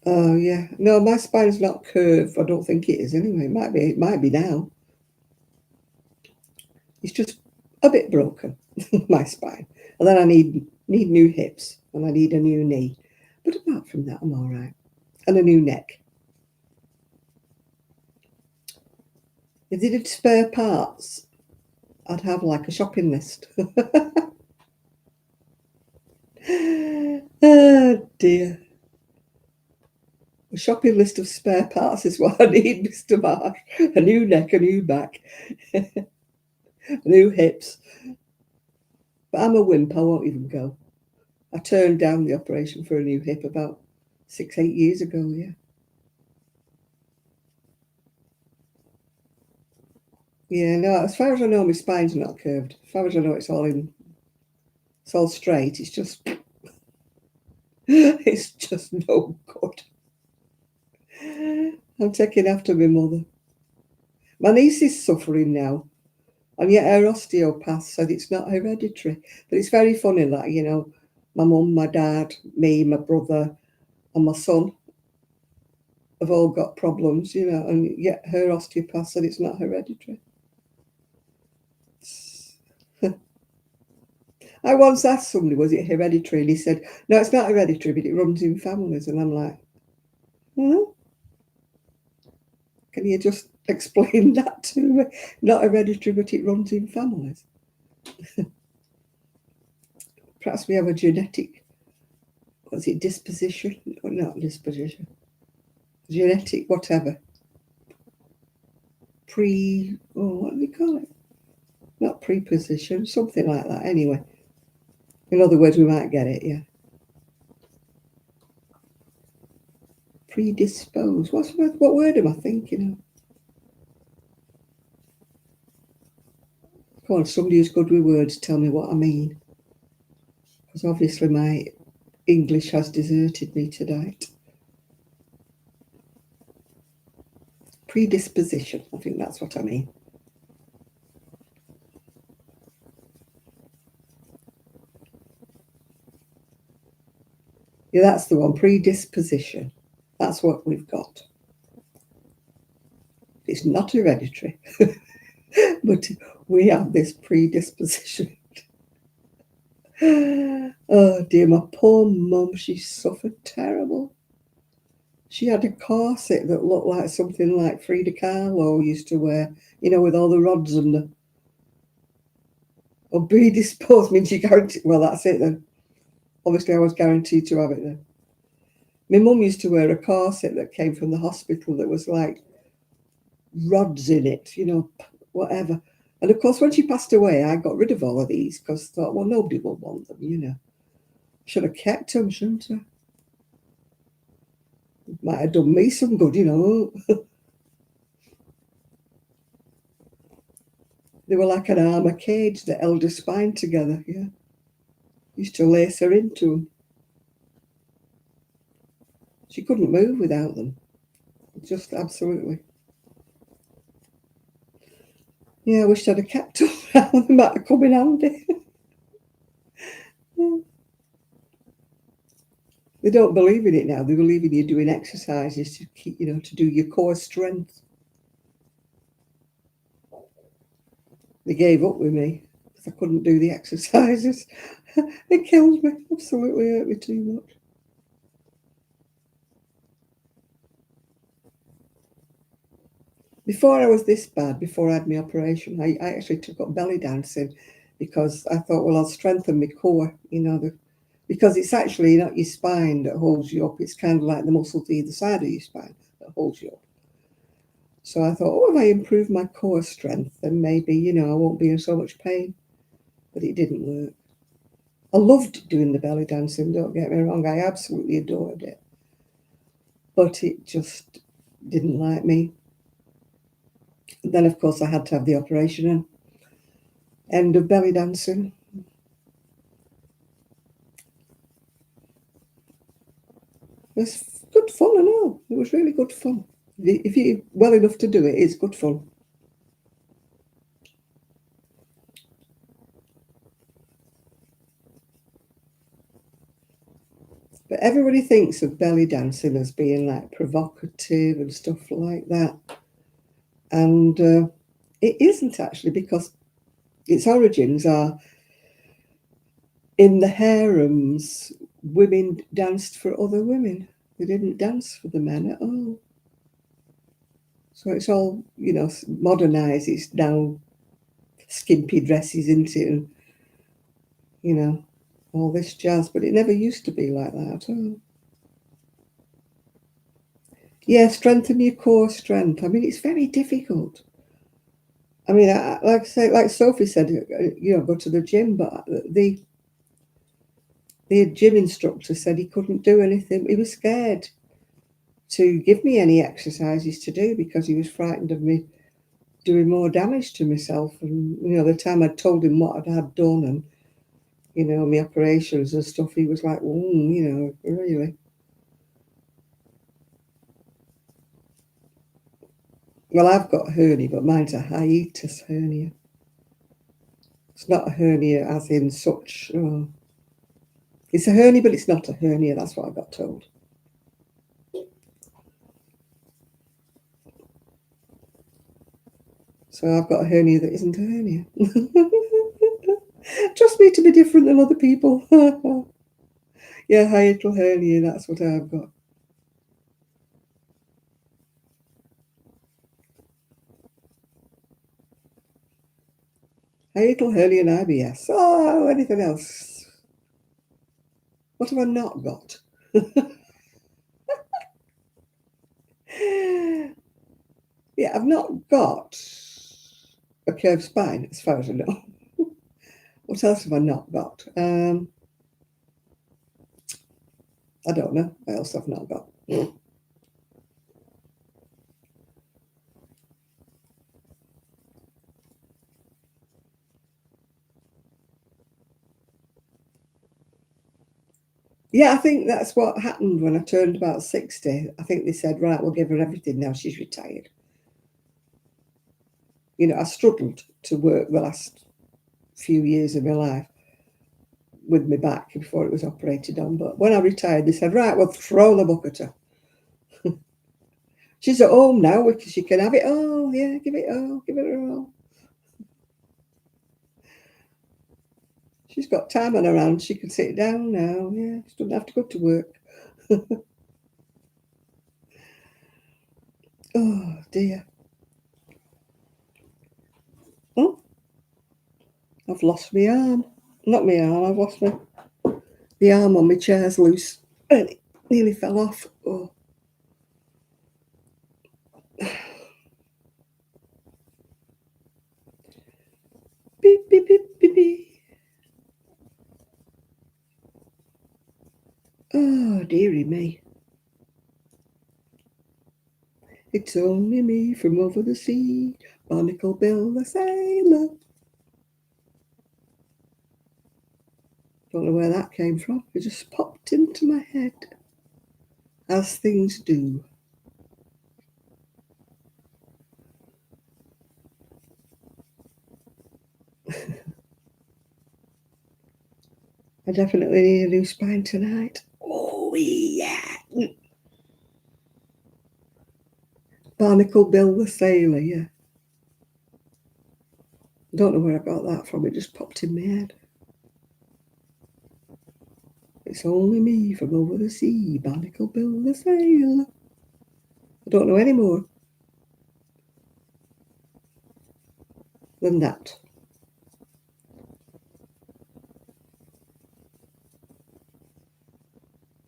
Oh yeah. No, my spine's not curved. I don't think it is anyway. It might be. It might be now. It's just a bit broken, my spine. And then I need new hips and I need a new knee. But apart from that, I'm all right. And a new neck. If they did spare parts, I'd have like a shopping list. Oh dear. A shopping list of spare parts is what I need, Mr. Marsh. A new neck, a new back, new hips. But I'm a wimp, I won't even go. I turned down the operation for a new hip about 6-8 years ago, yeah. Yeah, no, as far as I know, my spine's not curved. As far as I know, it's all straight. It's just, it's just no good. I'm taking after my mother. My niece is suffering now, and yet her osteopath said it's not hereditary. But it's very funny that, you know, my mum, my dad, me, my brother, and my son have all got problems, you know, and yet her osteopath said it's not hereditary. I once asked somebody, was it hereditary? And he said, no, it's not hereditary, but it runs in families. And I'm like, can you just explain that to me? Not hereditary, but it runs in families. Perhaps we have a genetic, what's it, disposition? Or not disposition. Genetic, whatever. What do we call it? Not preposition, something like that. Anyway, in other words, we might get it, yeah. Predisposed. What word am I thinking of? Come on, somebody who's good with words, tell me what I mean. Because obviously my English has deserted me tonight. Predisposition, I think that's what I mean. Yeah, that's the one, predisposition. That's what we've got. It's not hereditary, but we have this predisposition. Oh dear, my poor mum, she suffered terrible. She had a corset that looked like something like Frida Kahlo used to wear, you know, with all the rods and the. Or predisposed means you guarantee. Well, that's it then. Obviously, I was guaranteed to have it then. My mum used to wear a corset that came from the hospital that was like rods in it, you know, whatever. And of course, when she passed away, I got rid of all of these because I thought, well, nobody will want them, you know. Should have kept them, shouldn't I? Might have done me some good, you know. They were like an armour cage that held her spine together, yeah. Used to lace her into them. She couldn't move without them. Just absolutely. Yeah, I wish I'd have kept them. They might have come in handy. They don't believe in it now. They believe in you doing exercises to keep, you know, to do your core strength. They gave up with me because I couldn't do the exercises. It killed me. Absolutely hurt me too much. Before I was this bad, before I had my operation, I actually took up belly dancing because I thought, well, I'll strengthen my core, you know, because it's actually not your spine that holds you up. It's kind of like the muscle to either side of your spine that holds you up. So I thought, oh, if I improve my core strength, then maybe, you know, I won't be in so much pain. But it didn't work. I loved doing the belly dancing, don't get me wrong. I absolutely adored it. But it just didn't like me. And then, of course, I had to have the operation and end of belly dancing. It was good fun, I know. It was really good fun. If you're well enough to do it, it's good fun. But everybody thinks of belly dancing as being like provocative and stuff like that. And it isn't actually, because its origins are in the harems. Women danced for other women. They didn't dance for the men at all. So it's all, you know, modernised. It's now skimpy dresses, isn't it? And, you know, all this jazz. But it never used to be like that at all. Yeah, strengthen your core strength. I mean, it's very difficult. I mean, like I say, like Sophie said, you know, go to the gym, but the gym instructor said he couldn't do anything. He was scared to give me any exercises to do because he was frightened of me doing more damage to myself. And, you know, the time I told him what I'd had done and, you know, my operations and stuff, he was like, you know, really. Well, I've got a hernia, but mine's a hiatus hernia. It's not a hernia as in such. Oh. It's a hernia, but it's not a hernia. That's what I got told. So I've got a hernia that isn't a hernia. Trust me to be different than other people. Yeah, hiatal hernia, that's what I've got. Hiatal hernia and IBS. Oh, anything else? What have I not got? Yeah, I've not got a curved spine, as far as I know. What else have I not got? I don't know what else I've not got. Yeah, I think that's what happened when I turned about 60. I think they said, right, we'll give her everything now. She's retired. You know, I struggled to work the last few years of my life with my back before it was operated on. But when I retired, they said, right, we'll throw the book at her. She's at home now because she can have it all. Yeah, give it all. Give it her all. She's got time on her hands. She can sit down now. Yeah, she doesn't have to go to work. Oh dear. Oh, I've lost my arm. Not my arm, I've lost the arm on my chair's loose. And it nearly fell off. Oh. Beep, beep, beep, beep, beep. Oh, dearie me. It's only me from over the sea, Barnacle Bill the sailor. Don't know where that came from. It just popped into my head, as things do. I definitely need a new spine tonight. Oh, yeah. Barnacle Bill the sailor, yeah. I don't know where I got that from. It just popped in my head. It's only me from over the sea, Barnacle Bill the sailor. I don't know any more than that.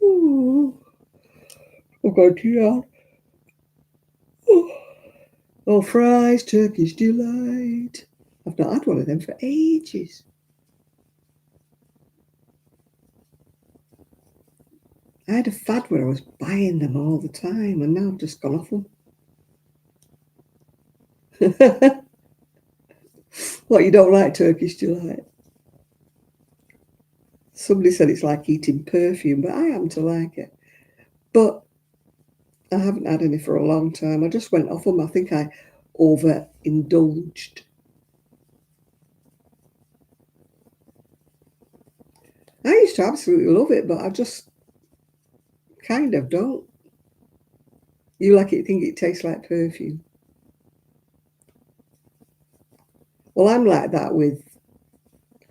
Ooh, I've got a tear. Oh, fries, Turkish delight. I've not had one of them for ages. I had a fad where I was buying them all the time, and now I've just gone off them. What, you don't like Turkish delight? Somebody said it's like eating perfume, but I happen to like it. But I haven't had any for a long time. I just went off them. I think I overindulged. I used to absolutely love it, but I just kind of don't. You like it, think it tastes like perfume. Well, I'm like that with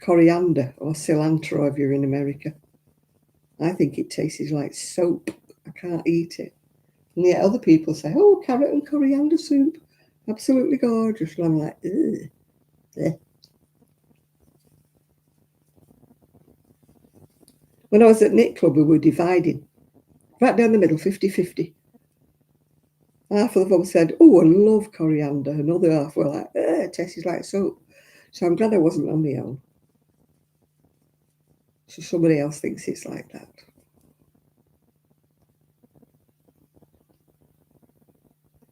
coriander or cilantro if you're in America. I think it tastes like soap. I can't eat it. And yet other people say, oh, carrot and coriander soup. Absolutely gorgeous. And I'm like, ugh. Eh. When I was at Knit Club, we were dividing right down the middle, 50-50. Half of them said, oh, I love coriander. Another half were like, it tastes like soap. So I'm glad I wasn't on my own. So somebody else thinks it's like that.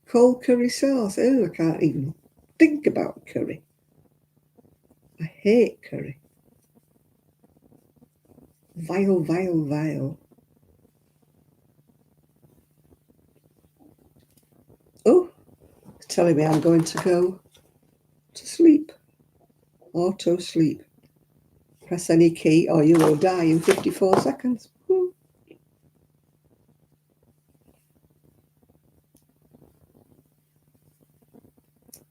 Cold curry sauce. Oh, I can't even think about curry. I hate curry. Vile, vile, vile. Oh, it's telling me I'm going to go to sleep. Auto sleep. Press any key or you will die in 54 seconds.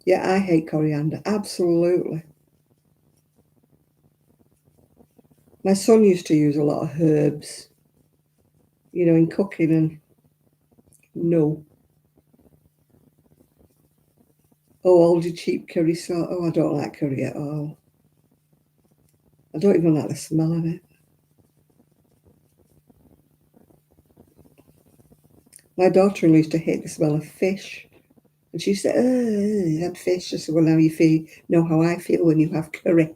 Yeah, I hate coriander. Absolutely. My son used to use a lot of herbs, in cooking, and no. Oh, all the cheap curry sauce. Oh, I don't like curry at all. I don't even like the smell of it. My daughter-in-law used to hate the smell of fish. And she said, oh, you had fish. I said, well, now you know how I feel when you have curry.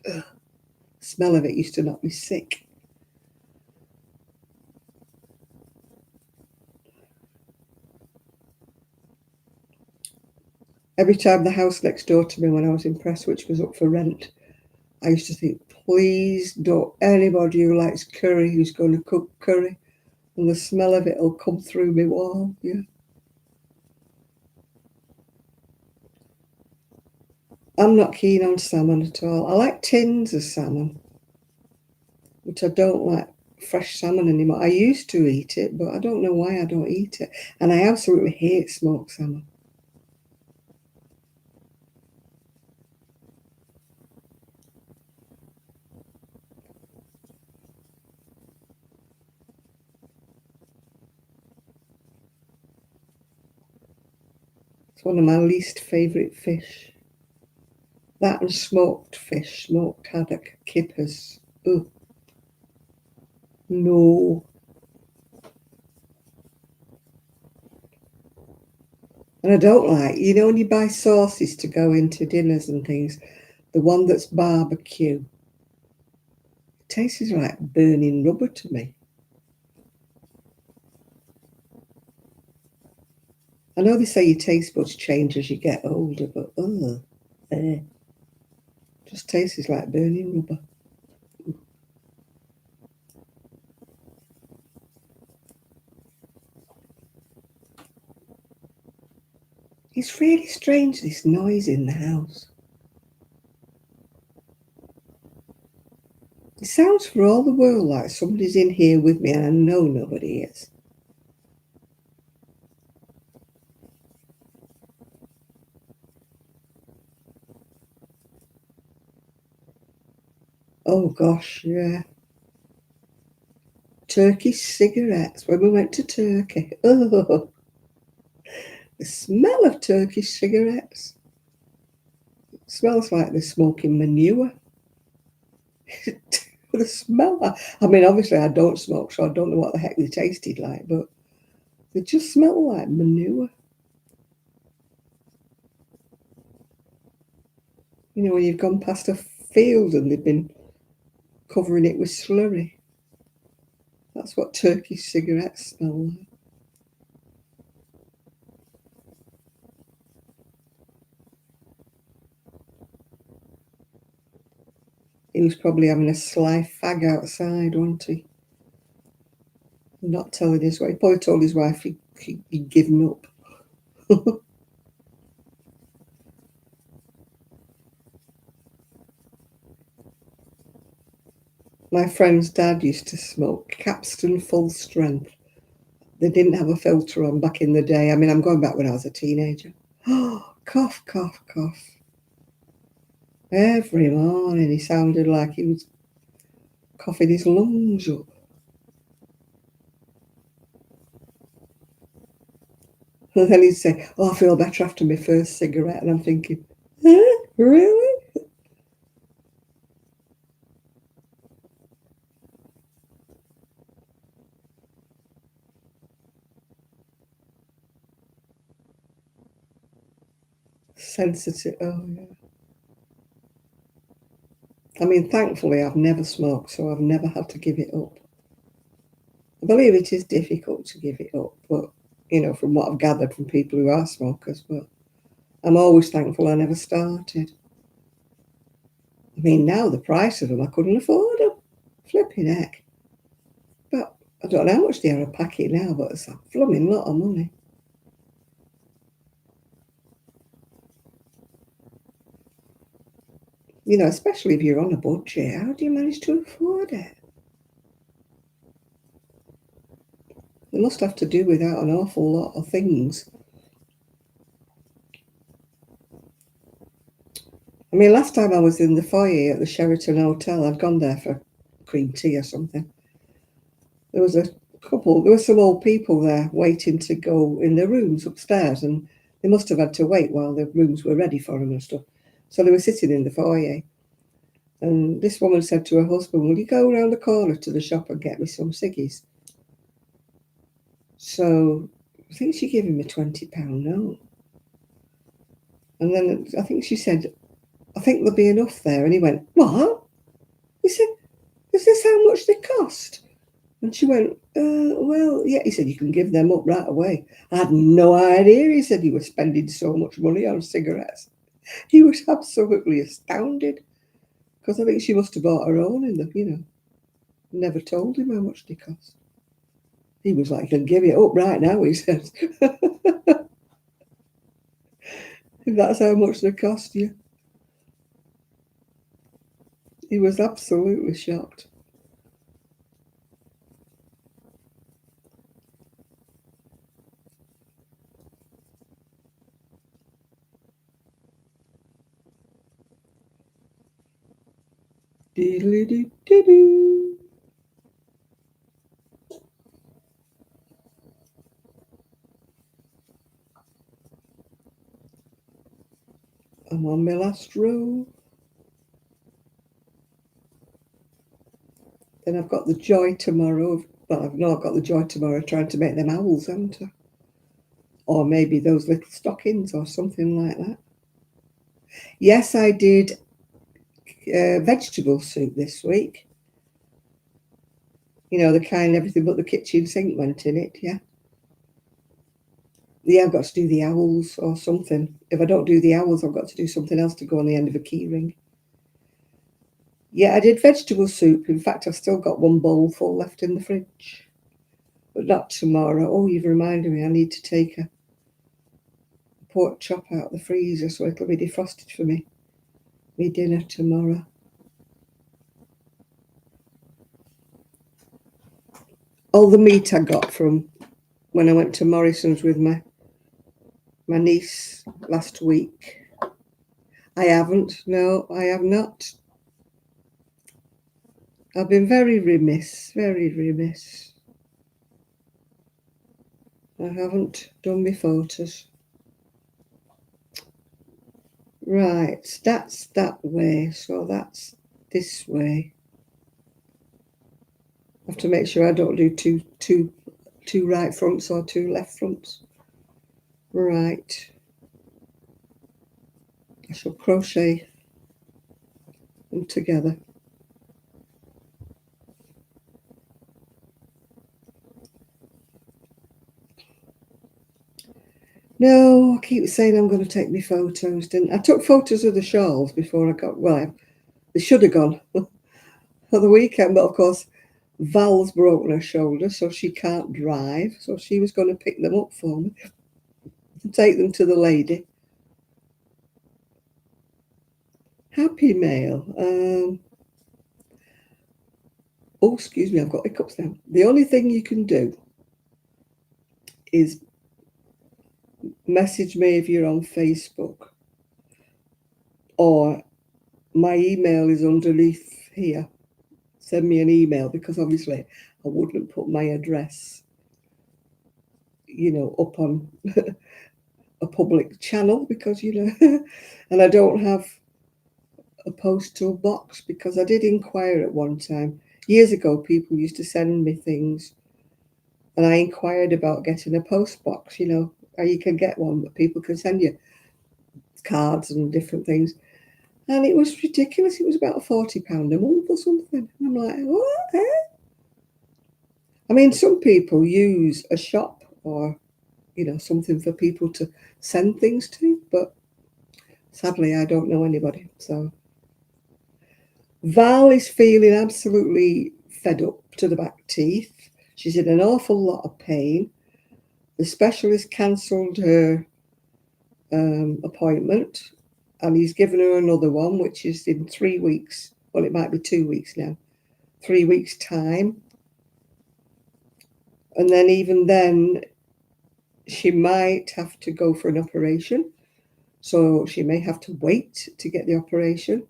Ugh. The smell of it used to knock me sick. Every time the house next door to me when I was in Prestwich was up for rent, I used to think, please don't anybody who likes curry who's going to cook curry, and the smell of it will come through my wall. Yeah. I'm not keen on salmon at all. I like tins of salmon, but I don't like fresh salmon anymore. I used to eat it, but I don't know why I don't eat it. And I absolutely hate smoked salmon. It's one of my least favourite fish. That and smoked fish, smoked haddock, kippers. Ugh, no. And I don't like, you know, when you buy sauces to go into dinners and things, the one that's barbecue. It tastes like burning rubber to me. I know they say your taste buds change as you get older, but just tastes like burning rubber. It's really strange, this noise in the house. It sounds for all the world like somebody's in here with me and I know nobody is. Oh gosh, yeah. Turkish cigarettes when we went to Turkey. Oh, the smell of Turkish cigarettes. It smells like they're smoking manure. The smell. I mean, obviously I don't smoke, so I don't know what the heck they tasted like, but they just smell like manure. You know, when you've gone past a field and they've been covering it with slurry. That's what Turkish cigarettes smell like. He was probably having a sly fag outside, wasn't he? Not telling his wife. He probably told his wife he'd given up. My friend's dad used to smoke Capstan full strength. They didn't have a filter on back in the day. I mean, I'm going back when I was a teenager. Oh, cough, cough, cough. Every morning he sounded like he was coughing his lungs up. And then he'd say, oh, I feel better after my first cigarette. And I'm thinking, huh? Really? Sensitive. Oh, yeah. I mean, thankfully, I've never smoked, so I've never had to give it up. I believe it is difficult to give it up, but, you know, from what I've gathered from people who are smokers, but I'm always thankful I never started. I mean, now the price of them, I couldn't afford them. Flipping heck. But I don't know how much they are a packet now, but it's a blooming lot of money. You know, especially if you're on a budget, how do you manage to afford it? They must have to do without an awful lot of things. I mean, last time I was in the foyer at the Sheraton Hotel, I'd gone there for cream tea or something. There was a couple, there were some old people there waiting to go in their rooms upstairs, and they must have had to wait while the rooms were ready for them and stuff. So they were sitting in the foyer, and this woman said to her husband, will you go around the corner to the shop and get me some ciggies? So I think she gave him a £20 note. And then I think she said, I think there'll be enough there. And he went, what? He said, is this how much they cost? And she went, well, yeah. He said, you can give them up right away. I had no idea. He said he was spending so much money on cigarettes. He was absolutely astounded because I think she must have bought her own in the, you know, never told him how much they cost. He was like, I can give it up right now, he said. If that's how much they cost you. He was absolutely shocked. Diddly-doo-doo-doo. I'm on my last row. Then I've got the joy tomorrow. Well, I've not got the joy tomorrow trying to make them owls, haven't I? Or maybe those little stockings or something like that. Yes, I did vegetable soup this week. You know, the kind everything but the kitchen sink went in it, yeah. Yeah, I've got to do the owls or something. If I don't do the owls, I've got to do something else to go on the end of a key ring. Yeah, I did vegetable soup. In fact, I've still got one bowl full left in the fridge. But not tomorrow. Oh, you've reminded me I need to take a pork chop out of the freezer so it'll be defrosted for me dinner tomorrow. All the meat I got from when I went to Morrison's with my niece last week. I haven't. No, I have not. I've been very remiss, very remiss. I haven't done my photos. Right, that's that way, so that's this way. I have to make sure I don't do two right fronts or two left fronts. Right. I shall crochet them together. No, I keep saying I'm going to take my photos. I took photos of the shawls before I got, well, they should have gone for the weekend, but of course Val's broken her shoulder, so she can't drive, so she was going to pick them up for me and take them to the lady. Happy Mail. Oh, excuse me, I've got hiccups now. The only thing you can do is message me if you're on Facebook, or my email is underneath here. Send me an email, because obviously I wouldn't put my address, you know, up on a public channel, because, you know, and I don't have a postal box, because I did inquire at one time. Years ago, people used to send me things, and I inquired about getting a post box, you know, you can get one, but people can send you cards and different things. And it was ridiculous. It was about £40 a month or something. And I'm like, what? I mean, some people use a shop or, you know, something for people to send things to, but sadly, I don't know anybody. So Val is feeling absolutely fed up to the back teeth. She's in an awful lot of pain. The specialist cancelled her appointment, and he's given her another one, which is in 3 weeks. Well, it might be 2 weeks now. 3 weeks' time. And then even then, she might have to go for an operation. So she may have to wait to get the operation.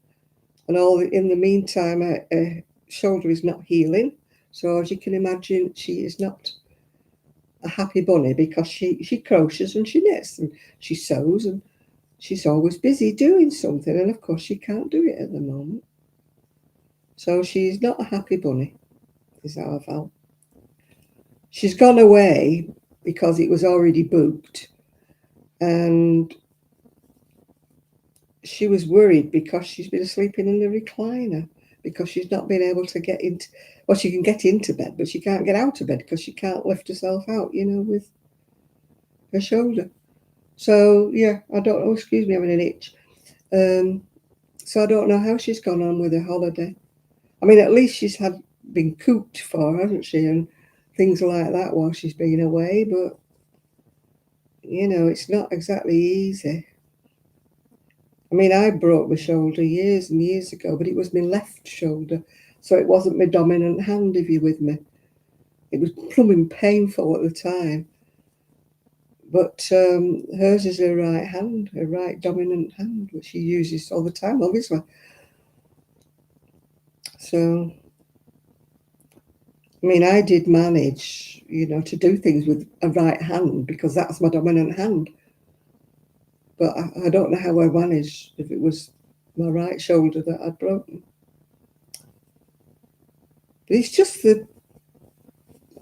And in the meantime, her shoulder is not healing. So as you can imagine, she is not a happy bunny, because she crochets and she knits and she sews, and she's always busy doing something. And of course, she can't do it at the moment. So she's not a happy bunny, is our Val. She's gone away because it was already booked. And she was worried because she's been sleeping in the recliner, because she's not been able to get into, well, she can get into bed, but she can't get out of bed because she can't lift herself out, you know, with her shoulder. So, yeah, I don't know, excuse me, I'm in an itch. So I don't know how she's gone on with her holiday. I mean, at least she's been cooped for, hasn't she, and things like that while she's been away, but, you know, it's not exactly easy. I mean, I broke my shoulder years and years ago, but it was my left shoulder, so it wasn't my dominant hand, if you're with me. It was plumbing painful at the time. But hers is her right hand, her right dominant hand, which she uses all the time, obviously. So, I mean, I did manage, you know, to do things with a right hand, because that's my dominant hand. But I don't know how I managed, if it was my right shoulder that I'd broken. But it's just the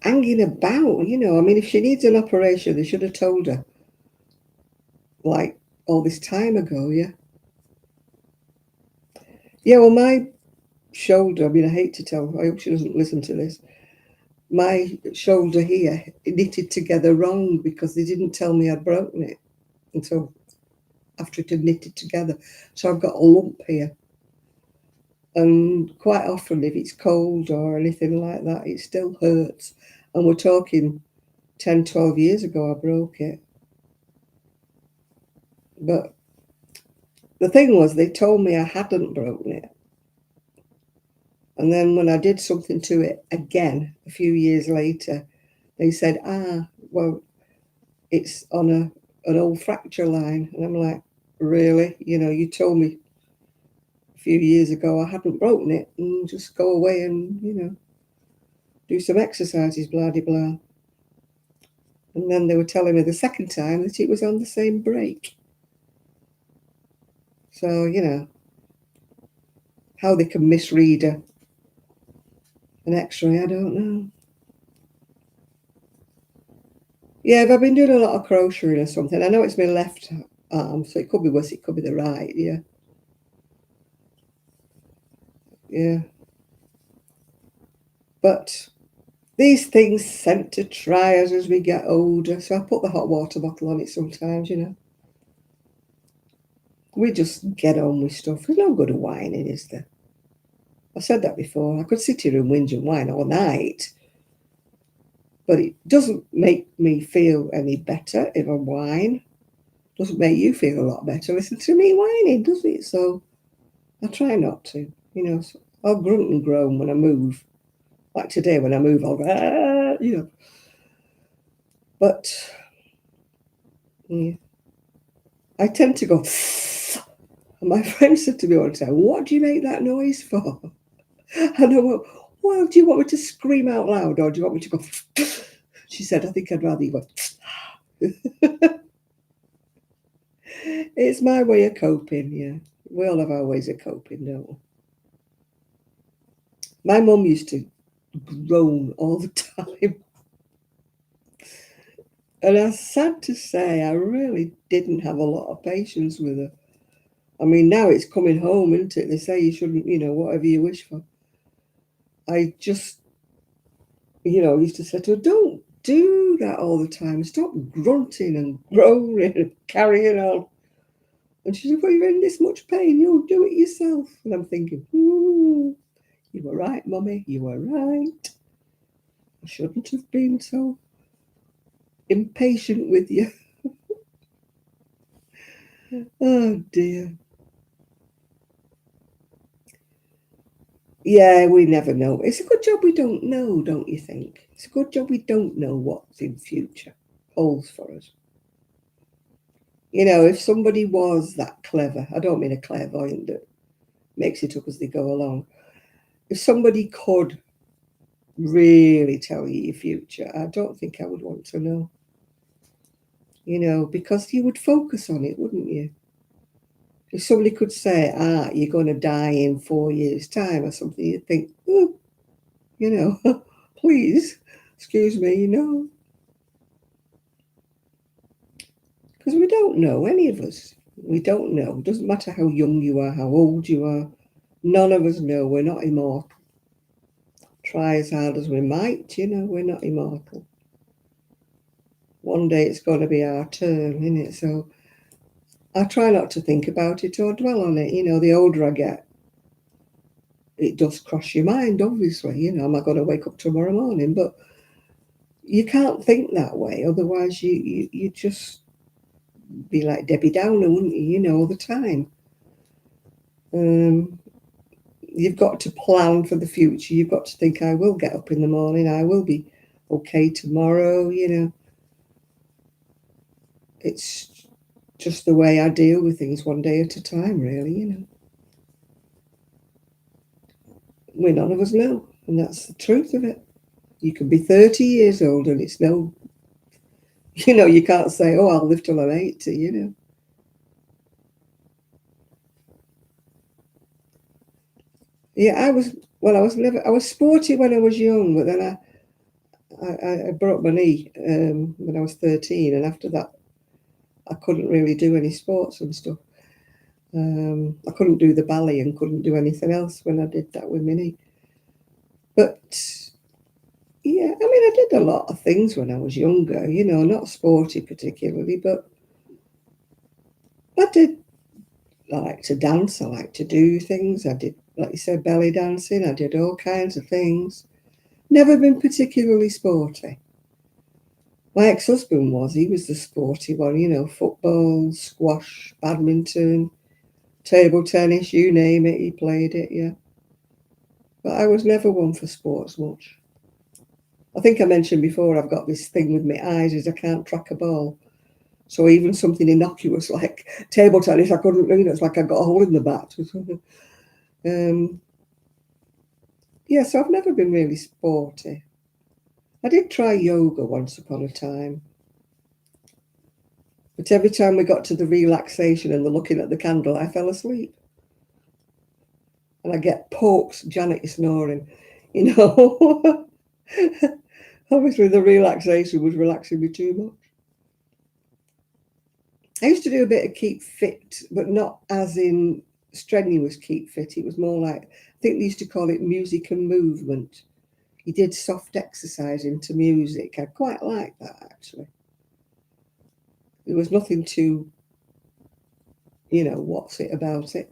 hanging about, you know. I mean, if she needs an operation, they should have told her, like, all this time ago, yeah. Yeah, well, my shoulder, I mean, I hate to tell her, I hope she doesn't listen to this. My shoulder here knitted together wrong because they didn't tell me I'd broken it until after it had knitted together. So I've got a lump here. And quite often, if it's cold or anything like that, it still hurts. And we're talking 10, 12 years ago, I broke it. But the thing was, they told me I hadn't broken it. And then when I did something to it again a few years later, they said, well, it's on an old fracture line. And I'm like, really? You know, you told me a few years ago I hadn't broken it, and just go away and, you know, do some exercises, blah, blah, blah. And then they were telling me the second time that it was on the same break. So, you know, how they can misread an x-ray, I don't know. Yeah, if I've been doing a lot of crocheting or something, I know it's my left arm, so it could be worse, it could be the right, yeah. Yeah. But these things sent to try us as we get older, so I put the hot water bottle on it sometimes, you know. We just get on with stuff. There's no good at whining, is there? I've said that before. I could sit here and whinge and whine all night, but it doesn't make me feel any better if I whine. Doesn't make you feel a lot better. Listen to me whining, does it? So I try not to. You know, so I'll grunt and groan when I move. Like today, when I move, I'll go, you know. But yeah, I tend to go. And my friend said to me one time, "What do you make that noise for?" And I went, "Well, do you want me to scream out loud, or do you want me to go?" She said, "I think I'd rather you go." It's my way of coping, yeah. We all have our ways of coping, don't we? My mum used to groan all the time. And I'm sad to say, I really didn't have a lot of patience with her. I mean, now it's coming home, isn't it? They say you shouldn't, you know, whatever you wish for. I just, you know, used to say to her, don't do that all the time. Stop grunting and groaning and carrying on. And she said, well, you're in this much pain. You'll do it yourself. And I'm thinking, you were right, Mummy. You were right. I shouldn't have been so impatient with you. Oh, dear. Yeah, we never know. It's a good job we don't know, don't you think? It's a good job we don't know what's in future holds for us. You know, if somebody was that clever, I don't mean a clairvoyant that makes it up as they go along. If somebody could really tell you your future, I don't think I would want to know. You know, because you would focus on it, wouldn't you? If somebody could say, you're going to die in 4 years' time or something, you'd think, oh, you know, please, excuse me, you know. Because we don't know, any of us. We don't know. It doesn't matter how young you are, how old you are. None of us know. We're not immortal. Try as hard as we might, you know, we're not immortal. One day it's going to be our turn, isn't it? So I try not to think about it or dwell on it. You know, the older I get, it does cross your mind, obviously. You know, am I going to wake up tomorrow morning? But you can't think that way. Otherwise, you just be like Debbie Downer, wouldn't you? You know, all the time. You've got to plan for the future. You've got to think, I will get up in the morning. I will be okay tomorrow. You know, it's just the way I deal with things, one day at a time, really. You know, none of us know, and that's the truth of it. You can be 30 years old, and it's no, you know, you can't say, oh, I'll live till I'm 80. You know, Yeah, I was. Well, I was sporty when I was young, but then I broke my knee when I was 13, and after that, I couldn't really do any sports and stuff. I couldn't do the ballet and couldn't do anything else when I did that with my knee. But yeah, I mean, I did a lot of things when I was younger. Not sporty particularly, but I did. I like to dance. I like to do things. I did, like you said, belly dancing. I did all kinds of things. Never been particularly sporty. My ex-husband he was the sporty one, football, squash, badminton, table tennis, you name it, he played it, yeah. But I was never one for sports much. I think I mentioned before I've got this thing with my eyes is I can't track a ball. So even something innocuous like table tennis, I couldn't, it's like I got a hole in the bat. Yeah, so I've never been really sporty. I did try yoga once upon a time. But every time we got to the relaxation and the looking at the candle, I fell asleep. And I get pokes, Janet is snoring, you know. Obviously the relaxation was relaxing me too much. I used to do a bit of keep fit, but not as in strenuous keep fit. It was more like, I think they used to call it music and movement. You did soft exercising to music. I quite like that, actually. There was nothing too, what's it about it.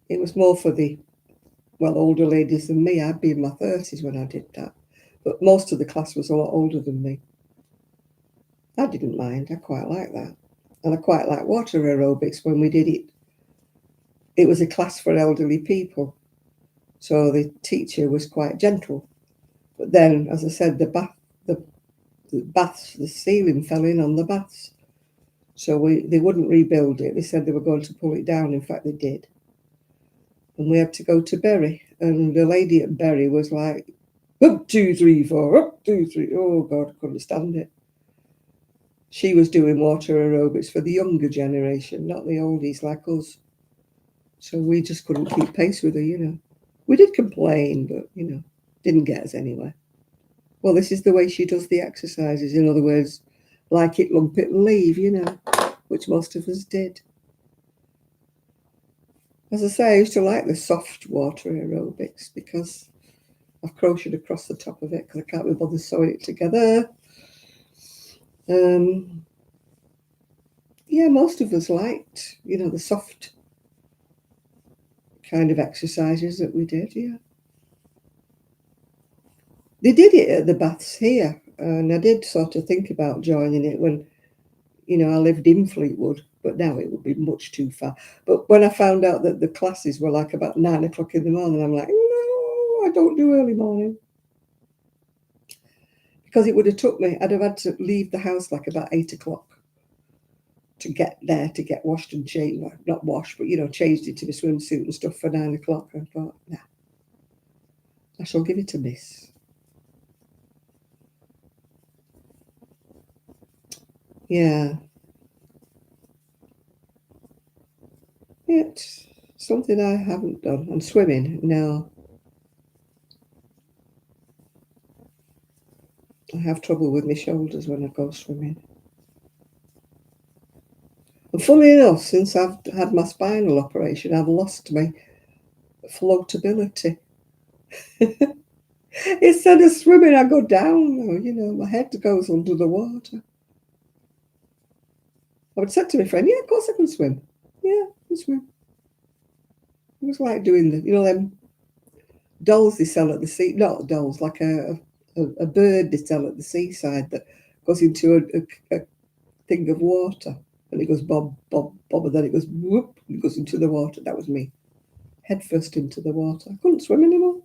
It was more for the, older ladies than me. I'd be in my 30s when I did that. But most of the class was a lot older than me. I didn't mind. I quite like that. And I quite like water aerobics when we did it. It was a class for elderly people. So the teacher was quite gentle. But then, as I said, the baths, the ceiling fell in on the baths. So they wouldn't rebuild it. They said they were going to pull it down. In fact, they did. And we had to go to Bury. And the lady at Bury was like, up 2, 3, 4, up 2, 3. Oh, God, I couldn't stand it. She was doing water aerobics for the younger generation, not the oldies like us. So we just couldn't keep pace with her. We did complain, but, didn't get us anywhere. Well, this is the way she does the exercises. In other words, like it, lump it, and leave, which most of us did. As I say, I used to like the soft water aerobics because I've crocheted across the top of it because I can't be bothered sewing it together. Yeah, most of us liked, the soft kind of exercises that we did, yeah. They did it at the baths here, and I did sort of think about joining it when, I lived in Fleetwood, but now it would be much too far. But when I found out that the classes were like about 9 o'clock in the morning, I'm like, no, I don't do early morning. Because it would have took me, I'd have had to leave the house like about 8 o'clock to get there, to get washed and changed, well, not washed, but, changed into my swimsuit and stuff for 9 o'clock. I thought, nah, I shall give it a miss. Yeah. It's something I haven't done. And swimming, no. I have trouble with my shoulders when I go swimming. And funnily enough, since I've had my spinal operation, I've lost my floatability. Instead of swimming, I go down. My head goes under the water. I would say to my friend, yeah, of course I can swim. Yeah, I can swim. It was like doing them dolls they sell at the sea, not dolls, like a bird they sell at the seaside that goes into a thing of water. And it goes bob, bob, bob, and then it goes whoop, and it goes into the water. That was me. Head first into the water. I couldn't swim anymore.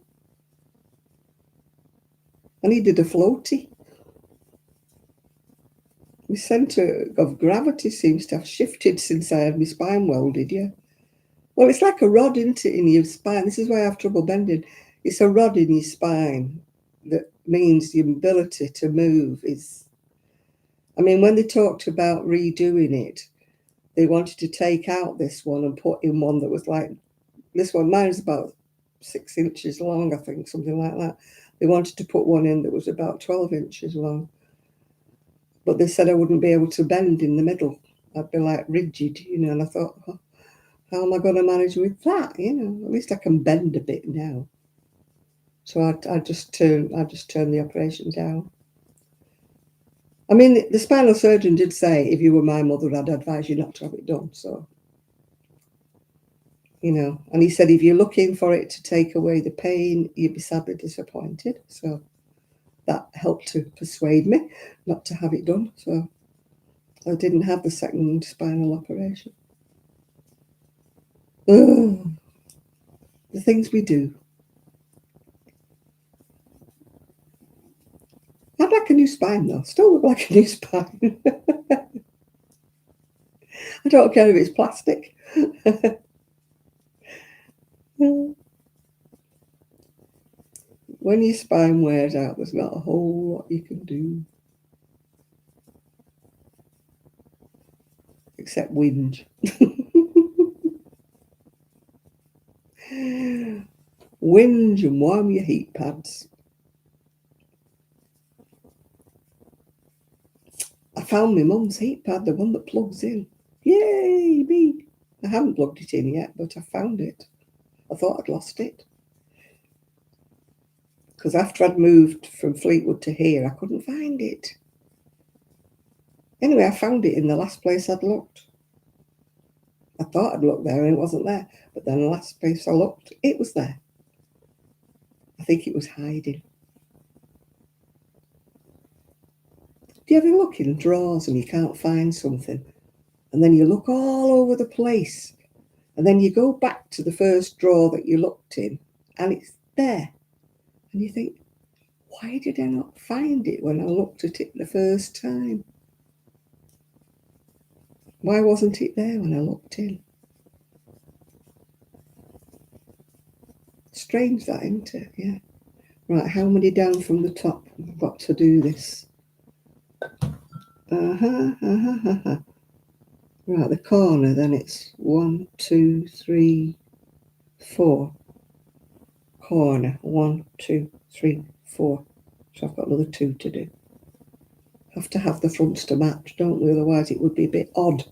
I needed a floaty. My centre of gravity seems to have shifted since I had my spine welded, yeah. Well, it's like a rod, isn't it, in your spine? This is why I have trouble bending. It's a rod in your spine that means the ability to move is... I mean, when they talked about redoing it, they wanted to take out this one and put in one that was like This one, mine's about 6 inches long, I think, something like that. They wanted to put one in that was about 12 inches long. But they said I wouldn't be able to bend in the middle. I'd be like rigid, you know, and I thought, oh, how am I going to manage with that? You know, at least I can bend a bit now. So I just turned the operation down. I mean, the spinal surgeon did say if you were my mother, I'd advise you not to have it done. So, you know, and he said if you're looking for it to take away the pain, you'd be sadly disappointed. So that helped to persuade me not to have it done. So I didn't have the second spinal operation. Ugh, the things we do. I'd like a new spine though. Still look like a new spine. I don't care if it's plastic. When your spine wears out, there's not a whole lot you can do. Except whinge. Whinge and warm your heat pads. I found my mum's heat pad, the one that plugs in. Yay, me. I haven't plugged it in yet, but I found it. I thought I'd lost it. Because after I'd moved from Fleetwood to here, I couldn't find it. Anyway, I found it in the last place I'd looked. I thought I'd looked there and it wasn't there. But then the last place I looked, it was there. I think it was hiding. Do you ever look in drawers and you can't find something? And then you look all over the place. And then you go back to the first drawer that you looked in and it's there. And you think, why did I not find it when I looked at it the first time? Why wasn't it there when I looked in? Strange that, isn't it? Yeah. Right, how many down from the top? I've got to do this. Right, the corner, then it's 1, 2, 3, 4. Corner, 1, 2, 3, 4. So I've got another 2 to do. Have to have the fronts to match, don't we? Otherwise it would be a bit odd.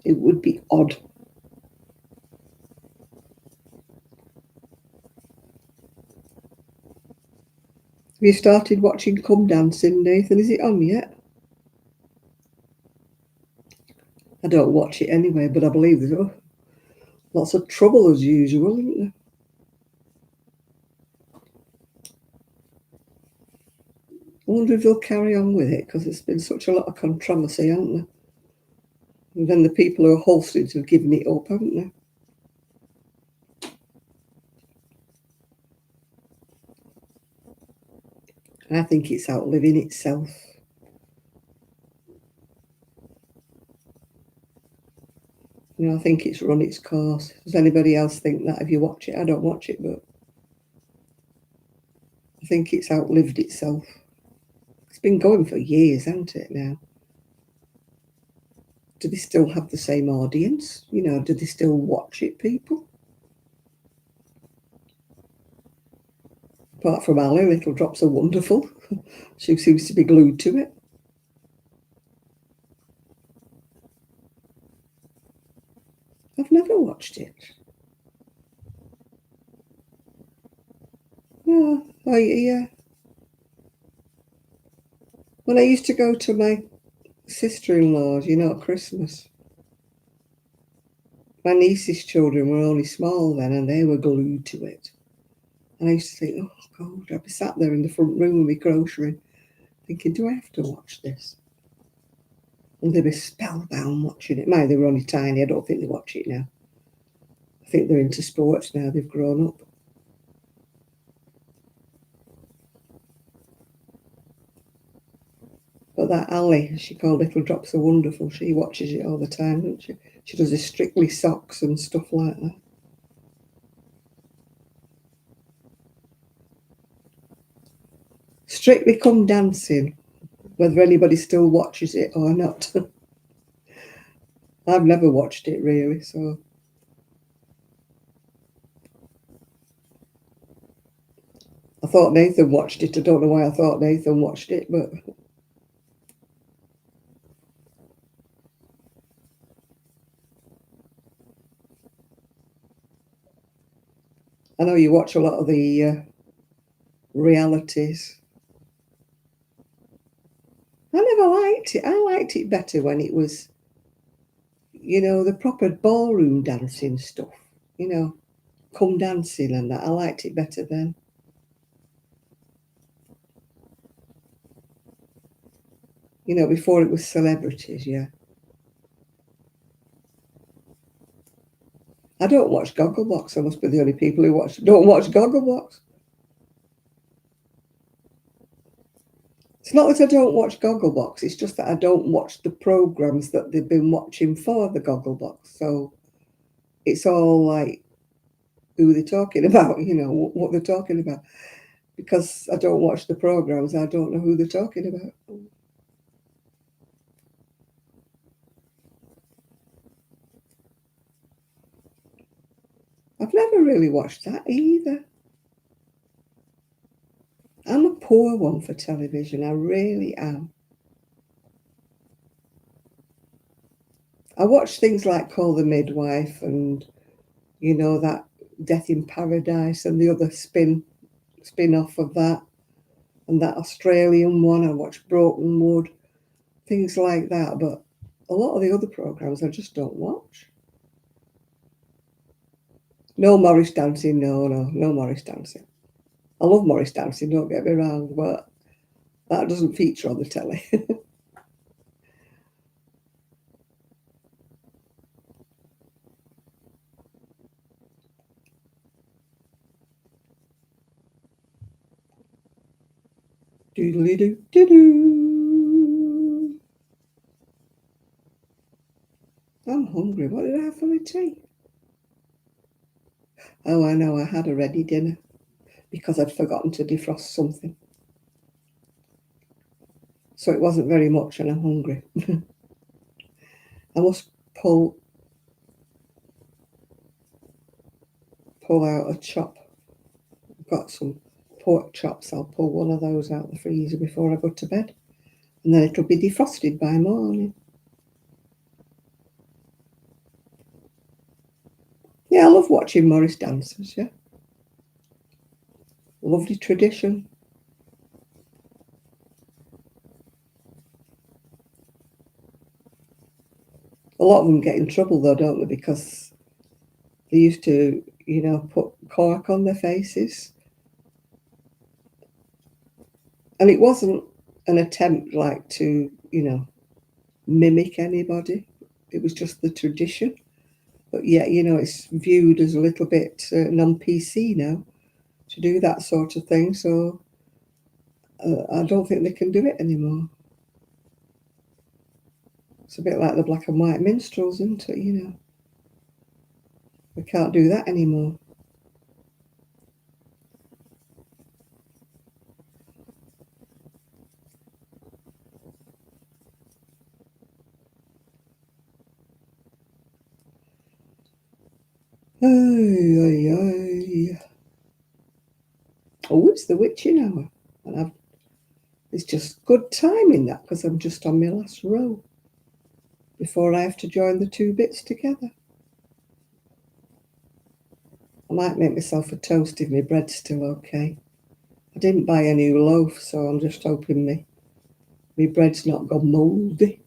It would be odd. Have you started watching Come Dancing, Nathan? Is it on yet? I don't watch it anyway, but I believe there's lots of trouble as usual, isn't there? I wonder if they'll carry on with it because there's been such a lot of controversy, hasn't there? And then the people who are hosting have given it up, haven't they? I think it's outliving itself. You know, I think it's run its course. Does anybody else think that if you watch it? I don't watch it, but I think it's outlived itself. It's been going for years, hasn't it, now? Do they still have the same audience? You know, do they still watch it, people? Apart from Ali, Little Drops Are Wonderful. She seems to be glued to it. I've never watched it. Oh, yeah. When I used to go to my sister-in-law's, you know, at Christmas, my niece's children were only small then and they were glued to it. And I used to think, oh, God, I'd be sat there in the front room with my crocheting, thinking, do I have to watch this? And they'd be spellbound watching it. Mind, they were only tiny. I don't think they watch it now. I think they're into sports now. They've grown up. But that Ali, she called Little Drops Are Wonderful. She watches it all the time, doesn't she? She does the Strictly socks and stuff like that. Strictly Come Dancing whether anybody still watches it or not. I've never watched it really, so. I thought Nathan watched it. I don't know why I thought Nathan watched it, but I know you watch a lot of the realities. I never liked it. I liked it better when it was, the proper ballroom dancing stuff, come dancing and that. I liked it better then. Before it was celebrities, yeah. I don't watch Gogglebox. I must be the only people who don't watch Gogglebox. It's not that I don't watch Gogglebox, it's just that I don't watch the programs that they've been watching for the Gogglebox. So it's all like who they're talking about, what they're talking about. Because I don't watch the programs, I don't know who they're talking about. I've never really watched that either. I'm a poor one for television, I really am. I watch things like Call the Midwife and, that Death in Paradise and the other spin-off of that. And that Australian one, I watch Broken Wood, things like that. But a lot of the other programs I just don't watch. No Morris Dancing, no Morris Dancing. I love Morris Dancing, don't get me wrong, but that doesn't feature on the telly. Doodly doo doo doo. I'm hungry. What did I have for my tea? Oh, I know, I had a ready dinner because I'd forgotten to defrost something. So it wasn't very much and I'm hungry. I must pull out a chop. I've got some pork chops. I'll pull one of those out the freezer before I go to bed. And then it'll be defrosted by morning. Yeah, I love watching Morris dancers, yeah. Lovely tradition. A lot of them get in trouble though, don't they? Because they used to, put cork on their faces. And it wasn't an attempt like to, mimic anybody. It was just the tradition. But yeah, it's viewed as a little bit non-PC now to do that sort of thing. So I don't think they can do it anymore. It's a bit like the black and white minstrels, isn't it? We can't do that anymore. Ay, ay, ay. Oh, it's the witching hour. And it's just good timing that because I'm just on my last row before I have to join the two bits together. I might make myself a toast if my bread's still okay. I didn't buy a new loaf, so I'm just hoping my bread's not gone mouldy.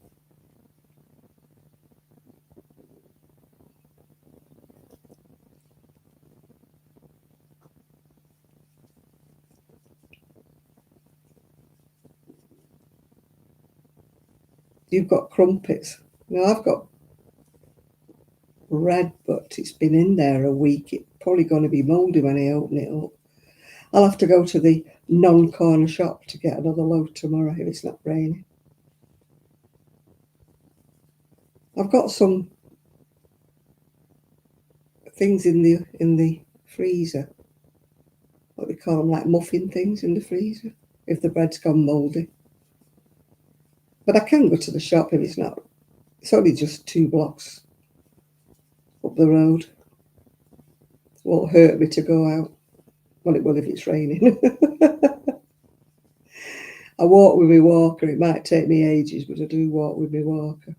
You've got crumpets. No, I've got bread, but it's been in there a week. It's probably going to be mouldy when I open it up. I'll have to go to the non-corner shop to get another loaf tomorrow if it's not raining. I've got some things in the freezer. What we call them, like muffin things in the freezer. If the bread's gone mouldy. But I can go to the shop if it's not. It's only just 2 blocks up the road. It won't hurt me to go out. Well, it will if it's raining. I walk with my walker. It might take me ages, but I do walk with my walker.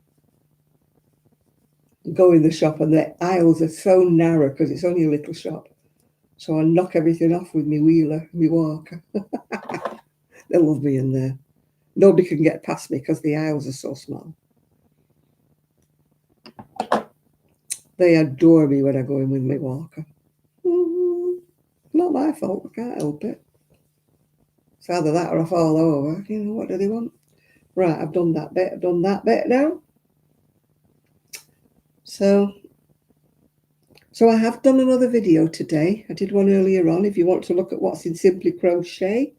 Go in the shop, and the aisles are so narrow because it's only a little shop. So I knock everything off with my wheeler, my walker. They love me in there. Nobody can get past me because the aisles are so small. They adore me when I go in with my walker. Not my fault. I can't help it. It's either that or I fall over. You know, what do they want? Right, I've done that bit. I've done that bit now. So I have done another video today. I did one earlier on. If you want to look at what's in Simply Crochet,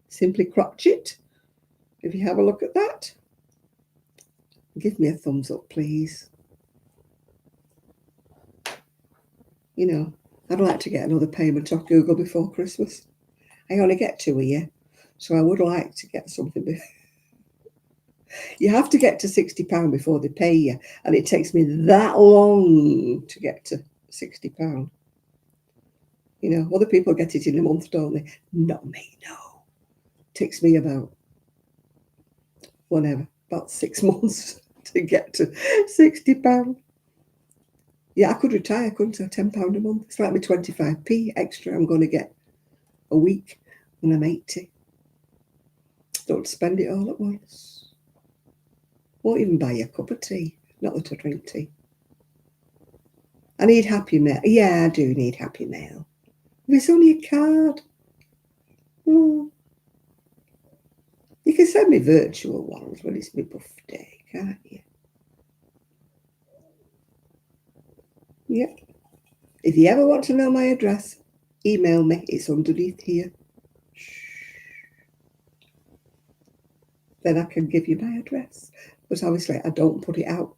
Simply Crochet, if you have a look at that, give me a thumbs up, please. You know, I'd like to get another payment off Google before Christmas. I only get 2 a year, so I would like to get something. You have to get to £60 before they pay you, and it takes me that long to get to £60. You know, other people get it in a month, don't they? Not me, no. It takes me about 6 months to get to £60. Yeah, I could retire, couldn't I? £10 a month. It's like me 25p extra I'm going to get a week when I'm 80. Don't spend it all at once. Won't even buy you a cup of tea. Not that I drink tea. I need Happy Mail. Yeah, I do need Happy Mail. If it's only a card. You can send me virtual ones when it's my birthday, can't you? Yeah. If you ever want to know my address, email me. It's underneath here. Then I can give you my address. But obviously I don't put it out,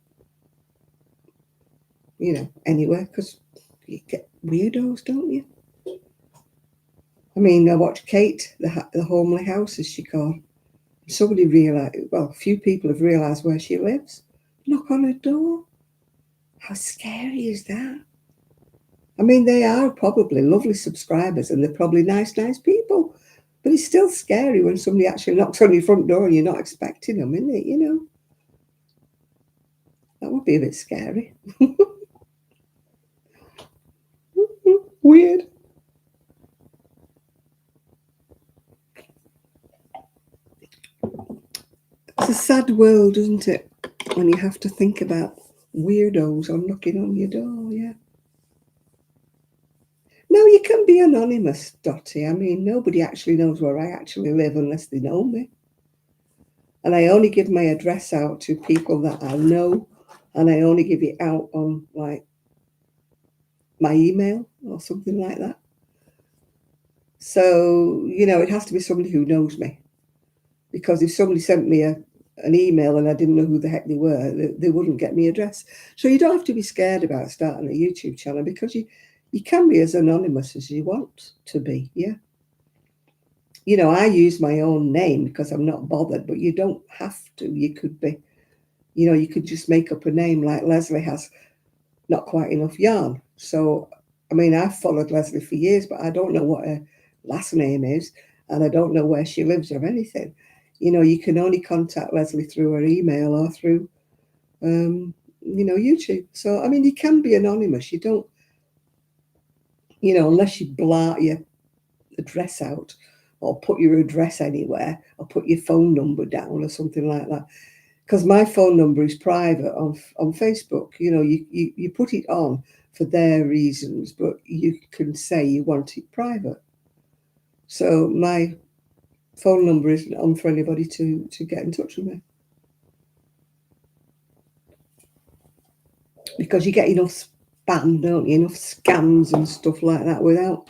you know, anywhere, because you get weirdos, don't you? I mean, I watched Kate, the homely house, as she called. Somebody realised, well, a few people have realised where she lives. Knock on her door. How scary is that? I mean, they are probably lovely subscribers and they're probably nice people. But it's still scary when somebody actually knocks on your front door and you're not expecting them, isn't it? You know? That would be a bit scary. Weird. It's a sad world, isn't it? When you have to think about weirdos on knocking on your door, yeah. No, you can be anonymous, Dottie. I mean, nobody actually knows where I actually live unless they know me. And I only give my address out to people that I know, and I only give it out on, like, my email or something like that. So, you know, it has to be somebody who knows me. Because if somebody sent me an email and I didn't know who the heck they were, they wouldn't get my address. So you don't have to be scared about starting a YouTube channel, because you can be as anonymous as you want to be, yeah. You know, I use my own name because I'm not bothered, but you don't have to. You could be, you know, you could just make up a name, like Leslie has not quite enough yarn. So, I mean, I've followed Leslie for years, but I don't know what her last name is, and I don't know where she lives or anything. You know, you can only contact Leslie through her email or through, you know, YouTube. So, I mean, you can be anonymous. You don't, you know, unless you blart your address out or put your address anywhere or put your phone number down or something like that. Because my phone number is private on Facebook. You know, you put it on for their reasons, but you can say you want it private. So my phone number isn't on for anybody to get in touch with me. Because you get enough spam, don't you? Enough scams and stuff like that without,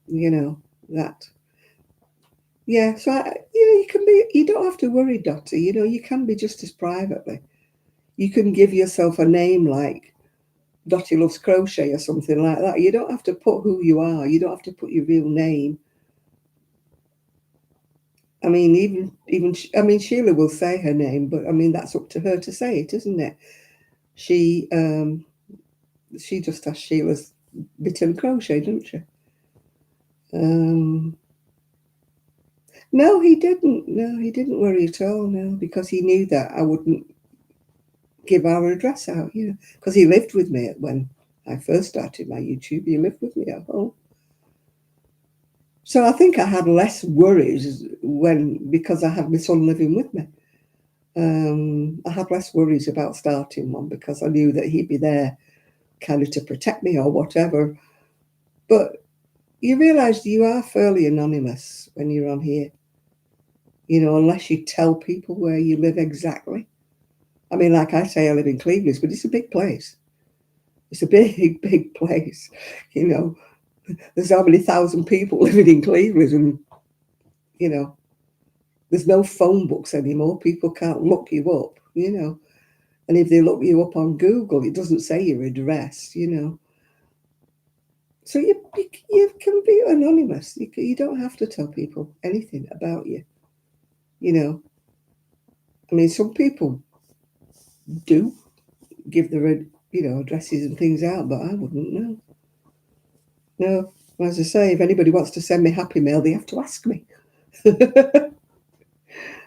you know, that. Yeah, so, you know, you don't have to worry, Dottie. You know, you can be just as privately. You can give yourself a name like Dottie Loves Crochet or something like that. You don't have to put who you are. You don't have to put your real name. I mean, I mean, Sheila will say her name, but I mean, that's up to her to say it, isn't it? She just has Sheila's bit and crochet, doesn't she? Um, no, he didn't. No, he didn't worry at all. No, because he knew that I wouldn't give our address out, because he lived with me when I first started my YouTube. He lived with me at home. So I think I had less worries because I had my son living with me. I had less worries about starting one because I knew that he'd be there kind of to protect me or whatever. But you realise you are fairly anonymous when you're on here, unless you tell people where you live exactly. I mean, like I say, I live in Cleveland, but it's a big place. It's a big, big place. There's how many thousand people living in Cleveland, and, there's no phone books anymore. People can't look you up, And if they look you up on Google, it doesn't say your address, So you can be anonymous. You don't have to tell people anything about you, I mean, some people do give their, addresses and things out, but I wouldn't know. No, as I say, if anybody wants to send me happy mail, they have to ask me.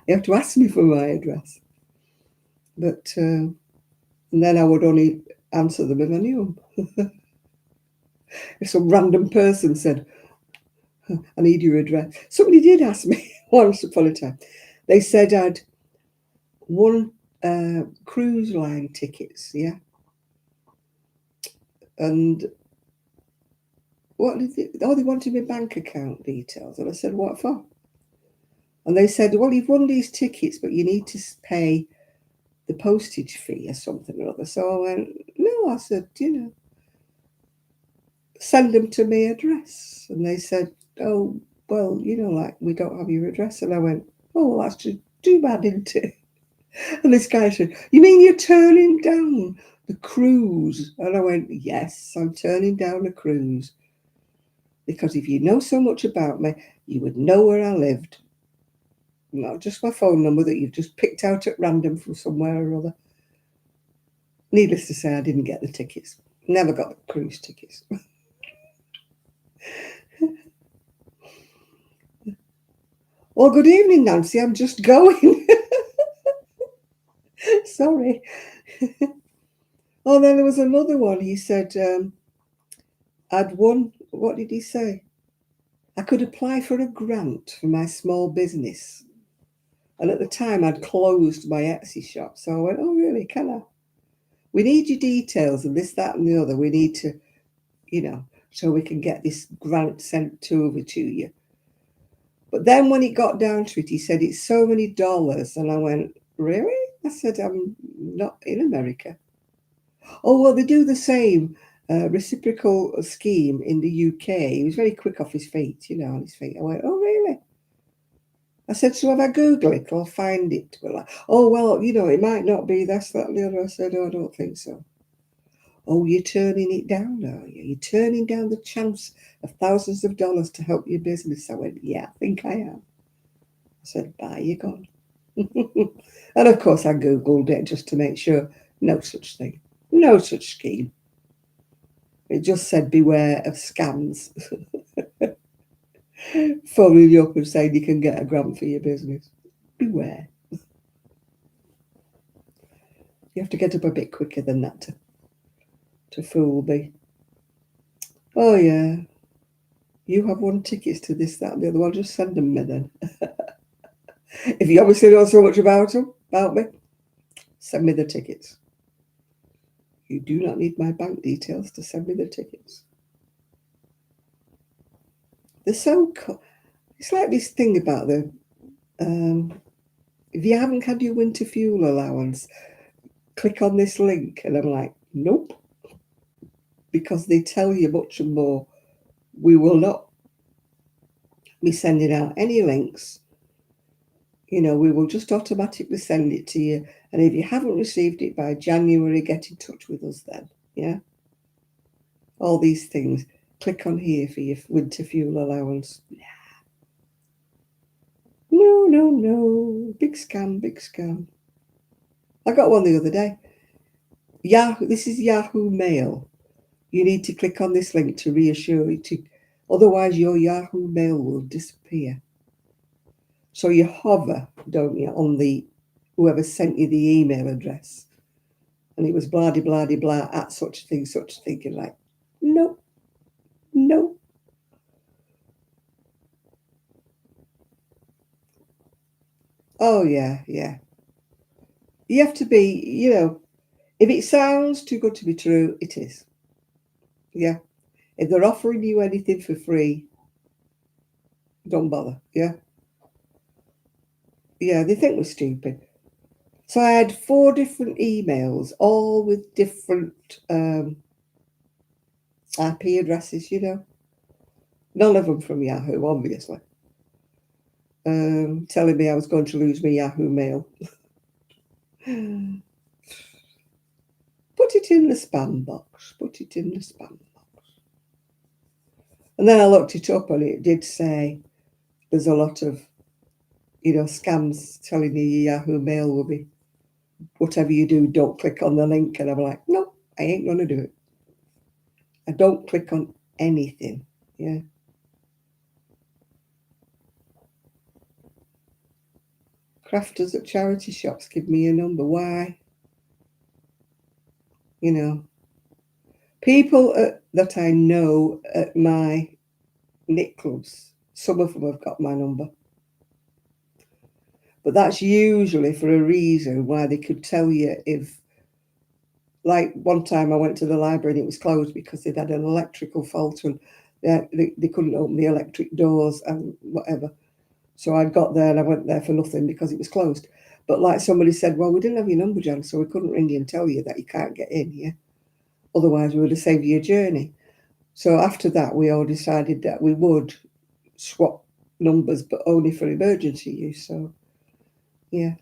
They have to ask me for my address. But and then I would only answer them if I knew them. If some random person said, I need your address. Somebody did ask me once upon a time. They said I'd won cruise line tickets, yeah. And what did they wanted my bank account details. And I said, what for? And they said, well, you've won these tickets, but you need to pay the postage fee or something or other. So I went, no, I said, send them to my address. And they said, oh, well, like, we don't have your address. And I went, oh, well, that's just too bad, isn't it? And this guy said, you mean you're turning down the cruise? And I went, yes, I'm turning down a cruise. Because if you know so much about me, you would know where I lived. Not just my phone number that you've just picked out at random from somewhere or other. Needless to say, I didn't get the tickets. Never got the cruise tickets. Well, good evening, Nancy. I'm just going. Sorry. Oh, then there was another one. He said, I'd won. What did he say? I could apply for a grant for my small business. And at the time, I'd closed my Etsy shop. So I went, oh, really? Can I? We need your details and this, that, and the other. We need to, so we can get this grant sent over to you. But then when it got down to it, he said, it's so many dollars. And I went, really? I said, I'm not in America. Oh, well, they do the same reciprocal scheme in the UK. He was very quick off his feet, on his feet. I went, oh, really? I said, so if I Google it, I'll find it. Well, oh, well, it might not be this, that, and the other. I said, oh, I don't think so. Oh, you're turning it down, are you? You're turning down the chance of thousands of dollars to help your business. I went, yeah, I think I am. I said, bye, you're gone. And of course, I Googled it just to make sure. No such thing. No such scheme. It just said, beware of scams. Phoning you up and saying you can get a grant for your business. Beware. You have to get up a bit quicker than that to fool me. Oh, yeah. You have won tickets to this, that, and the other one. Just send them me then. If you obviously know so much about me, send me the tickets. You do not need my bank details to send me the tickets. They're so cool. It's like this thing about if you haven't had your winter fuel allowance, click on this link. And I'm like, nope. Because they tell you much more. We will not be sending out any links. We will just automatically send it to you. And if you haven't received it by January, get in touch with us then. Yeah. All these things. Click on here for your winter fuel allowance. No, no. Big scam, big scam. I got one the other day. Yahoo, this is Yahoo Mail. You need to click on this link to reassure you to, otherwise your Yahoo Mail will disappear. So you hover, don't you, on the whoever sent you the email address. And it was blah, blah, blah, blah, at such a thing, such a thing. You're like, no, no. Oh, yeah, yeah. You have to be, if it sounds too good to be true, it is. Yeah. If they're offering you anything for free, don't bother. Yeah. Yeah, they think we're stupid. So I had 4 different emails, all with different IP addresses, None of them from Yahoo, obviously. Telling me I was going to lose my Yahoo Mail. Put it in the spam box. Put it in the spam box. And then I looked it up and it did say there's a lot of, scams telling you your Yahoo Mail will be, whatever you do, don't click on the link. And I'm like, no, I ain't going to do it. I don't click on anything. Yeah. Crafters at charity shops give me a number. Why? People that I know at my knit clubs, some of them have got my number. But that's usually for a reason why they could tell you if, like one time I went to the library and it was closed because they'd had an electrical fault and they couldn't open the electric doors and whatever. So I got there and I went there for nothing because it was closed. But like somebody said, well, we didn't have your number, Jan, so we couldn't ring you and tell you that you can't get in, yeah? Otherwise, we would have saved you a journey. So after that, we all decided that we would swap numbers, but only for emergency use. So, yeah.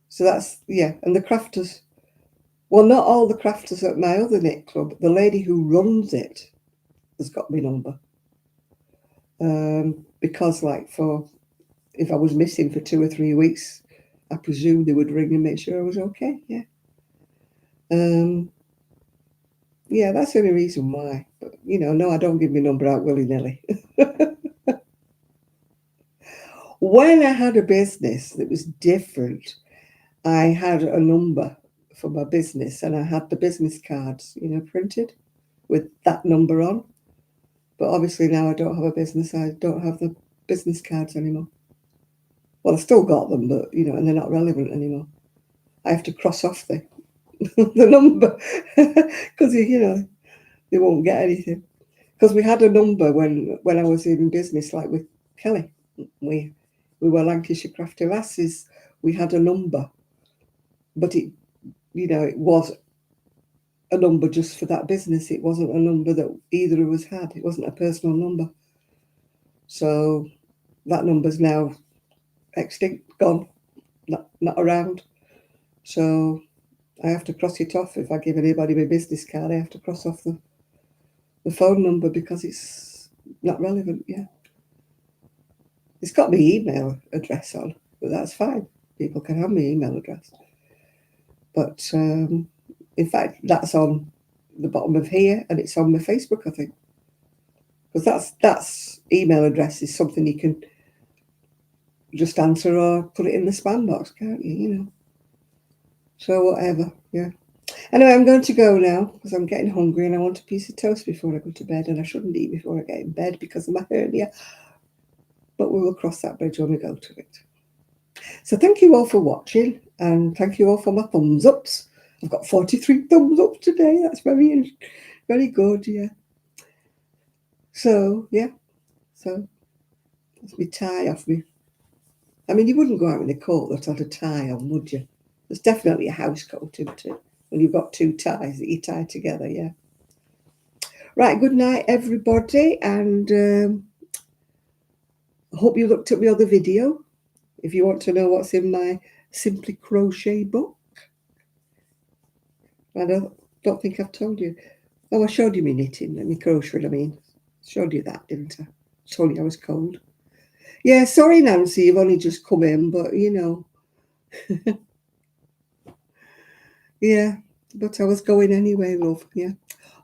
So that's, yeah. And the crafters, well, not all the crafters at my other knit club. The lady who runs it has got my number. Because, like, if I was missing for 2 or 3 weeks, I presume they would ring and make sure I was okay. Yeah. Yeah, that's the only reason why. But, no, I don't give my number out willy-nilly. When I had a business that was different, I had a number for my business and I had the business cards, printed with that number on. But obviously now I don't have a business. I don't have the business cards anymore. Well, I still got them, but, and they're not relevant anymore. I have to cross off the number because, they won't get anything. Because we had a number when I was in business, like with Kelly. We were Lancashire Crafty Lasses. We had a number, but it was a number just for that business. It wasn't a number that either of us had. It wasn't a personal number. So that number's now extinct, gone, not around. So I have to cross it off. If I give anybody my business card, I have to cross off the phone number because it's not relevant. Yeah. It's got my email address on, but that's fine. People can have my email address. But in fact, that's on the bottom of here and it's on my Facebook, I think. Because that's email address is something you can just answer or put it in the spam box, can't you? So whatever, yeah. Anyway, I'm going to go now because I'm getting hungry and I want a piece of toast before I go to bed, and I shouldn't eat before I get in bed because of my hernia. But we will cross that bridge when we go to it. So thank you all for watching, and thank you all for my thumbs ups. I've got 43 thumbs up today. That's very, very good, yeah. So, yeah. So, that's my tie off me. I mean, you wouldn't go out in a coat that had a tie on, would you? There's definitely a house coat, isn't it? When you've got 2 ties that you tie together, yeah. Right, good night, everybody, and I hope you looked at my other video. If you want to know what's in my Simply Crochet book. I don't think I've told you. Oh, I showed you me knitting and my crocheting, I mean. Showed you that, didn't I? Told you I was cold. Yeah, sorry, Nancy, you've only just come in, but you know, yeah, but I was going anyway, love. Yeah.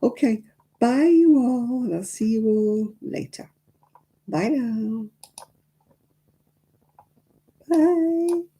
Okay. Bye, you all, and I'll see you all later. Bye now. Bye.